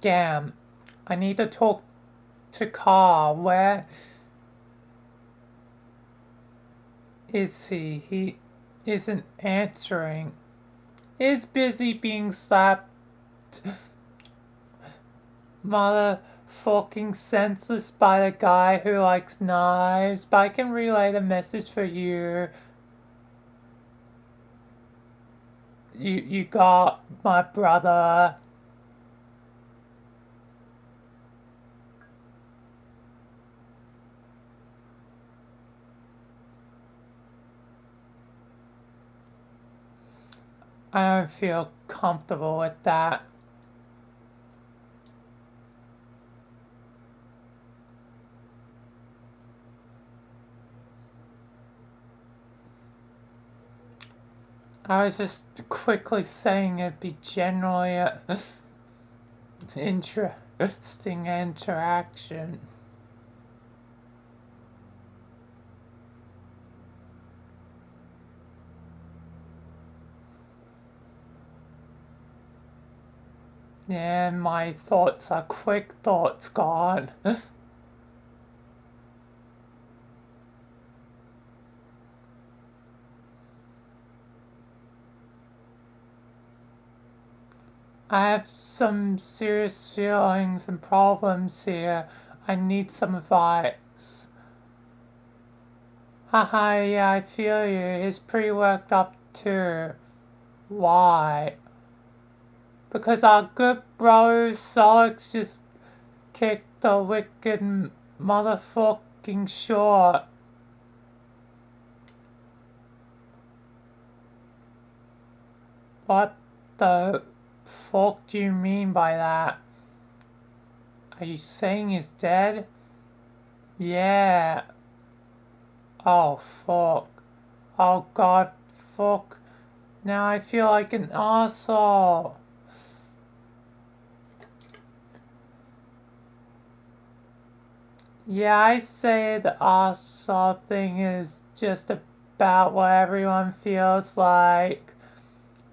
Gam, I need to talk to Carl. Where is he? He isn't answering. is busy being slapped motherfucking senseless by the guy who likes knives, but I can relay the message for you. You got my brother. I don't feel comfortable with that. I was just quickly saying it'd be generally a interesting interaction. Yeah, my thoughts are quick thoughts gone. I have some serious feelings and problems here. I need some advice. Haha, yeah, I feel you. He's pretty worked up too. Why? Because our good bro Solix just kicked the wicked motherfucking short. What the fuck do you mean by that? Are you saying he's dead? Yeah. Oh fuck. Oh god, fuck. Now I feel like an asshole. Yeah, I say the asshole thing is just about what everyone feels like.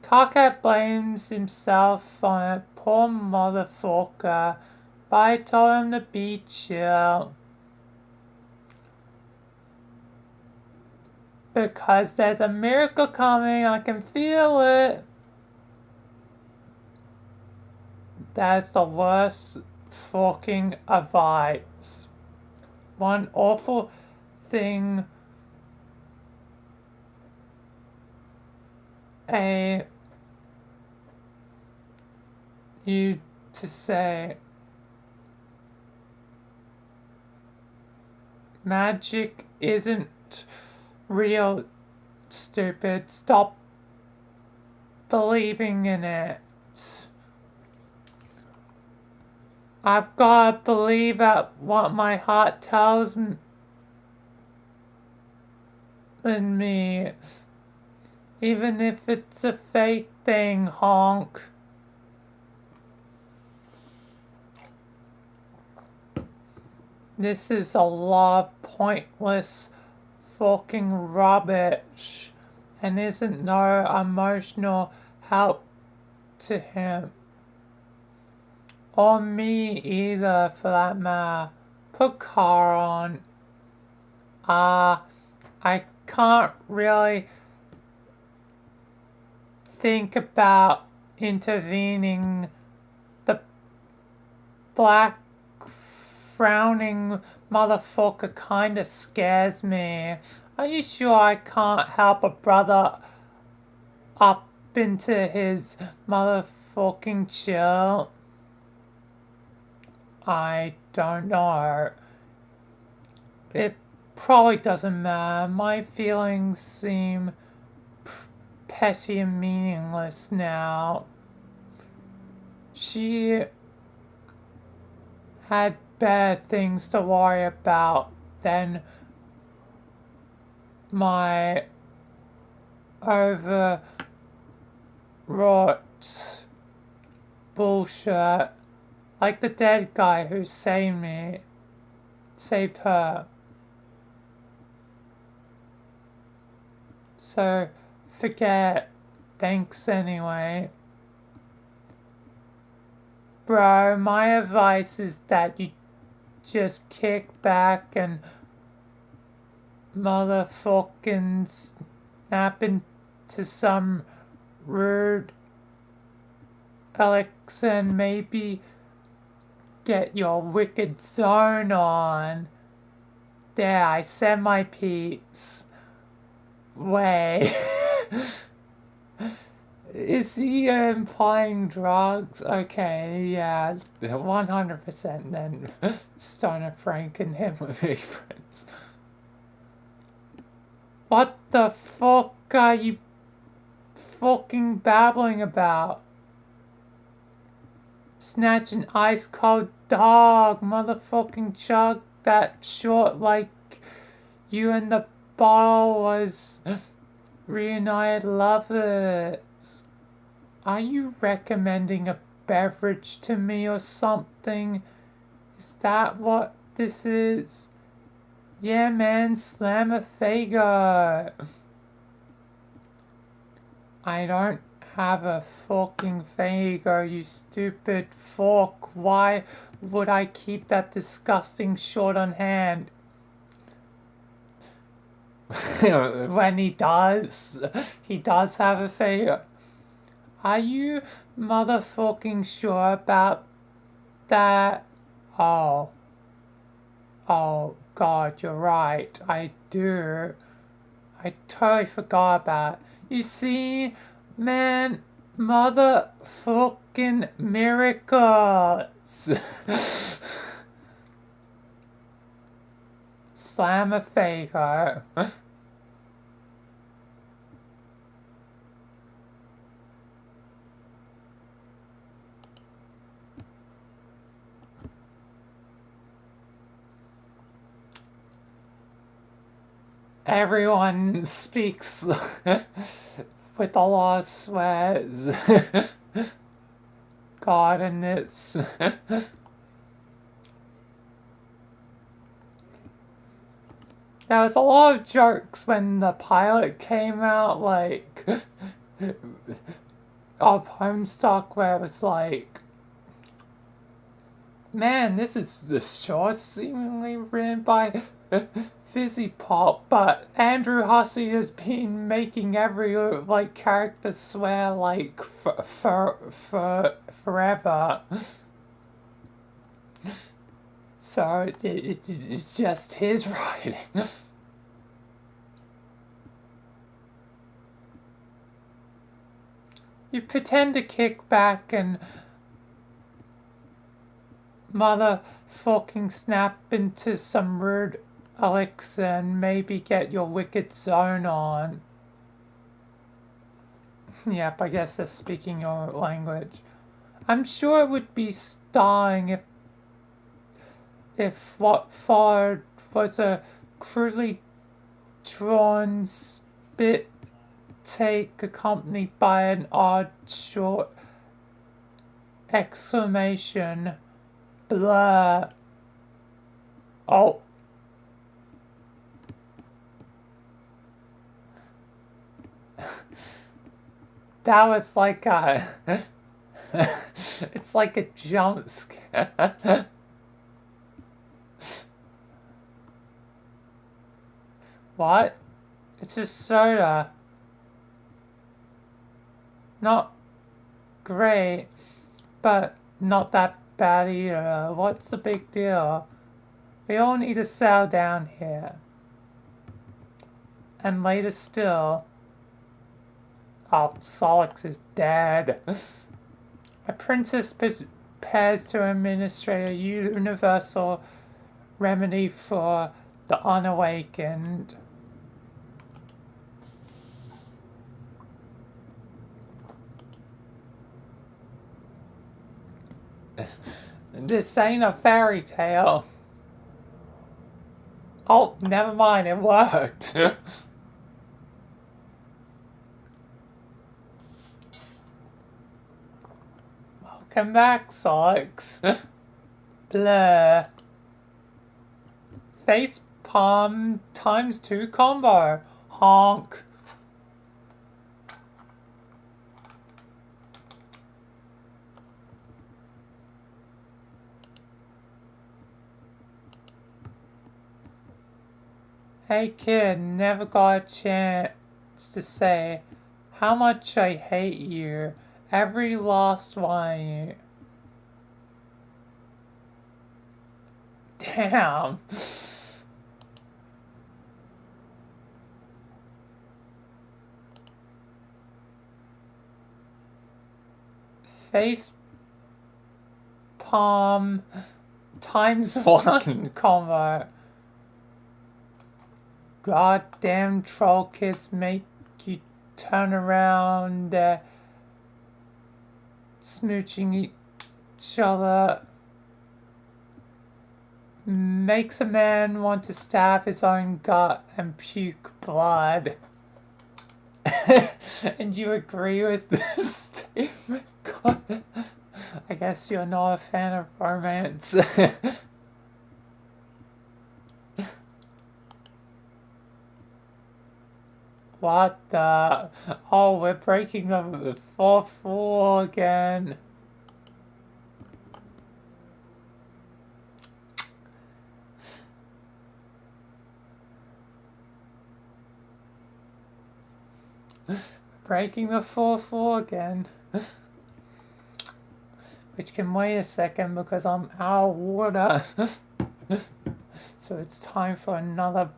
Cockhead blames himself on a poor motherfucker, but I told him to be chill. Because there's a miracle coming, I can feel it. That's the worst fucking advice. One awful thing you to say. Magic isn't real, stupid. Stop believing in it. I've got to believe at what my heart tells in me. Even if it's a fake thing, honk. This is a lot of pointless fucking rubbish and isn't no emotional help to him. Or me either, for that matter. Put car on. I can't really think about intervening. The black frowning motherfucker kinda scares me. Are you sure I can't help a brother up into his motherfucking chill? I don't know. It probably doesn't matter. My feelings seem petty and meaningless now. She had better things to worry about than my overwrought bullshit. Like the dead guy who saved her. So, forget. Thanks anyway. Bro, my advice is that you just kick back and motherfucking snap into some rude Alex, and maybe get your wicked zone on. There, I said my piece. Way. Is he implying drugs? Okay, yeah, 100% then Stoner Frank and him would be friends. What the fuck are you fucking babbling about? Snatch an ice cold dog, motherfucking chug that short like you and the bottle was reunited lovers. Are you recommending a beverage to me or something? Is that what this is? Yeah, man, slam a Fago. I don't have a fucking Fago, you stupid fuck. Why would I keep that disgusting short on hand? When he does have a Fago. Are you motherfucking sure about that? Oh, God, you're right. I do. I totally forgot about it. You see, man, motherfucking miracles. Slam a Fago. Everyone speaks with a lot of swears. God, and it's there was a lot of jokes when the pilot came out, like of Homestuck, where it was like, man, this is the show seemingly written by Fizzy Pop, but Andrew Hussey has been making every like character swear like forever. So it's just his writing. You pretend to kick back and motherfucking snap into some rude elixir and maybe get your wicked zone on. Yep, I guess they're speaking your language. I'm sure it would be starring if what followed was a crudely drawn spit take accompanied by an odd short exclamation. Blah. Oh. That was like a it's like a jump scare. What? It's a soda. Not great, but not that bad either. What's the big deal? We all need to settle down here. And later still, oh, Solix is dead. A princess prepares to administer a universal remedy for the unawakened. This ain't a fairy tale. Oh, never mind, it worked. Welcome back, Solix. Blur. Face palm ×2 combo. Honk. Hey kid, never got a chance to say how much I hate you Every last one of you. Damn. Face palm times one combo. Goddamn troll kids make you turn around, smooching each other. Makes a man want to stab his own gut and puke blood. And you agree with this statement? God, I guess you're not a fan of romance. What the? Oh, we're breaking the fourth wall again. Breaking the fourth wall again. Which can wait a second because I'm out of water. So it's time for another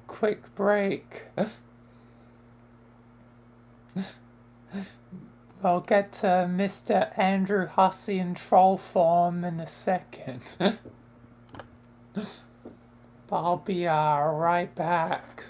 quick break. We'll get to Mr. Andrew Hussey in troll form in a second. But I'll be right back.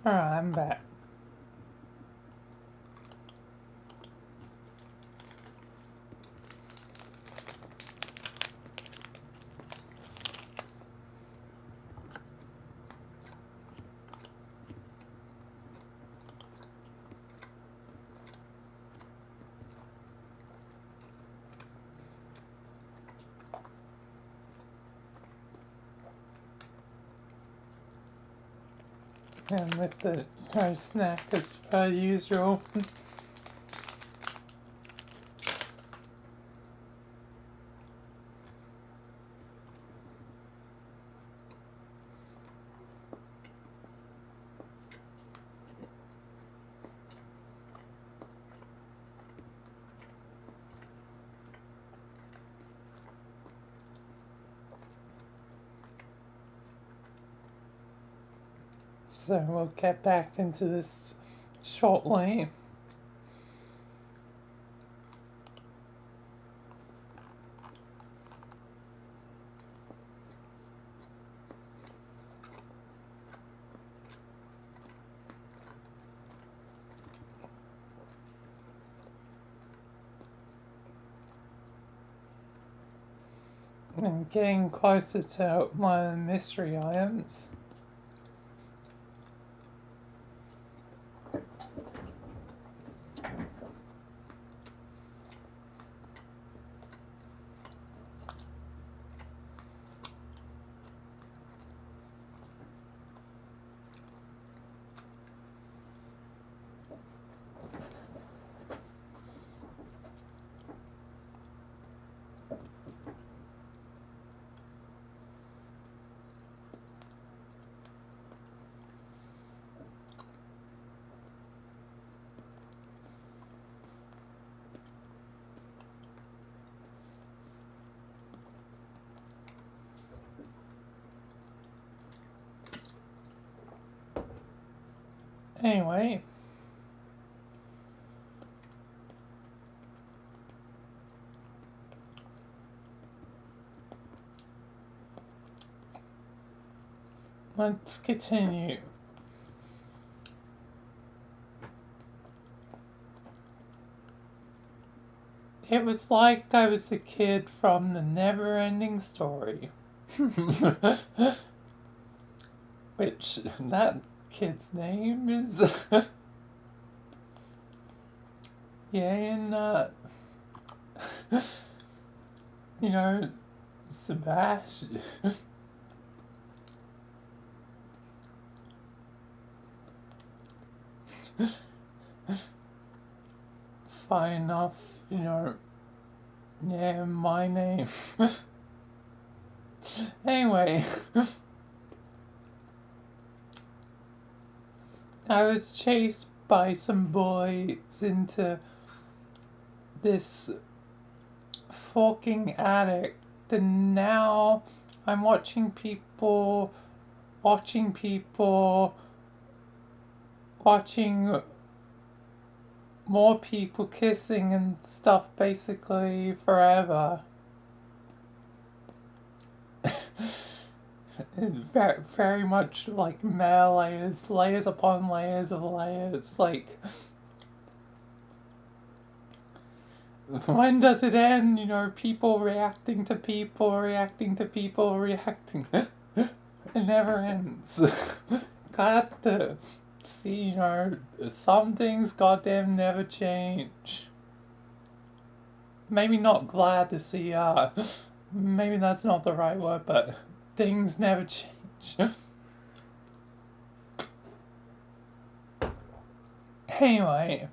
Alright, I'm back. And with the no snack as per usual. So we'll get back into this shortly. And getting closer to my mystery items. Anyway, let's continue. It was like I was a kid from the never ending story. Which, that kid's name is. Yeah, and, you know, Sebastian. Fine enough, you know. Yeah, my name. Anyway, I was chased by some boys into this fucking attic, and now I'm watching people, watching more people kissing and stuff basically forever. Very, very much like male layers, layers upon layers of layers. Like, when does it end? You know, people reacting to people, reacting to people, reacting. It never ends. Got to see, you know, some things goddamn never change. Maybe not glad to see, maybe that's not the right word, but things never change. Anyway,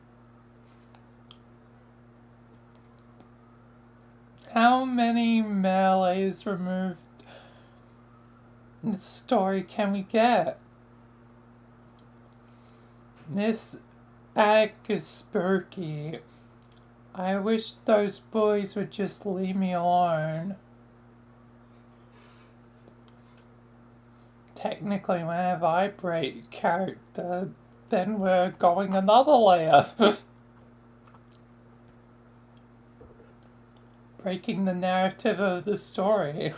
how many melees removed in this story can we get? This attic is spooky. I wish those boys would just leave me alone. Technically, when I vibrate character, then we're going another layer. Breaking the narrative of the story.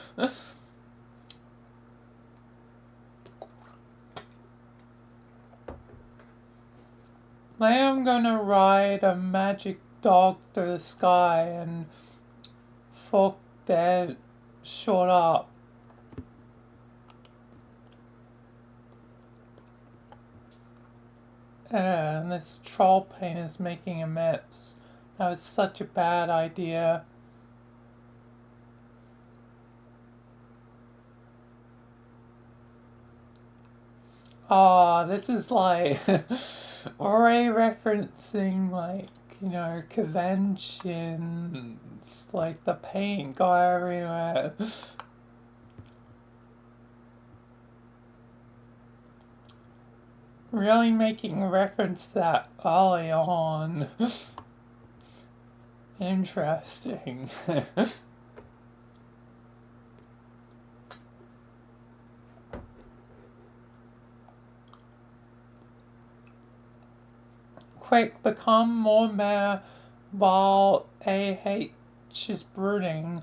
I am gonna ride a magic dog through the sky and fuck that short up. And this troll paint is making a mess. That was such a bad idea. Oh, this is like already referencing like, conventions, like the paint go everywhere. Really making reference to that early on. Interesting. Quick, become more mare while AH is brooding.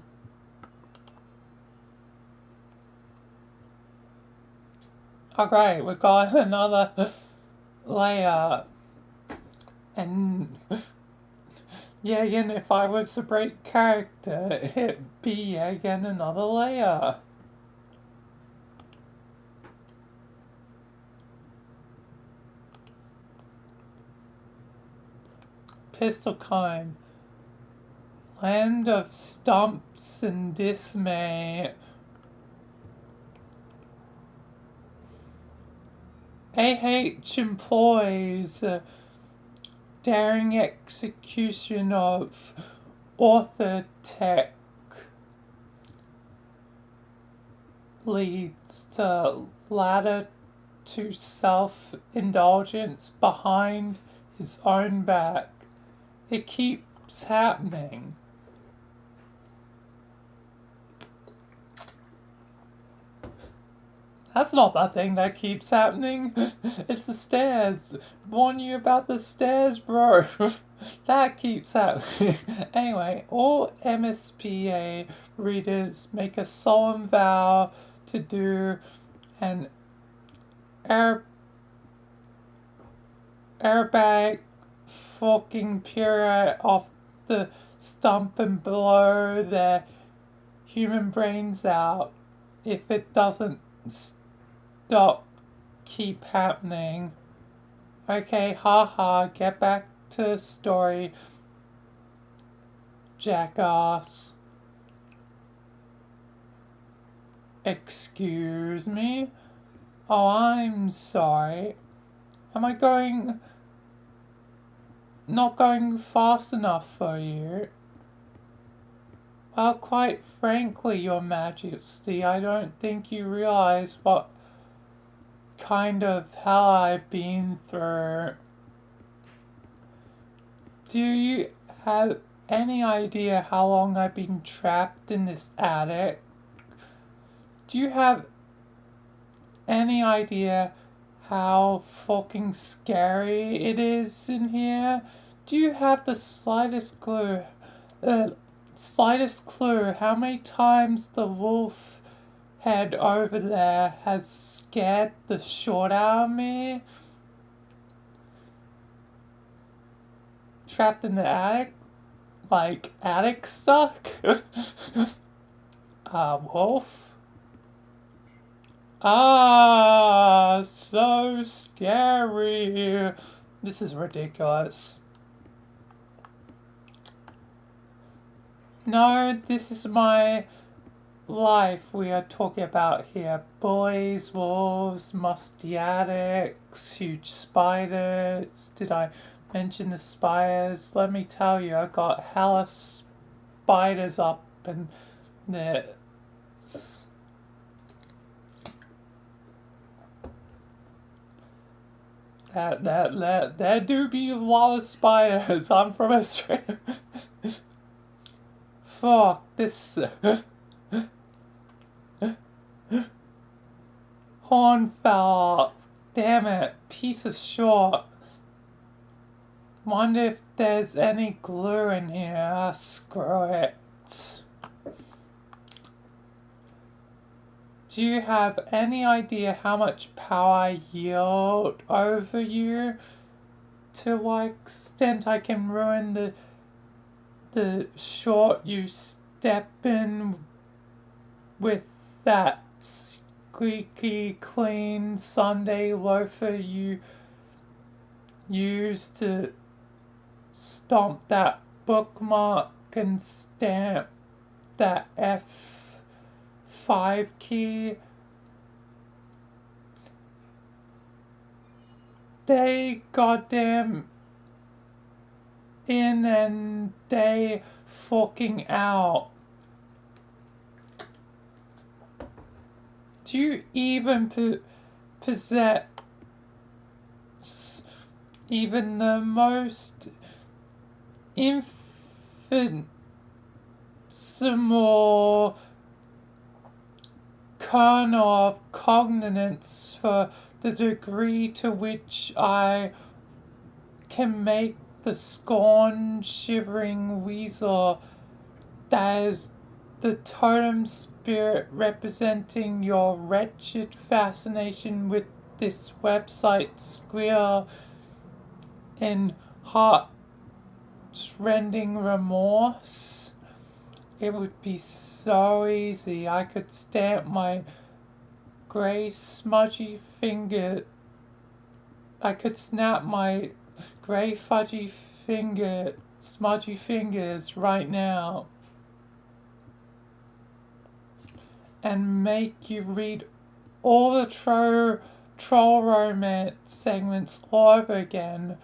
Okay, we got another layer. And yeah, again, if I was a break character, it'd be again another layer. Pistol kind. Land of stumps and dismay. AH employs daring execution of author tech leads to ladder to self-indulgence behind his own back. It keeps happening. That's not the thing that keeps happening. It's the stairs. Warn you about the stairs, bro. That keeps happening. Anyway, all MSPA readers make a solemn vow to do an airbag fucking period off the stump and blow their human brains out if it doesn't stop keep happening. Okay, haha, get back to the story, jackass. Excuse me? Oh, I'm sorry. Am I not going fast enough for you? Well, quite frankly, Your Majesty, I don't think you realize what kind of hell I've been through. Do you have any idea how long I've been trapped in this attic? Do you have any idea how fucking scary it is in here? Do you have the slightest clue how many times the wolf head over there has scared the short out of me? Trapped in the attic? Like, attic stuck? Wolf? Ah, so scary. This is ridiculous. No, this is my life we are talking about here. Boys, wolves, musty attics, huge spiders. Did I mention the spiders? Let me tell you, I got hella spiders up and the there do be a lot of spiders. I'm from Australia. Fuck this. Horn fell off. Damn it, piece of short. Wonder if there's any glue in here. Screw it. Do you have any idea how much power I yield over you? to what extent I can ruin the short you step in with that squeaky clean Sunday loafer you use to stomp that bookmark and stamp that F5 key. Day goddamn in and day fucking out. Do you even possess even the most infinitesimal kernel of cognizance for the degree to which I can make the scorn shivering weasel that is the totem spirit representing your wretched fascination with this website squeal in heart-rending remorse? It would be so easy. I could stamp my grey smudgy finger. I could snap my grey smudgy fingers right now and make you read all the troll romance segments all over again,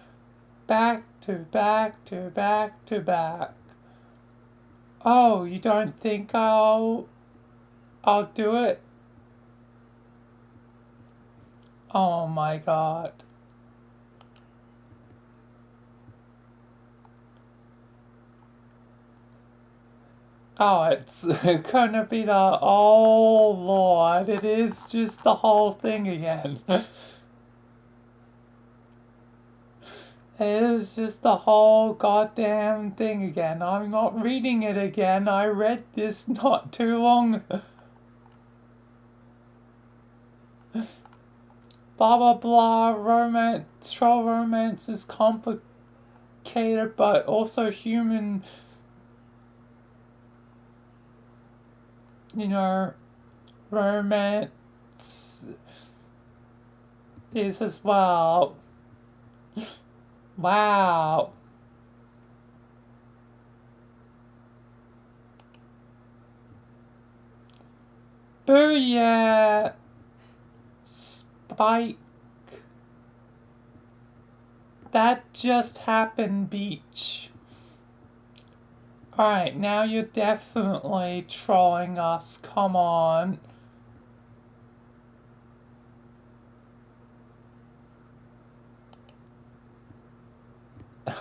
back to back to back to back. Oh, you don't think I'll do it? Oh my god. Oh, it's gonna be oh lord, it is just the whole thing again. It is just the whole goddamn thing again. I'm not reading it again. I read this not too long. Blah blah blah, troll romance is complicated but also human, romance is as well. Wow. Booyah! Spike. That just happened, Beach. Alright, now you're definitely trolling us. Come on.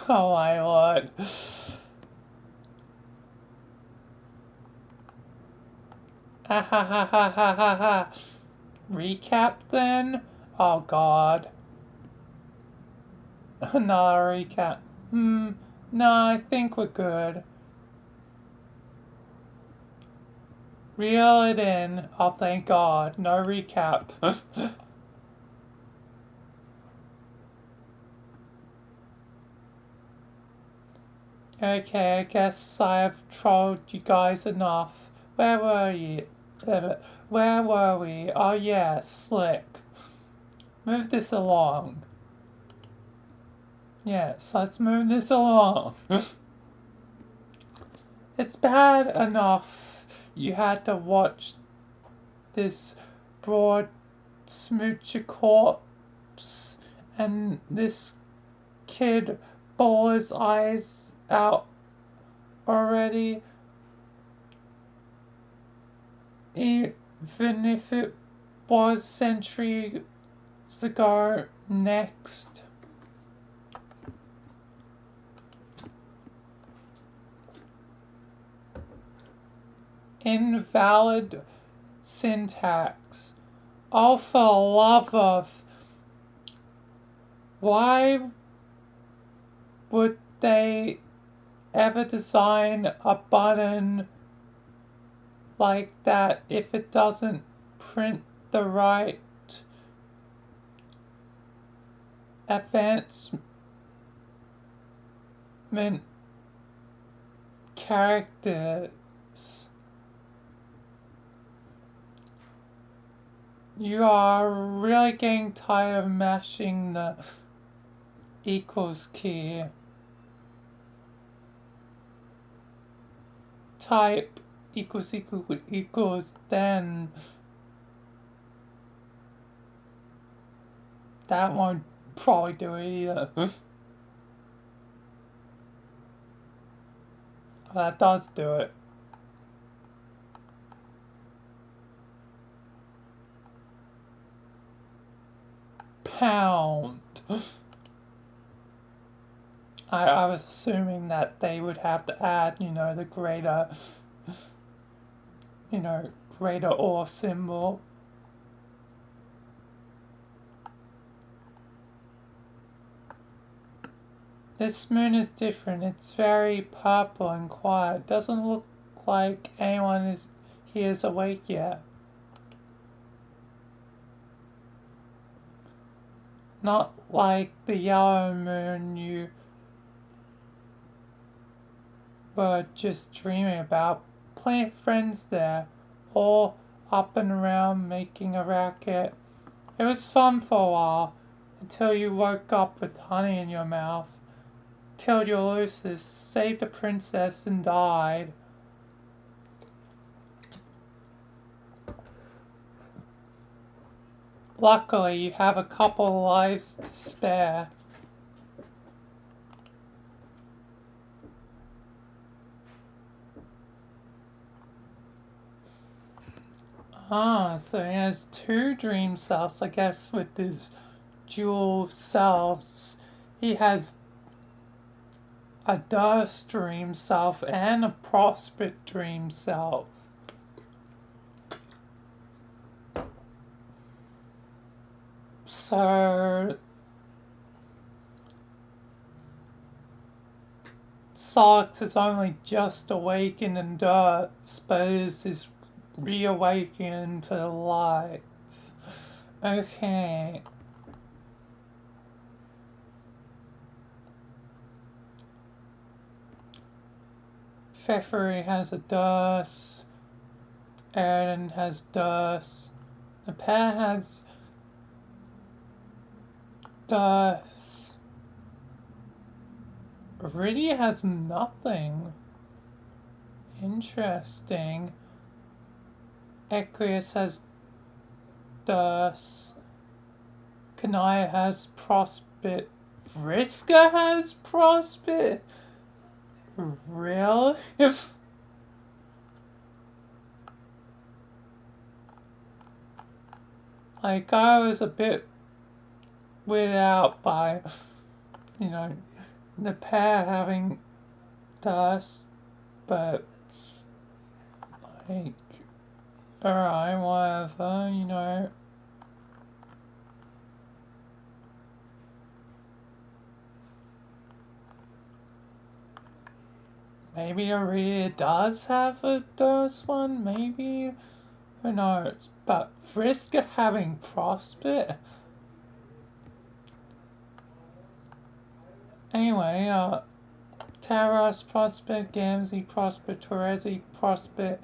Oh my lord. Ha ha ha ha ha ha ha. Recap then? Oh god. Another recap. No, I think we're good. Reel it in. Oh, thank god. No recap. Okay, I guess I have trolled you guys enough. Where were you? Where were we? Oh yeah, Slick. Move this along. Yes, let's move this along. It's bad enough you had to watch this broad smoocher corpse and this kid bawl his eyes out already. Even if it was centuries ago. Next. Invalid syntax. Oh, for love of. Why would they ever design a button like that if it doesn't print the right advanced development characters. You are really getting tired of mashing the equals key. Type equals then. That won't probably do it either. That does do it. Pound. I was assuming that they would have to add, the greater or symbol. This moon is different. It's very purple and quiet. Doesn't look like anyone here is awake yet. Not like the yellow moon you were just dreaming about. Plenty of friends there, all up and around making a racket. It was fun for a while, until you woke up with honey in your mouth, killed Ulysses, saved the princess, and died. Luckily, you have a couple lives to spare. So he has two dream selves, I guess, with his dual selves. He has a Durst dream self and a Prosper dream self. So Sox is only just awakened and Durst, but is reawakened to life. Okay. Pfeffery has a Durst. Aaron has Durst. The pair has Durst. Riddy has nothing. Interesting. Equius has Durst. Kanaya has Prospit. Vriska has Prospit? Really? Like, I was a bit weirded out by, the pair having Durst, but, like, alright, whatever, Maybe Aurelia does have a Durst one, maybe? Who knows? But Vriska having Prospit? Anyway, Taras Prospit, Gamzee Prospit, Terezi Prospit,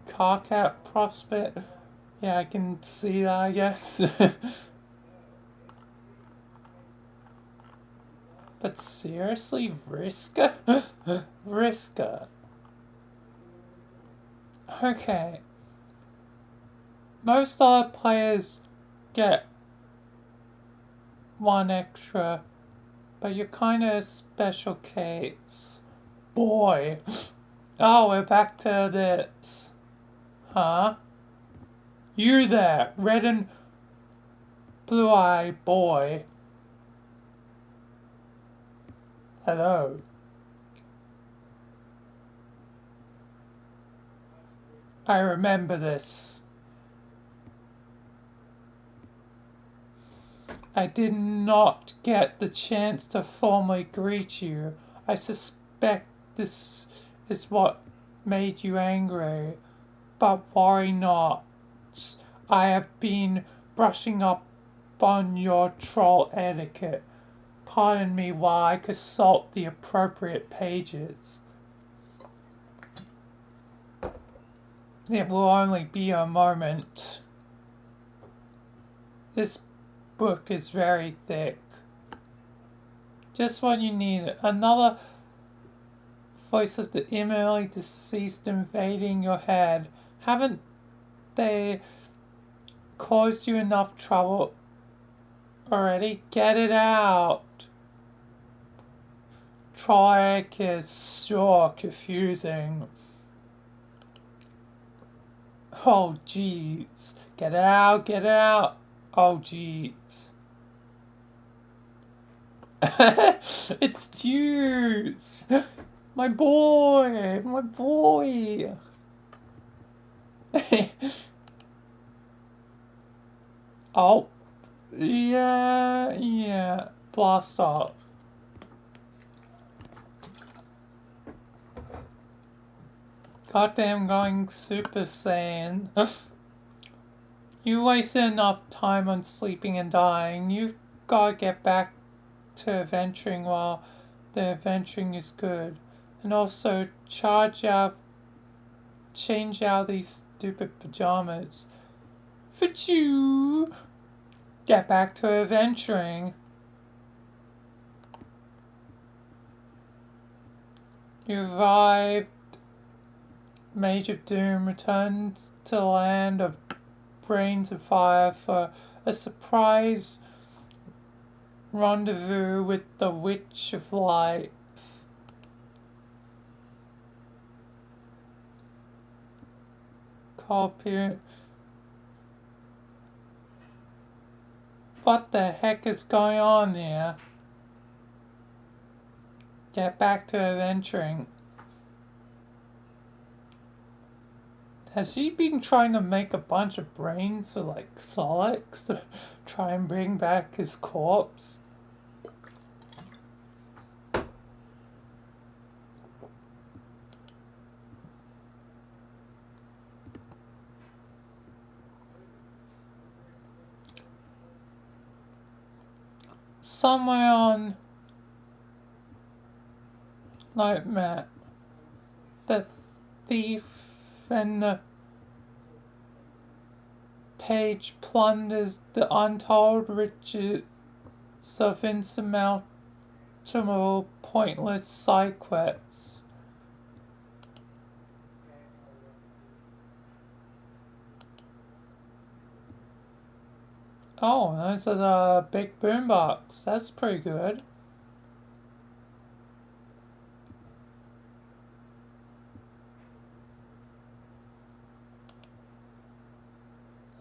Carcat Prospit. Yeah, I can see that, I guess. But seriously, Vriska? Vriska. Okay. Most other players get one extra, but you're kinda a special case. Boy. Oh, we're back to this. Huh? You there, red and blue-eye boy. Hello. I remember this. I did not get the chance to formally greet you. I suspect this is what made you angry. But worry not. I have been brushing up on your troll etiquette. Pardon me while I consult the appropriate pages. It will only be a moment. This book is very thick. Just what you need. Another voice of the imminently deceased invading your head. Haven't they caused you enough trouble already? Get it out. Trick is sure confusing. Oh jeez. Get it out, get it out. Oh jeez. It's Juice! My boy! My boy! Oh. Yeah. Blast off. Goddamn going Super Saiyan. You wasted enough time on sleeping and dying. You've gotta get back to adventuring while the adventuring is good. And also change out these stupid pajamas. For you. Get back to adventuring. You arrived. Mage of Doom returns to the land of brains and fire for a surprise rendezvous with the Witch of Life. Copy. What the heck is going on here? Get back to adventuring. Has he been trying to make a bunch of brains or like Solix to try and bring back his corpse? Somewhere on Nightmare, the thief and the page plunders the untold riches of insurmountable pointless side quests. Oh, those are the big boombox. That's pretty good.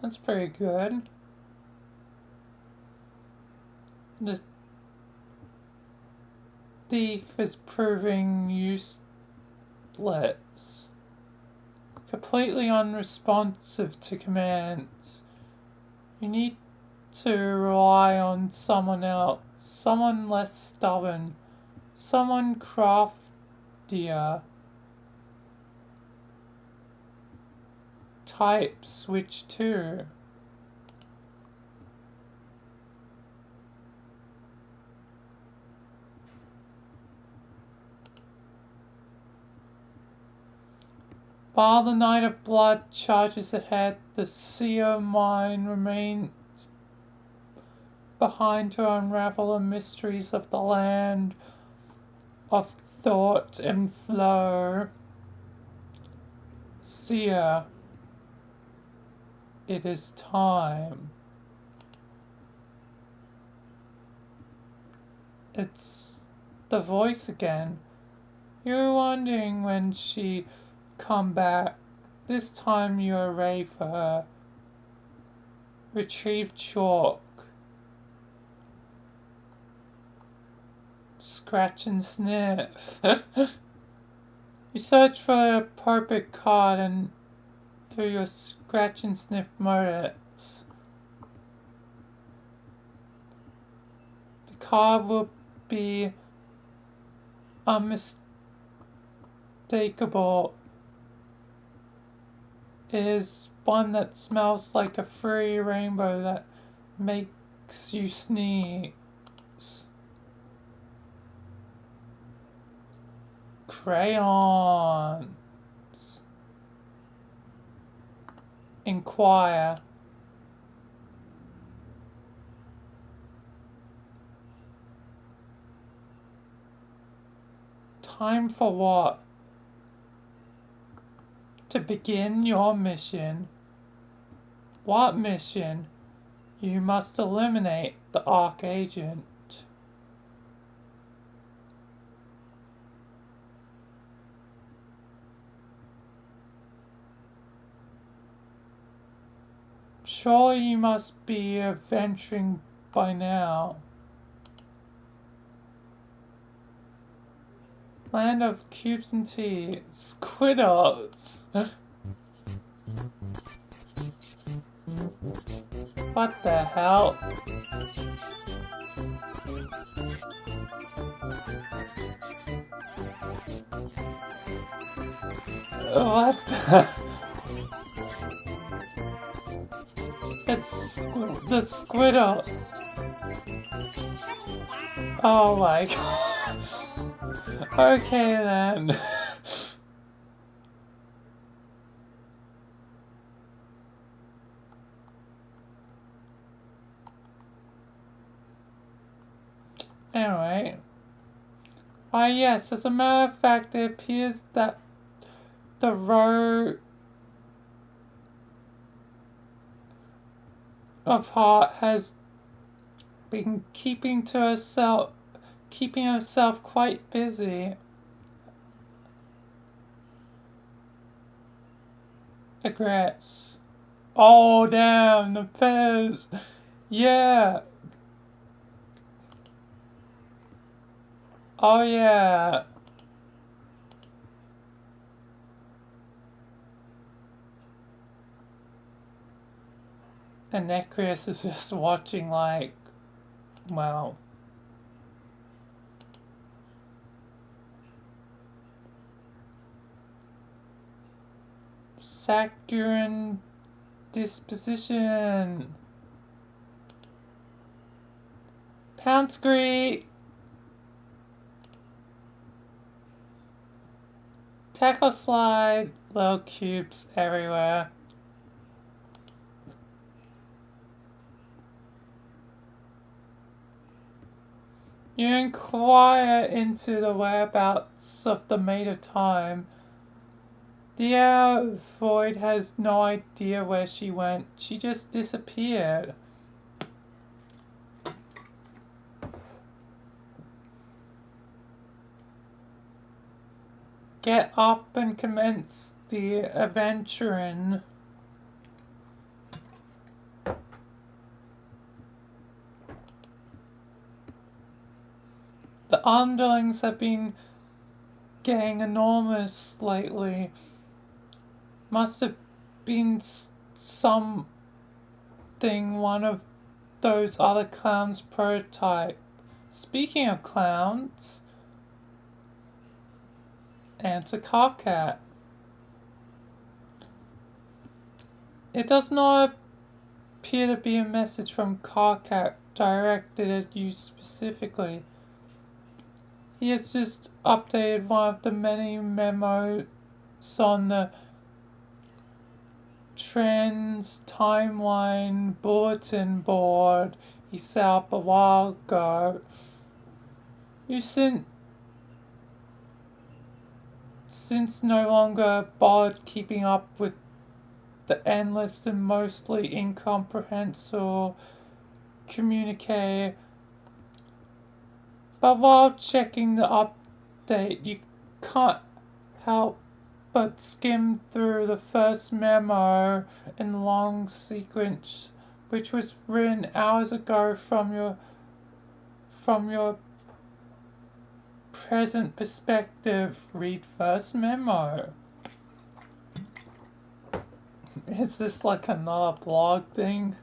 That's pretty good. The thief is proving useless. Completely unresponsive to commands. You need to rely on someone else. Someone less stubborn. Someone craftier. Type switch to. While the Night of Blood charges ahead, the seer mind remains behind to unravel the mysteries of the land of thought and flow. Seer, it is time. It's the voice again. You're wondering when she come back. This time you're ready for her. Retrieve chalk. Scratch and sniff. You search for the appropriate card and through your scratch and sniff motives. The card will be unmistakable. It is one that smells like a furry rainbow that makes you sneeze. crayons. Inquire. Time for what? To begin your mission. What mission? You must eliminate the Arc Agent. Surely you must be adventuring by now. Land of cubes and tea. Squiddles. What the hell? What the? It's the Squiddle. Oh my god. Okay then. Anyway. Why yes, as a matter of fact, it appears that the row of heart has been keeping herself quite busy. Aggress. Oh damn, the Pez. Yeah. Oh yeah. And Necreus is just watching like, wow. Saccharine disposition. Pouncegreet. Tackle slide. Little cubes everywhere. You inquire into the whereabouts of the Maid of Time. The air void has no idea where she went. She just disappeared. Get up and commence the adventuring. The underlings have been getting enormous lately. Must have been something one of those other clowns' prototype. Speaking of clowns, answer Carcat. It does not appear to be a message from Carcat directed at you specifically. He has just updated one of the many memos on the Trends Timeline bulletin board he set up a while ago. You since no longer bothered keeping up with the endless and mostly incomprehensible communique. But while checking the update, you can't help but skim through the first memo in the long sequence, which was written hours ago from your present perspective. Read first memo. Is this like another blog thing?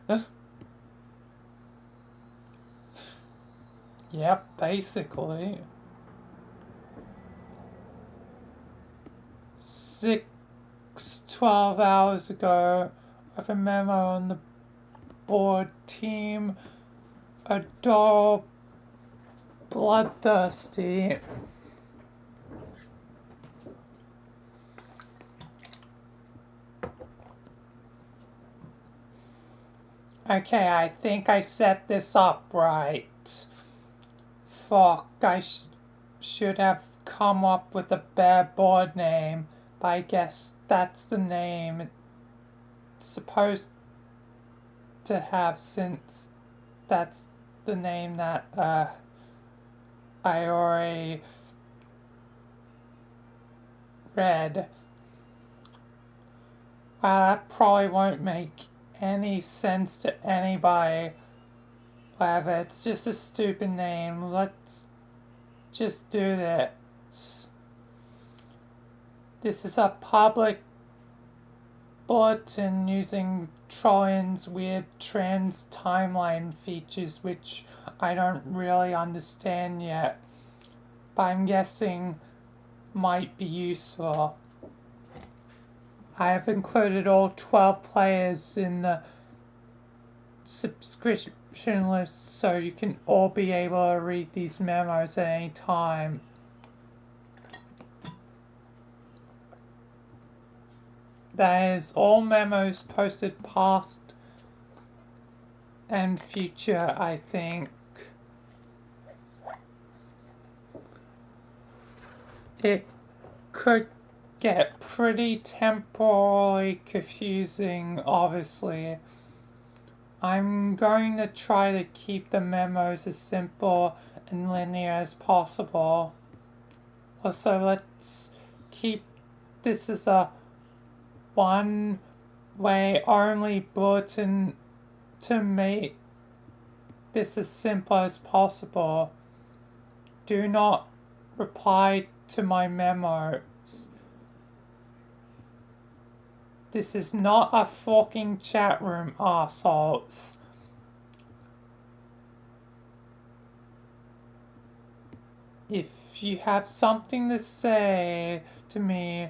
Yep, basically. 12 hours ago, I have a memo on the board. Team Adore Bloodthirsty. Okay, I think I set this up right. Fuck, should have come up with a better board name, but I guess that's the name it's supposed to have since that's the name that I already read. Well, that probably won't make any sense to anybody. Whatever, it's just a stupid name. Let's just do this. This is a public bulletin using Trojan's weird trans timeline features, which I don't really understand yet, but I'm guessing might be useful. I have included all 12 players in the subscription list so you can all be able to read these memos at any time. That is, all memos posted past and future, I think. It could get pretty temporally confusing, obviously. I'm going to try to keep the memos as simple and linear as possible. Also, let's keep this as a one-way only bulletin to make this as simple as possible. Do not reply to my memos. This is not a fucking chat room, arseholes. If you have something to say to me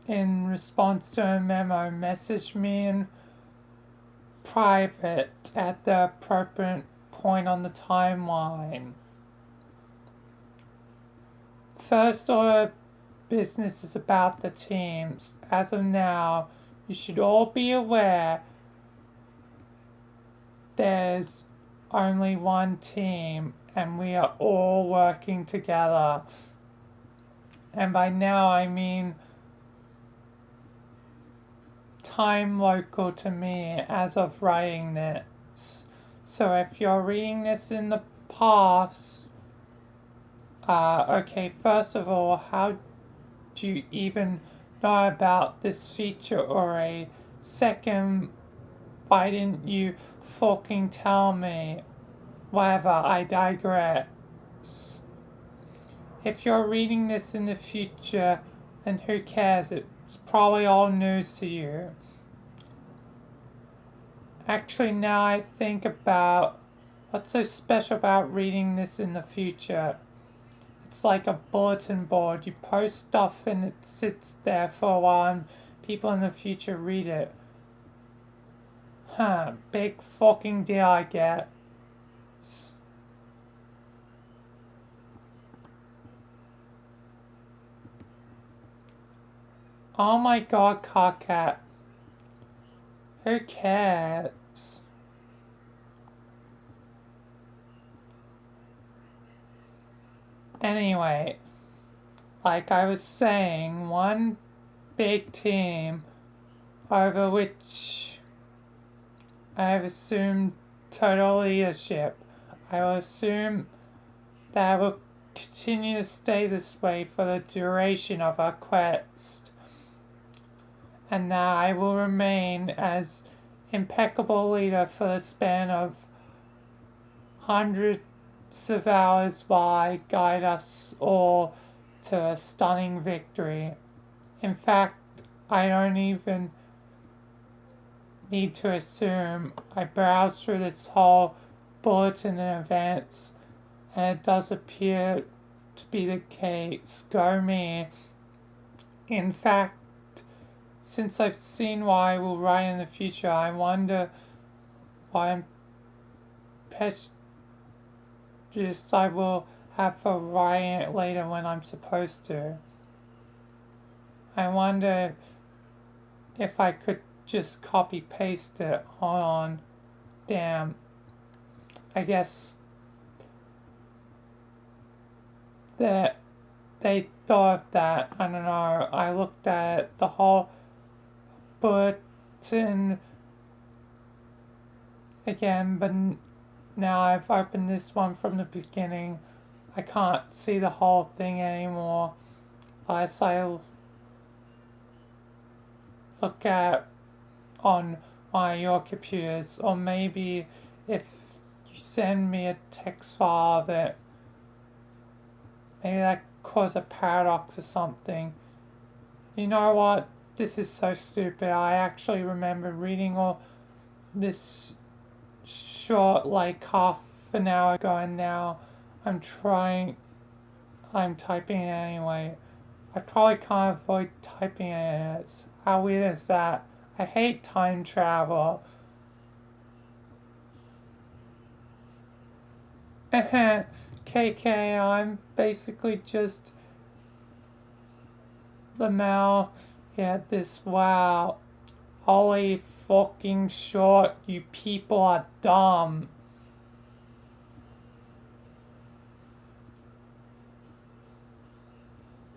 in response to a memo, message me in private at the appropriate point on the timeline. First order business is about the teams. As of now, you should all be aware there's only one team and we are all working together. And by now I mean time local to me as of writing this. So if you're reading this in the past, okay, first of all, how do you even know about this feature? Or a second, why didn't you fucking tell me? Whatever, I digress. If you're reading this in the future, then who cares? It's probably all news to you. Actually, now I think about what's so special about reading this in the future. It's like a bulletin board. You post stuff and it sits there for a while and people in the future read it. Big fucking deal, I guess. Oh my god, Carcat. Who cares? Anyway, like I was saying, one big team over which I have assumed total leadership. I will assume that I will continue to stay this way for the duration of our quest, and that I will remain as impeccable leader for the span of hundreds of hours while I guide us all to a stunning victory. In fact, I don't even need to assume. I browsed through this whole bulletin in advance, and it does appear to be the case. Go me. In fact, since I've seen what I will write in the future, I wonder what impetus I will have for writing it later when I'm supposed to. I wonder if I could just copy paste it. Hold on. Damn. I guess that they thought that. I don't know. I looked at the whole button again, but now I've opened this one from the beginning. I can't see the whole thing anymore unless I look at on one of your computers, or maybe if you send me a text file of it, maybe that caused a paradox or something. You know what? This is so stupid. I actually remember reading all this short, like half an hour ago, and now I'm typing it anyway. I probably can't avoid typing it. How weird is that? I hate time travel. KK, I'm basically just the male. Yeah, this, wow. Holy fucking short, you people are dumb.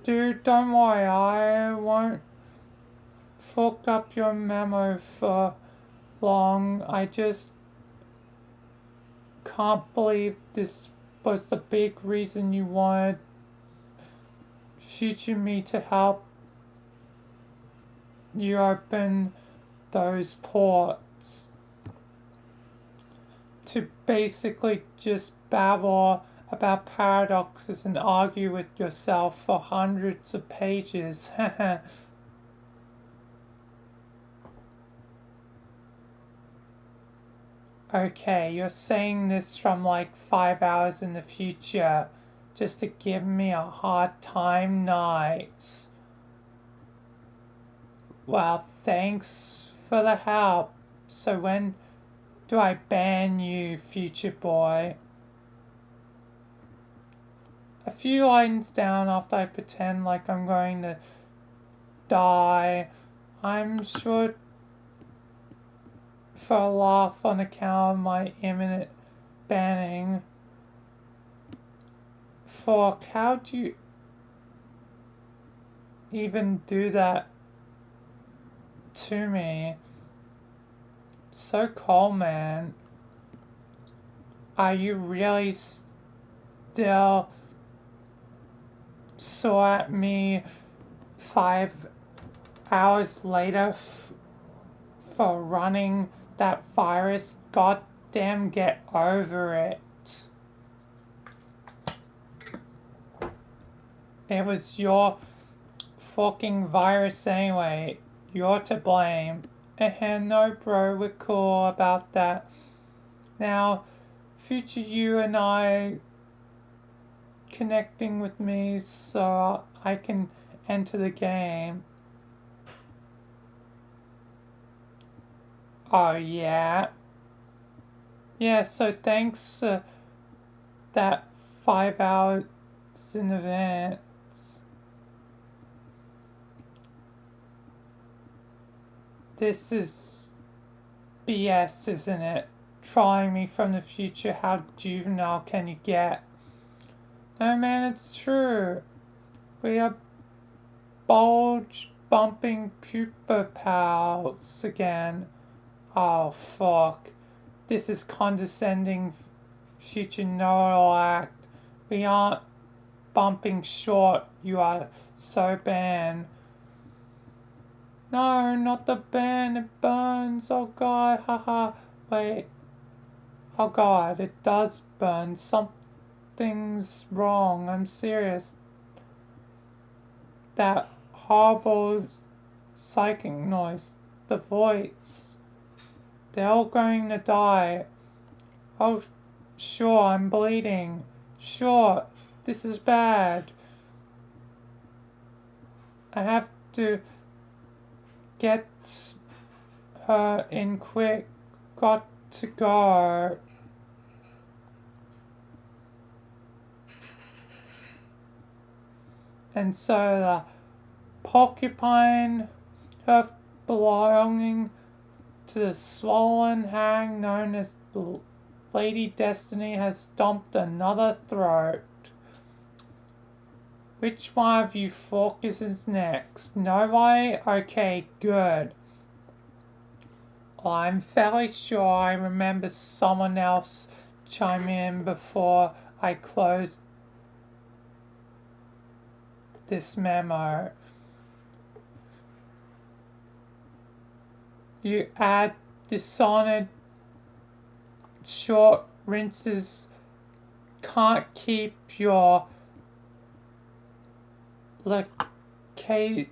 Dude, don't worry, I won't fuck up your memo for long. I just can't believe this was the big reason you wanted future me to help you open those ports. To basically just babble about paradoxes and argue with yourself for hundreds of pages. Okay, you're saying this from like 5 hours in the future just to give me a hard time, nice. Well, thanks for the help. So when do I ban you, future boy? A few lines down after I pretend like I'm going to die. I'm sure for a laugh on account of my imminent banning. Fuck, how'd you even do that to me? So cold, man. Are you really still sore at me 5 hours later for running that virus? Goddamn, get over it. It was your fucking virus anyway. You're to blame. No, bro, we're cool about that. Now, future you and I connecting with me so I can enter the game. Oh, yeah. Yeah, so thanks that 5 hours in advance. This is BS, isn't it? Trying me from the future, how juvenile can you get? No, man, it's true. We are bulge bumping pupa pals again. Oh, fuck. This is condescending future know-it-all act. We aren't bumping short. You are so banned. No, not the ban, it burns. Oh god, haha. Wait. Oh god, it does burn. Something's wrong. I'm serious. That horrible psychic noise. The voice. They're all going to die. Oh, sure, I'm bleeding. Sure, this is bad. I have to get her in quick. Got to go. And so the porcupine, her belonging to the swollen hag known as the Lady Destiny has stomped another throat. Which one of you focuses next? Nobody? Okay, good. I'm fairly sure I remember someone else chime in before I closed this memo. You add dishonored short rinses, can't keep your lascivious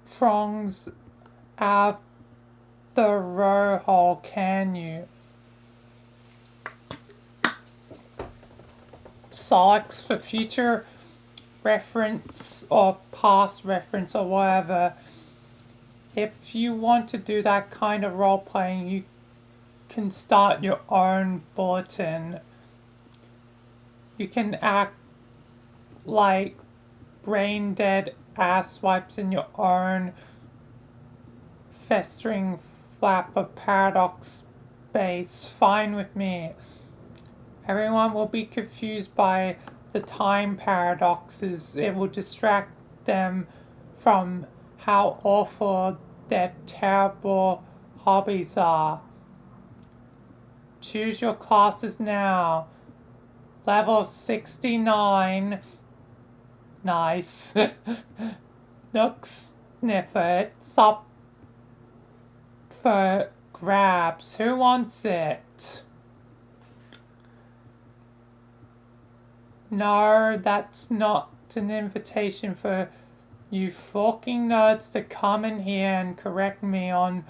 prongs out of the row hole, can you? Selects for future reference or past reference or whatever. If you want to do that kind of role playing, you can start your own bulletin. You can act like brain dead asswipes in your own festering flap of paradox space. Fine with me. Everyone will be confused by the time paradoxes. It will distract them from how awful their terrible hobbies are. Choose your classes now. Level 69. Nice. Nook sniffer. It's up for grabs. Who wants it? No, that's not an invitation for you fucking nerds to come in here and correct me on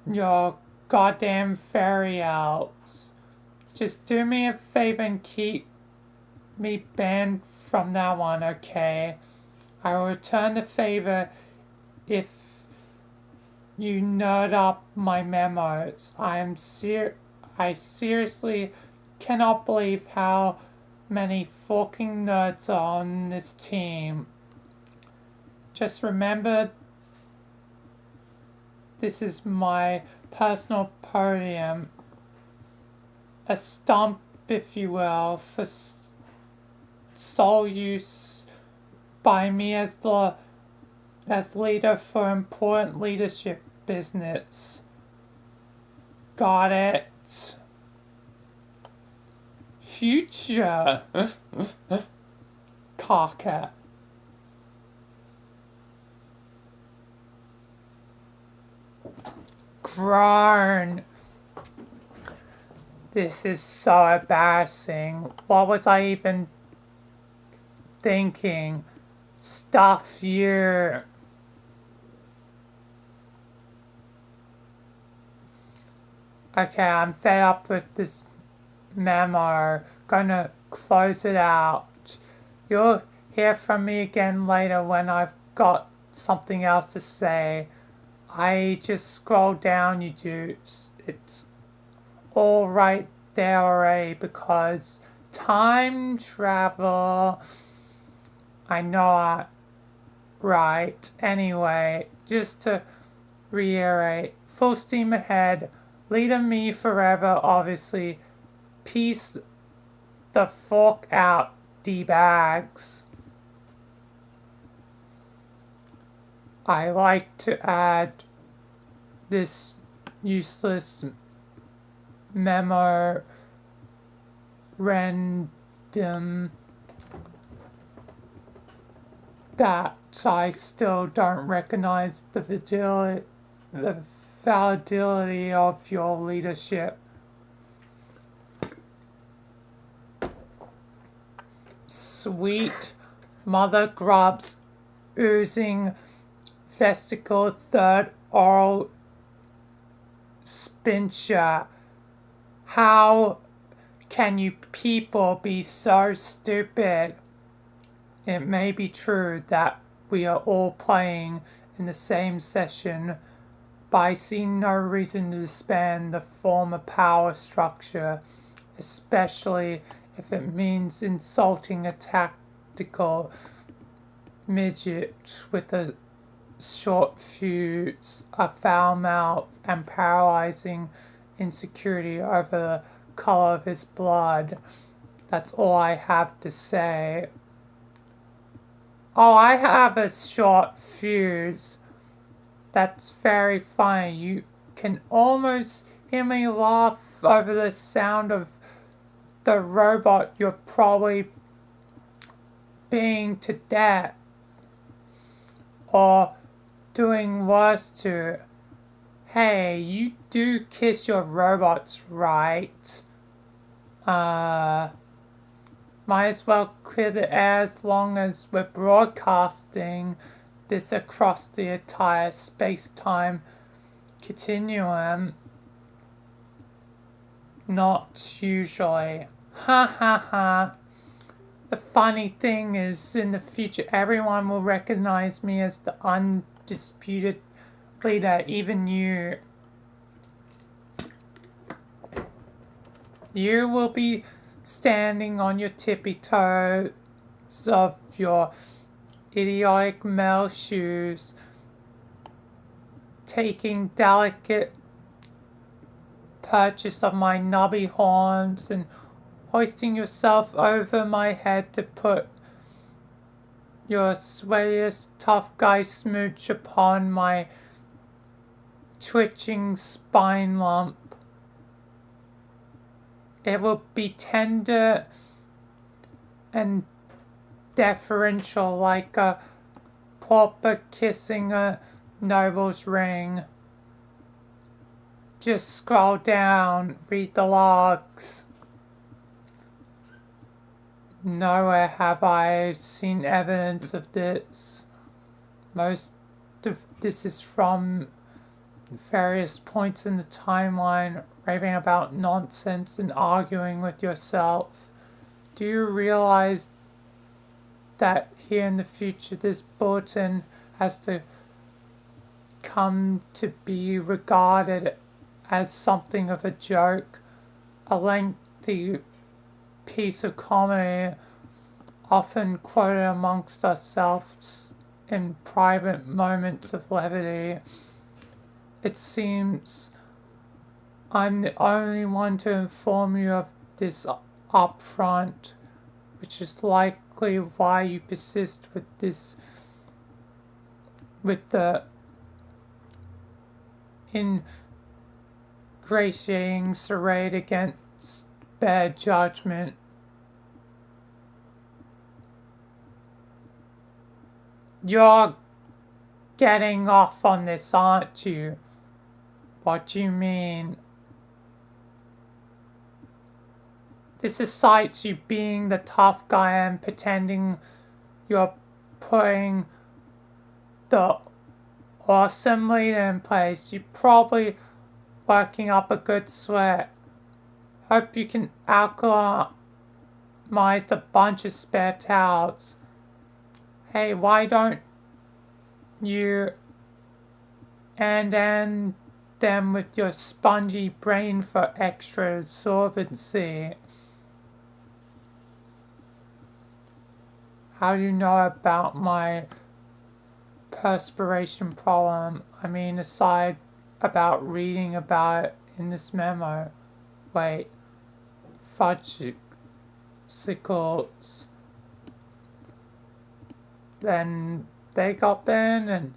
your goddamn fairy outs. Just do me a favor and keep me banned from that one, okay? I will return the favor if you nerd up my memos. I seriously cannot believe how many fucking nerds are on this team. Just remember, this is my personal podium. A stump, if you will, for sole use by me as leader for important leadership business. Got it? Future. Cocker. Groan. This is so embarrassing. What was I even thinking? Stuff you. Okay, I'm fed up with this memo. Gonna close it out. You'll hear from me again later when I've got something else to say. I just scroll down, you dudes. It's all right there already because time travel. I know right. Anyway, just to reiterate, full steam ahead. Leader me forever, obviously. Peace the fuck out, D-bags. I like to add this useless memorandum that I still don't recognize the validity of your leadership. Sweet mother grubs oozing vesicle third oral spincher. How can you people be so stupid? It may be true that we are all playing in the same session, but I see no reason to disband the former power structure, especially if it means insulting a tactical midget with a short fuse, a foul mouth, and paralyzing insecurity over the color of his blood. That's all I have to say. Oh, I have a short fuse. That's very funny. You can almost hear me laugh over the sound of the robot you're probably being to death. Or doing worse to. Hey, you do kiss your robots, right? Might as well clear the air as long as we're broadcasting this across the entire space-time continuum. Not usually. Ha ha ha. The funny thing is, in the future, everyone will recognize me as the undisputed leader, even you. You will be standing on your tippy toes of your idiotic male shoes, taking delicate purchase of my knobby horns and hoisting yourself over my head to put your sweatiest tough guy smooch upon my twitching spine lump. It will be tender and deferential like a pauper kissing a noble's ring. Just scroll down, read the logs. Nowhere have I seen evidence of this. Most of this is from various points in the timeline, raving about nonsense and arguing with yourself. Do you realize that here in the future this bulletin has to come to be regarded as something of a joke, a lengthy piece of comedy often quoted amongst ourselves in private moments of levity? It seems I'm the only one to inform you of this up front, which is likely why you persist with the ingratiating charade against bad judgment. You're getting off on this, aren't you? What do you mean? This excites you being the tough guy and pretending you're putting the awesome leader in place. You're probably working up a good sweat. Hope you can alchemize a bunch of spare towels. Hey, why don't you end them with your spongy brain for extra absorbency? How do you know about my perspiration problem? I mean, aside about reading about it in this memo. Wait, fudgesicles. Then they got banned and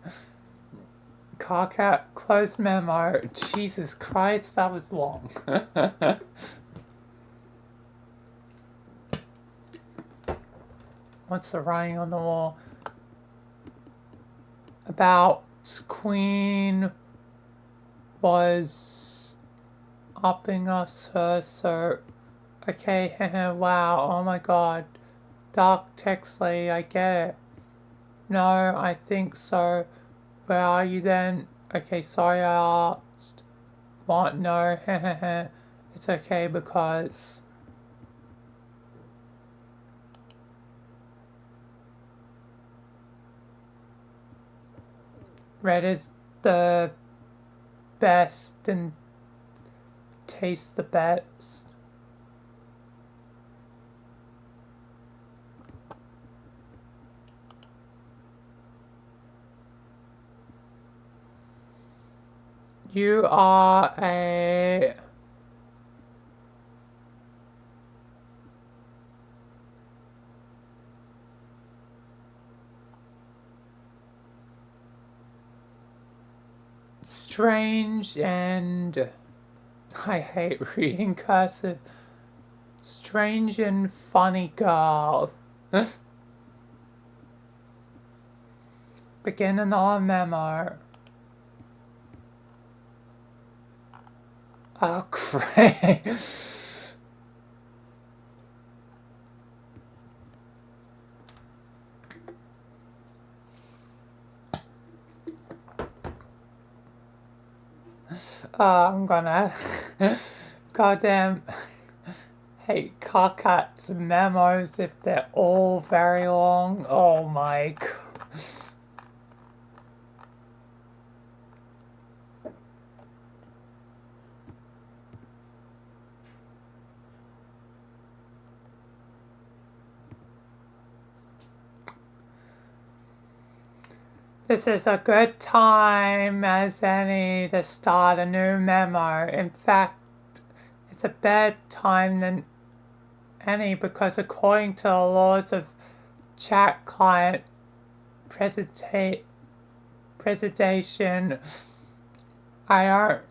Carcat closed memo. Jesus Christ, that was long. What's the writing on the wall? About Queen was upping us her, so okay, wow, oh my god. Dark text lady, I get it. No, I think so. Where are you then? Okay, sorry I asked. What? No, it's okay because... Red is the best and tastes the best. You are a strange and I hate reading cursive. Strange and funny girl. Beginning on memo. Oh, great. I'm gonna goddamn hate Carcat's memos if they're all very long. Oh my god. This is a good time as any to start a new memo. In fact, it's a better time than any because according to the laws of chat client presentation, I don't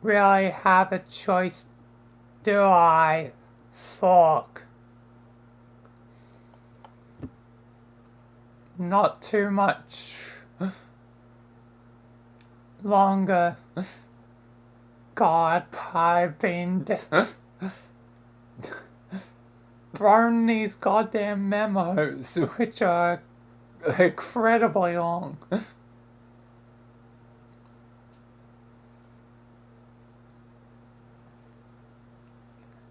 really have a choice, do I? Fuck. Not too much longer. God, I've been thrown these goddamn memos, which are incredibly long.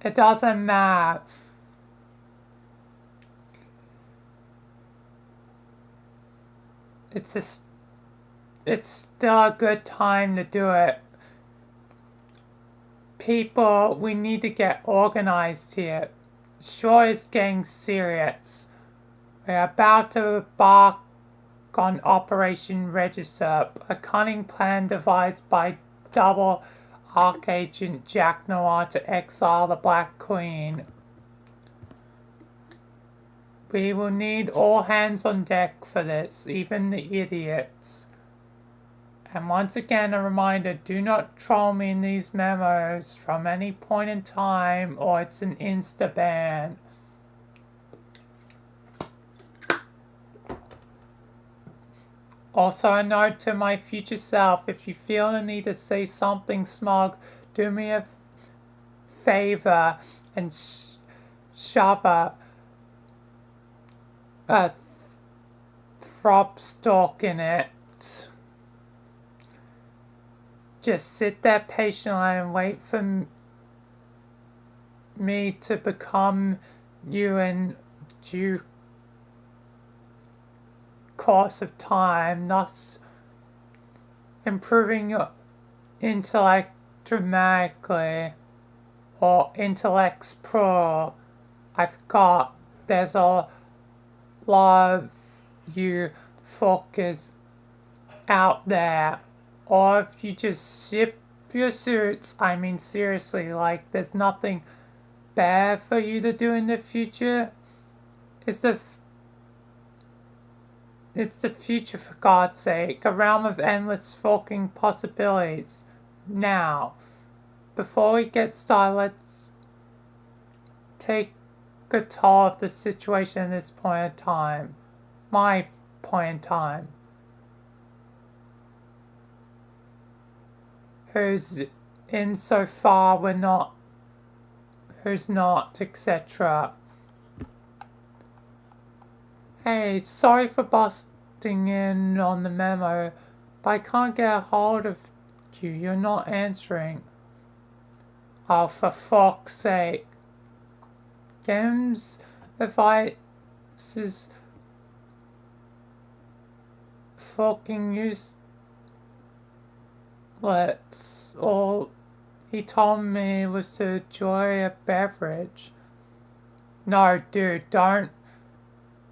It doesn't matter. It's still a good time to do it. People, we need to get organized here. Sure, it's getting serious. We're about to embark on Operation Register, a cunning plan devised by double Archagent Jack Noir to exile the Black Queen. We will need all hands on deck for this, even the idiots. And once again, a reminder, do not troll me in these memos from any point in time or it's an insta-ban. Also a note to my future self, if you feel the need to say something smug, do me a favor and shove a throb stalk in it. Just sit there patiently and wait for me to become you in due course of time, thus improving your intellect dramatically, or intellects pro. I forgot there's a lot of you fuckers out there. Or if you just ship your suits, I mean seriously, like there's nothing bad for you to do in the future. It's the future, for God's sake, a realm of endless fucking possibilities. Now, before we get started, let's take a toll of the situation at this point in time. My point in time. Who's in so far we're not, who's not, etc. Hey, sorry for busting in on the memo, but I can't get a hold of you. You're not answering. Oh, for fuck's sake. Games advices fucking useless. All he told me was to enjoy a beverage. No, dude, don't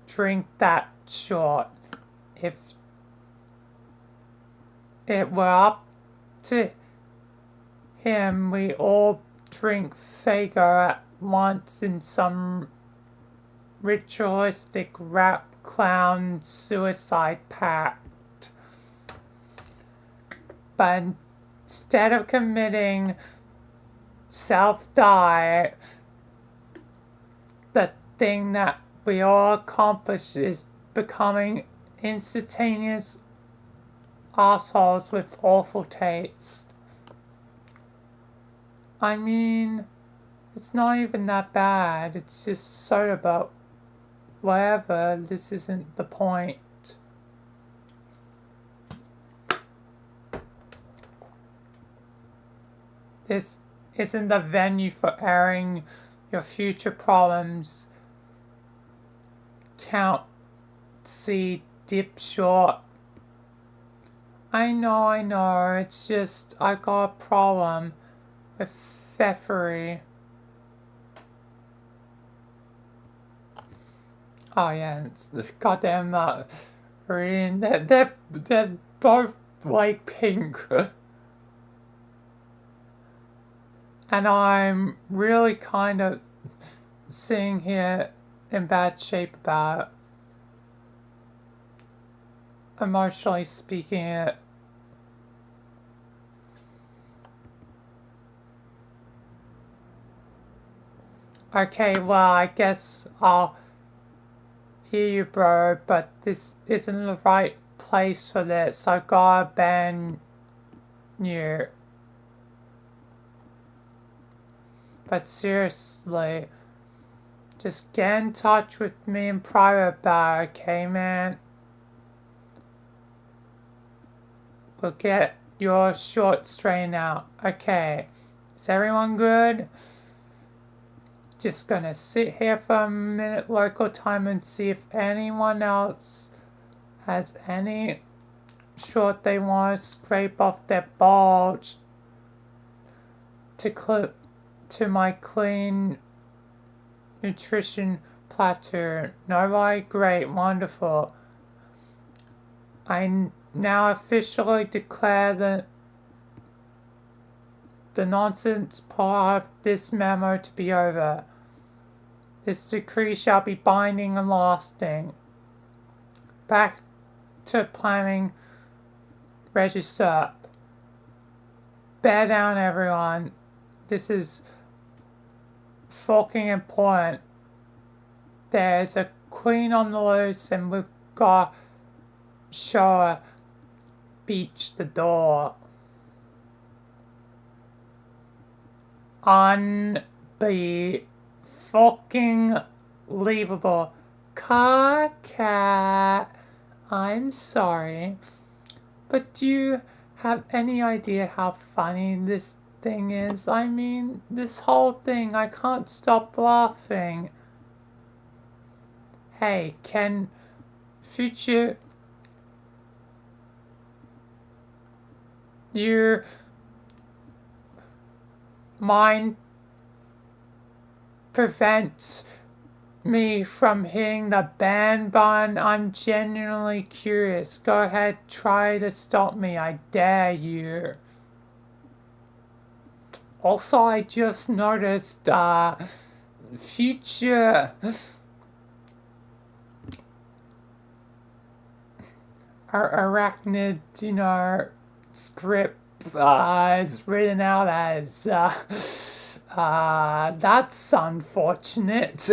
drink that short. If it were up to him, we all drink Fago at once in some ritualistic rap clown suicide pact. But instead of committing self-die, the thing that we all accomplish is becoming instantaneous assholes with awful taste. I mean, it's not even that bad. It's just soda, but whatever, this isn't the point. This isn't the venue for airing your future problems. Count C dip short. I know, it's just I got a problem with pfeffery. Oh yeah, it's this goddamn reading. They're both like pink. And I'm really kind of sitting here in bad shape about it. Emotionally speaking it. Okay, well, I guess I'll hear you, bro, but this isn't the right place for this. I gotta ban you. But seriously, just get in touch with me in private about it, okay, man? We'll get your short straightened out. Okay, is everyone good? Just gonna sit here for a minute local time and see if anyone else has any short they want to scrape off their bulge to my clean nutrition platter. Nobody? Great, wonderful. I now officially declare the nonsense part of this memo to be over. This decree shall be binding and lasting. Back to planning register. Bear down, everyone. This is fucking important. There's a queen on the loose and we've got to show her beach the door. Unbelievable. Cat. I'm sorry. But do you have any idea how funny this thing is? I mean, this whole thing, I can't stop laughing. Hey, can future your mind prevent me from hitting the ban button? I'm genuinely curious. Go ahead, try to stop me. I dare you. Also, I just noticed, future arachnid, script, is written out as, that's unfortunate.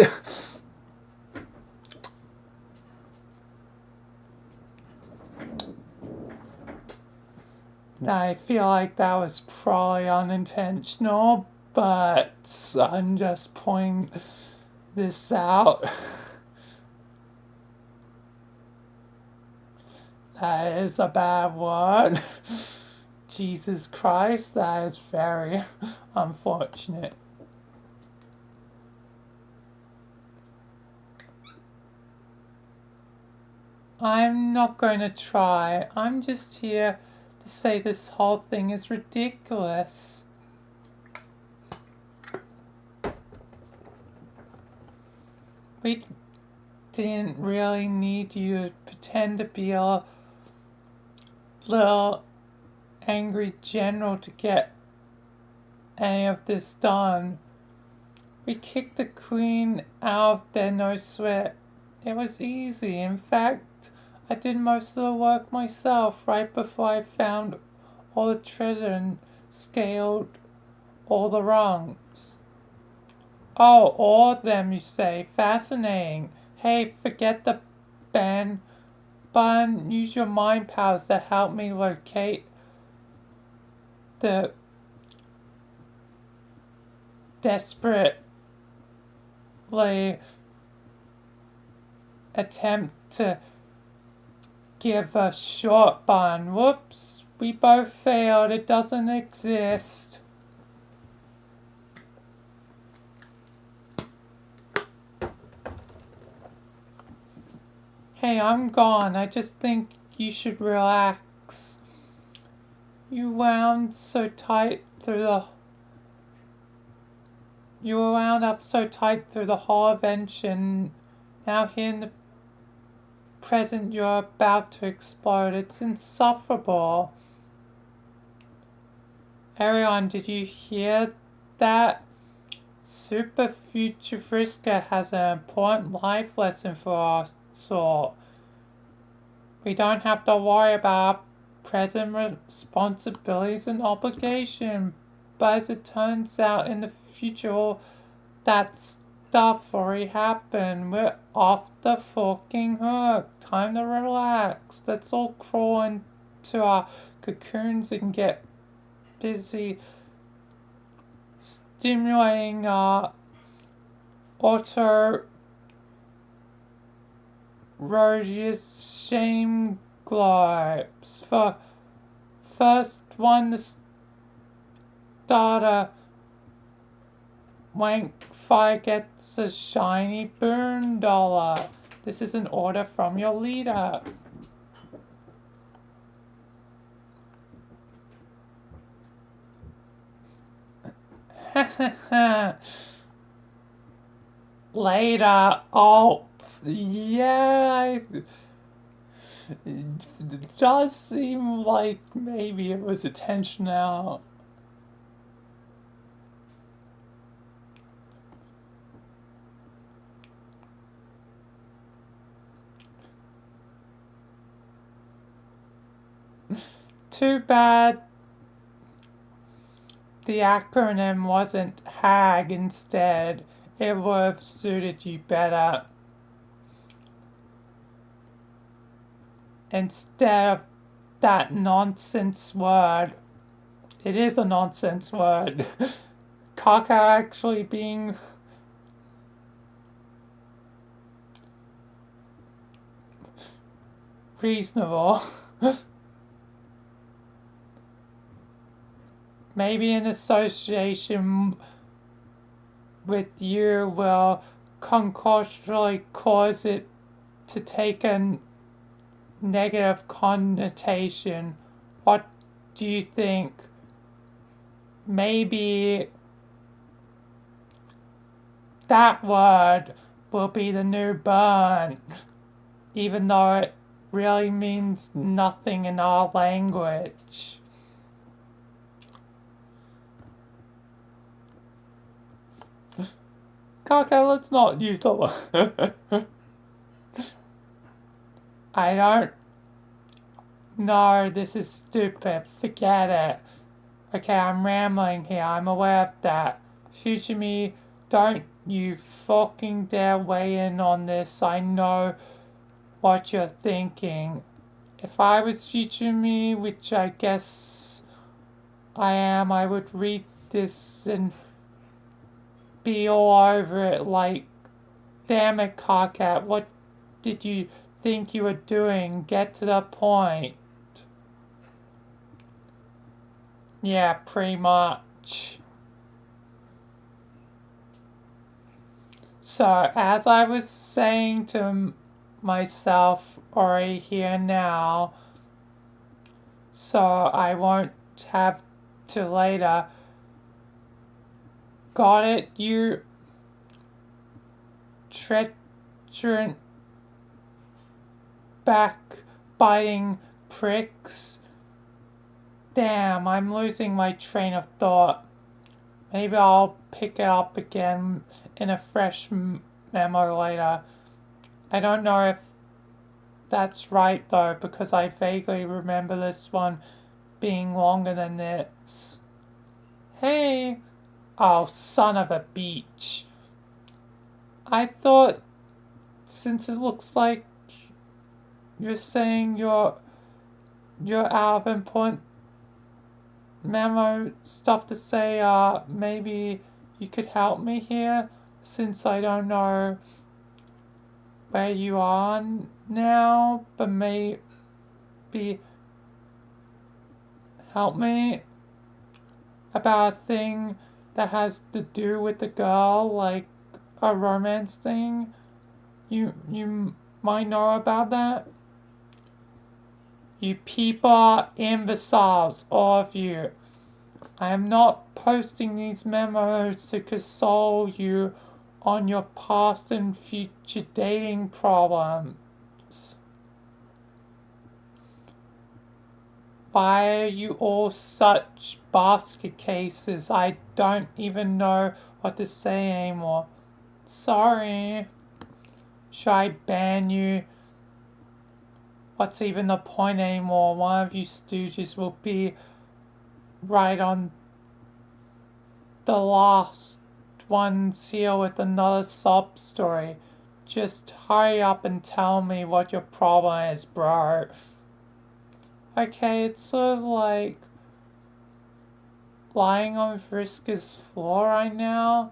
I feel like that was probably unintentional, but I'm just pointing this out. That is a bad one. Jesus Christ, that is very unfortunate. I'm not going to try. I'm just here to say this whole thing is ridiculous. We didn't really need you to pretend to be a little angry general to get any of this done. We kicked the queen out of there, no sweat. It was easy. In fact, I did most of the work myself right before I found all the treasure and scaled all the rungs. Oh, all of them, you say. Fascinating. Hey, forget the ban button. Use your mind powers to help me locate the desperately attempt to give a short bun. Whoops, we both failed. It doesn't exist. Hey, I'm gone. I just think you should relax. You wound so tight through the You were wound up so tight through the whole invention. Now here in the present you're about to explode. It's insufferable. Arion, did you hear that? Super Future Friska has an important life lesson for us all. We don't have to worry about our present responsibilities and obligation. But as it turns out, in the future, all that stuff already happened. We're off the fucking hook. Time to relax. Let's all crawl into our cocoons and get busy stimulating our auto rodius shame globes. For first one to start a wank fire gets a shiny burn dollar. This is an order from your leader. Later. Oh, yeah. It does seem like maybe it was a tension out. Too bad the acronym wasn't HAG instead. It would have suited you better. Instead of that nonsense word. It is a nonsense word. Kaka actually being reasonable. Maybe an association with you will concoctually cause it to take a negative connotation. What do you think? Maybe that word will be the new burn, even though it really means nothing in our language. Kaka, let's not use the word. I don't know, this is stupid. Forget it. Okay, I'm rambling here. I'm aware of that. Future me, don't you fucking dare weigh in on this. I know what you're thinking. If I was future me, which I guess I am, I would read this and be all over it like, damn it, Cockhat, what did you think you were doing? Get to the point. Yeah, pretty much. So, as I was saying to myself already here now, so I won't have to later. Got it, you treacherous backbiting pricks? Damn, I'm losing my train of thought. Maybe I'll pick it up again in a fresh memo later. I don't know if that's right though, because I vaguely remember this one being longer than this. Hey! Oh, son of a beach. I thought, since it looks like you're saying you're out of important memo stuff to say, maybe you could help me here, since I don't know where you are now, but maybe help me about a thing that has to do with the girl, like a romance thing. You might know about that. You people are imbeciles, all of you. I am not posting these memos to console you on your past and future dating problems. Why are you all such basket cases? I don't even know what to say anymore. Sorry. Should I ban you? What's even the point anymore? One of you stooges will be right on the last one's here with another sob story. Just hurry up and tell me what your problem is, bro. Okay, it's sort of like lying on Vriska's floor right now.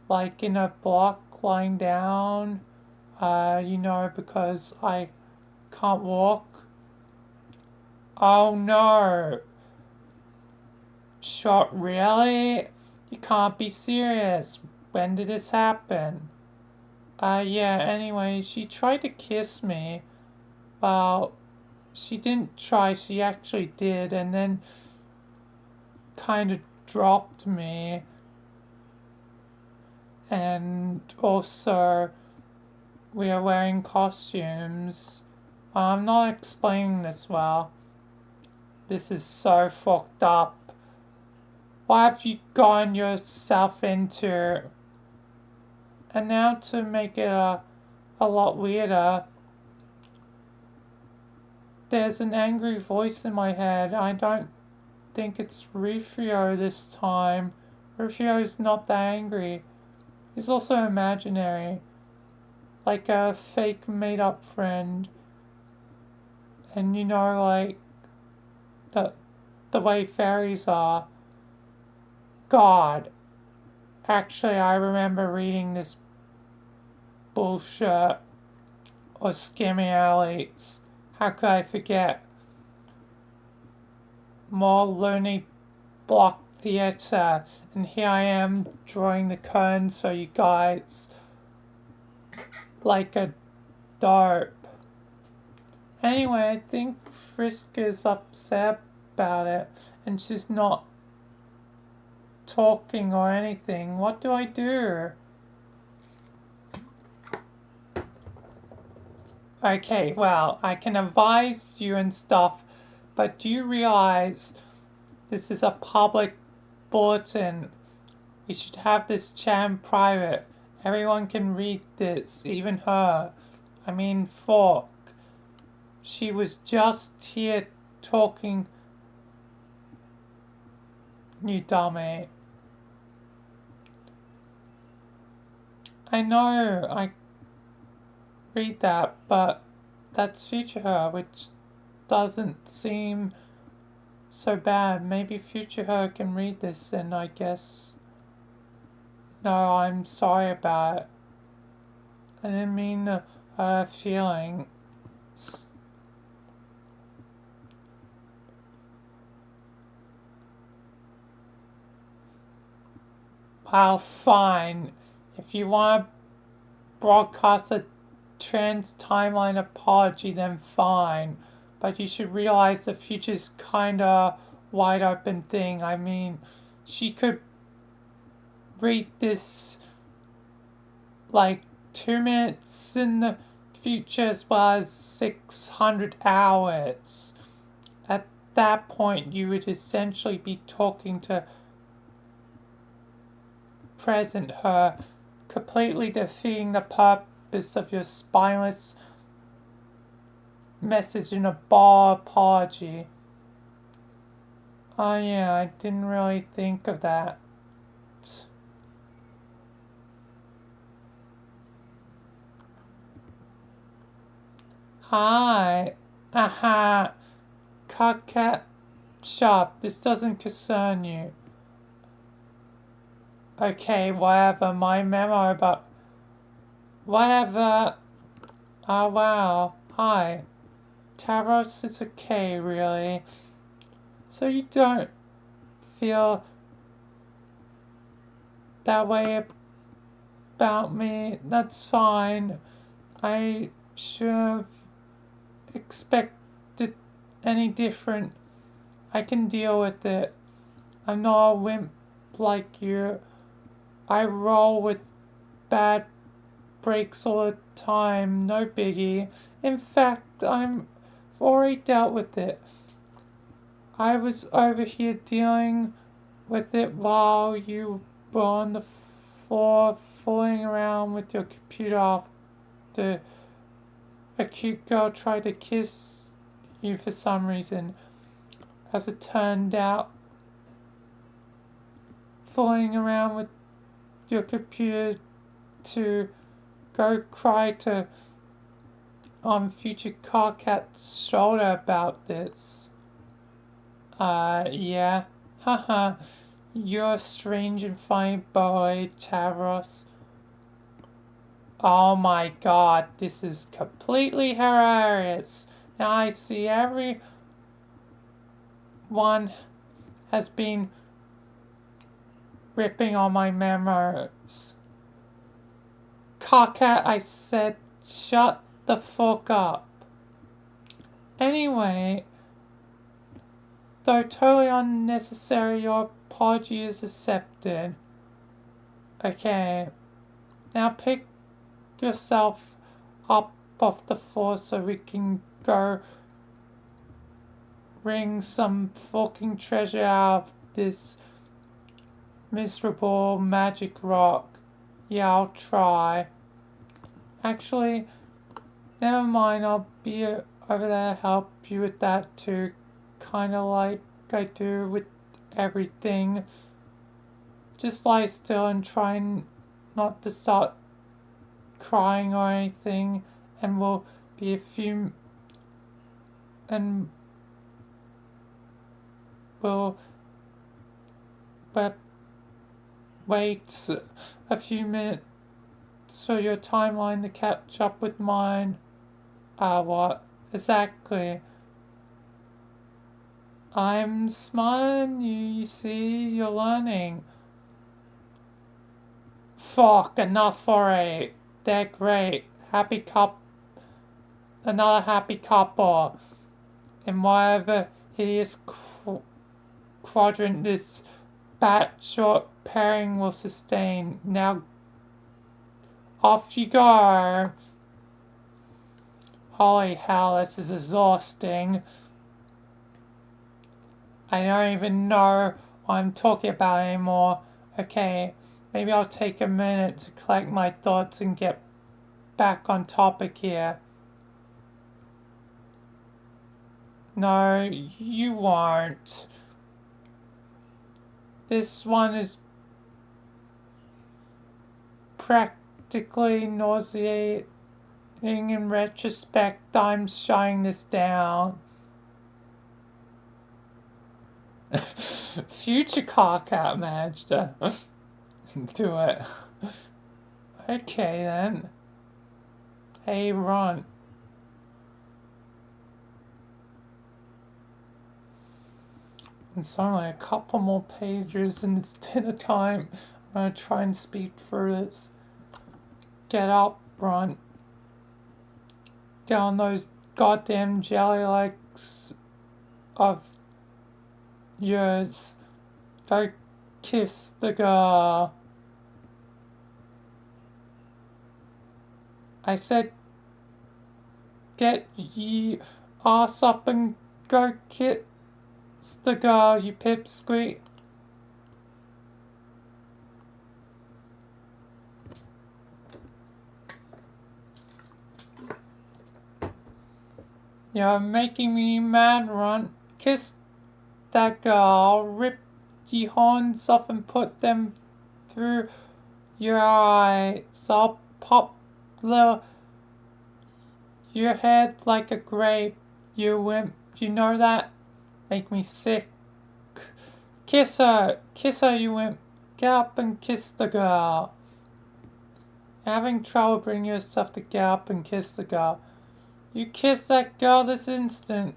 Like in a block lying down. Because I can't walk. Oh no. Shot, really? You can't be serious. When did this happen? Yeah, anyway, she tried to kiss me. Well, she didn't try, she actually did, and then kind of dropped me. And also, we are wearing costumes. I'm not explaining this well. This is so fucked up. What have you gotten yourself into? And now to make it a lot weirder, there's an angry voice in my head. I don't think it's Rufio this time. Rufio's not that angry. He's also imaginary. Like a fake made up friend. And like the way fairies are. God. Actually, I remember reading this bullshit or skimming alleys. How could I forget? More loony block theatre, and here I am drawing the curtain so you guys like a dope. Anyway, I think Friska's upset about it, and she's not talking or anything. What do I do? Okay, well, I can advise you and stuff, but do you realize this is a public bulletin? We should have this chat in private. Everyone can read this, even her. I mean, Fork. She was just here talking. You dummy. I know, I read that, but that's future her, which doesn't seem so bad. Maybe future her can read this, and I guess. No, I'm sorry about it. I didn't mean to hurt feelings. Well, fine. If you want to broadcast a trans timeline apology, then fine. But you should realize the future's kinda wide open thing. I mean, she could read this like 2 minutes in the future as well as 600 hours. At that point, you would essentially be talking to present her, completely defeating the purpose of your spineless message in a bar apology. Oh yeah, I didn't really think of that. Hi. Aha. Cut shop. This doesn't concern you. Okay, whatever. My memo about... Whatever. Oh, wow. Hi. Taros, it's okay, really. So you don't feel that way about me? That's fine. I should have expected any different. I can deal with it. I'm not a wimp like you. I roll with bad breaks all the time, no biggie. In fact, I've already dealt with it. I was over here dealing with it while you were on the floor fooling around with your computer after a cute girl tried to kiss you for some reason. As it turned out, fooling around with your computer to go cry to future Carcat's shoulder about this. Yeah. Haha. You're a strange and funny boy, Tavros. Oh my god, this is completely hilarious. Now I see everyone has been ripping on my memos. Carcat, I said, shut the fuck up. Anyway, though totally unnecessary, your apology is accepted. Okay, now pick yourself up off the floor so we can go wring some fucking treasure out of this miserable magic rock. Yeah, I'll try. Actually, never mind, I'll be over there to help you with that too. Kinda like I do with everything. Just lie still and try not to start crying or anything, and we'll be a few... and we'll wait a few minutes for your timeline to catch up with mine. What? Exactly. I'm smiling, you see, you're learning. Fuck, enough already. They're great. Happy another happy couple. In whatever hideous quadrant this short pairing will sustain. Now, off you go. Holy hell, this is exhausting. I don't even know what I'm talking about anymore. Okay, maybe I'll take a minute to collect my thoughts and get back on topic here. No, you won't. This one is practically nauseating in retrospect. I'm shutting this down. Future Carcat managed to do it. Okay then. Hey, Ron. It's only a couple more pages and it's dinner time. I'm gonna try and speed through this. Get up, Ron. Get on those goddamn jelly legs of yours. Go kiss the girl. I said get ye ass up and go kiss the girl, you pipsqueak. You're making me mad, Run. Kiss that girl. I'll rip the horns off and put them through your eyes. I'll pop little your head like a grape. You wimp. You know that? Make me sick. Kiss her. Kiss her, you wimp. Get up and kiss the girl. You're having trouble bringing yourself to get up and kiss the girl. You kiss that girl this instant.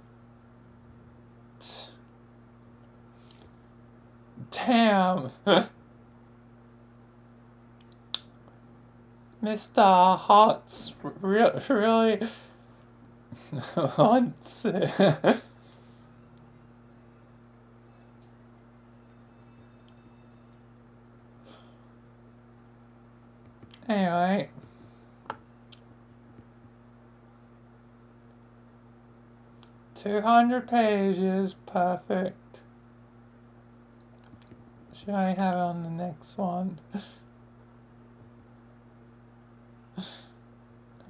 Damn. Mr. Hearts really wants it. Anyway. 200 pages, perfect. Should I have it on the next one? I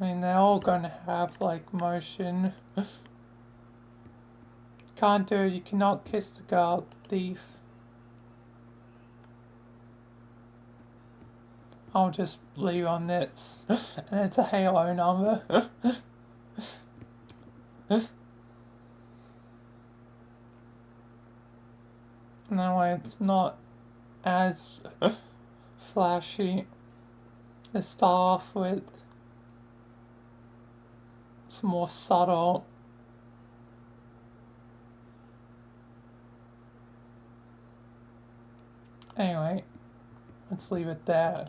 mean, they're all gonna have, like, motion. Can't do it, you cannot kiss the girl, thief. I'll just leave on this. And it's a Halo number. And that way it's not as flashy to start off with. It's more subtle. Anyway, let's leave it there.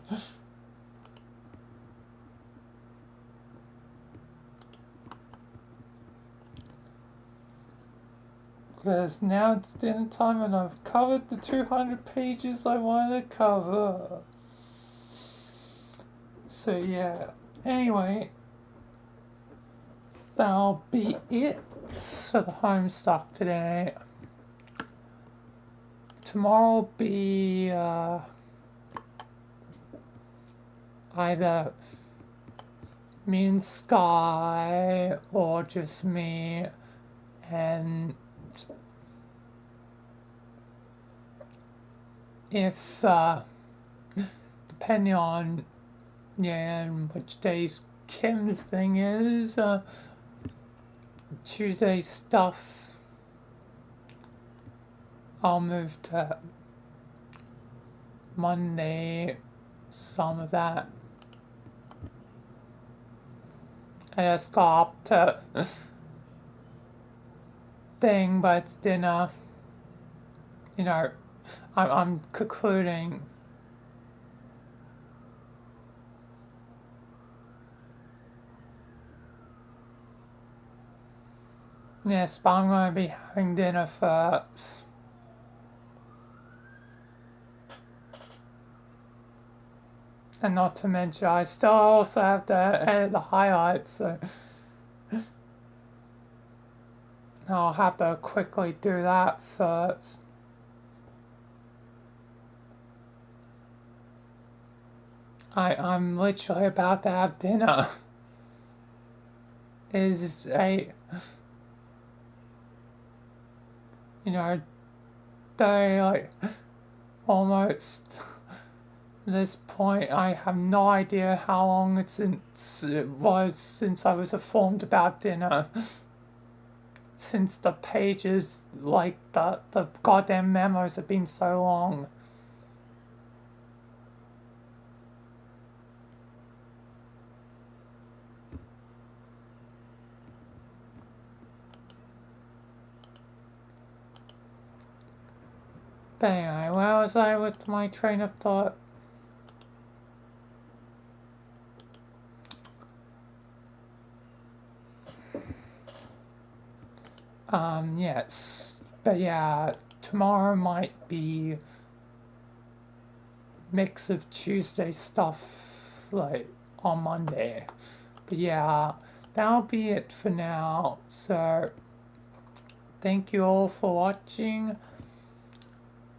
Because now it's dinner time and I've covered the 200 pages I wanted to cover. So yeah, anyway, that'll be it for the homestuck today. Tomorrow will be either me and Sky or just me, and if depending on which days Kim's thing is, Tuesday stuff, I'll move to Monday, some of that. I just got up to thing, but it's dinner. You know, I'm concluding. Yes, but I'm going to be having dinner first. And not to mention, I still also have to edit the highlights, so I'll have to quickly do that first. I'm literally about to have dinner. Is a, day, like, almost this point. I have no idea how long it was since I was informed about dinner. Since the pages, like, the goddamn memos have been so long. But anyway, where was I with my train of thought? Yes. But yeah, tomorrow might be mix of Tuesday stuff, like, on Monday. But yeah, that'll be it for now. So, thank you all for watching.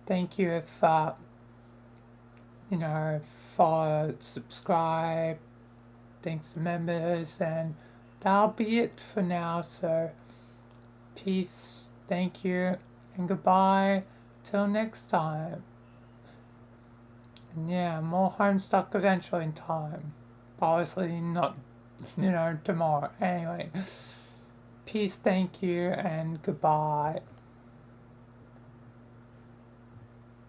Thank you if, follow, subscribe, thanks to members, and that'll be it for now. So, Peace, thank you, and goodbye. Till next time. And yeah, more Homestuck eventually in time. Obviously not, tomorrow. Anyway, peace, thank you, and goodbye.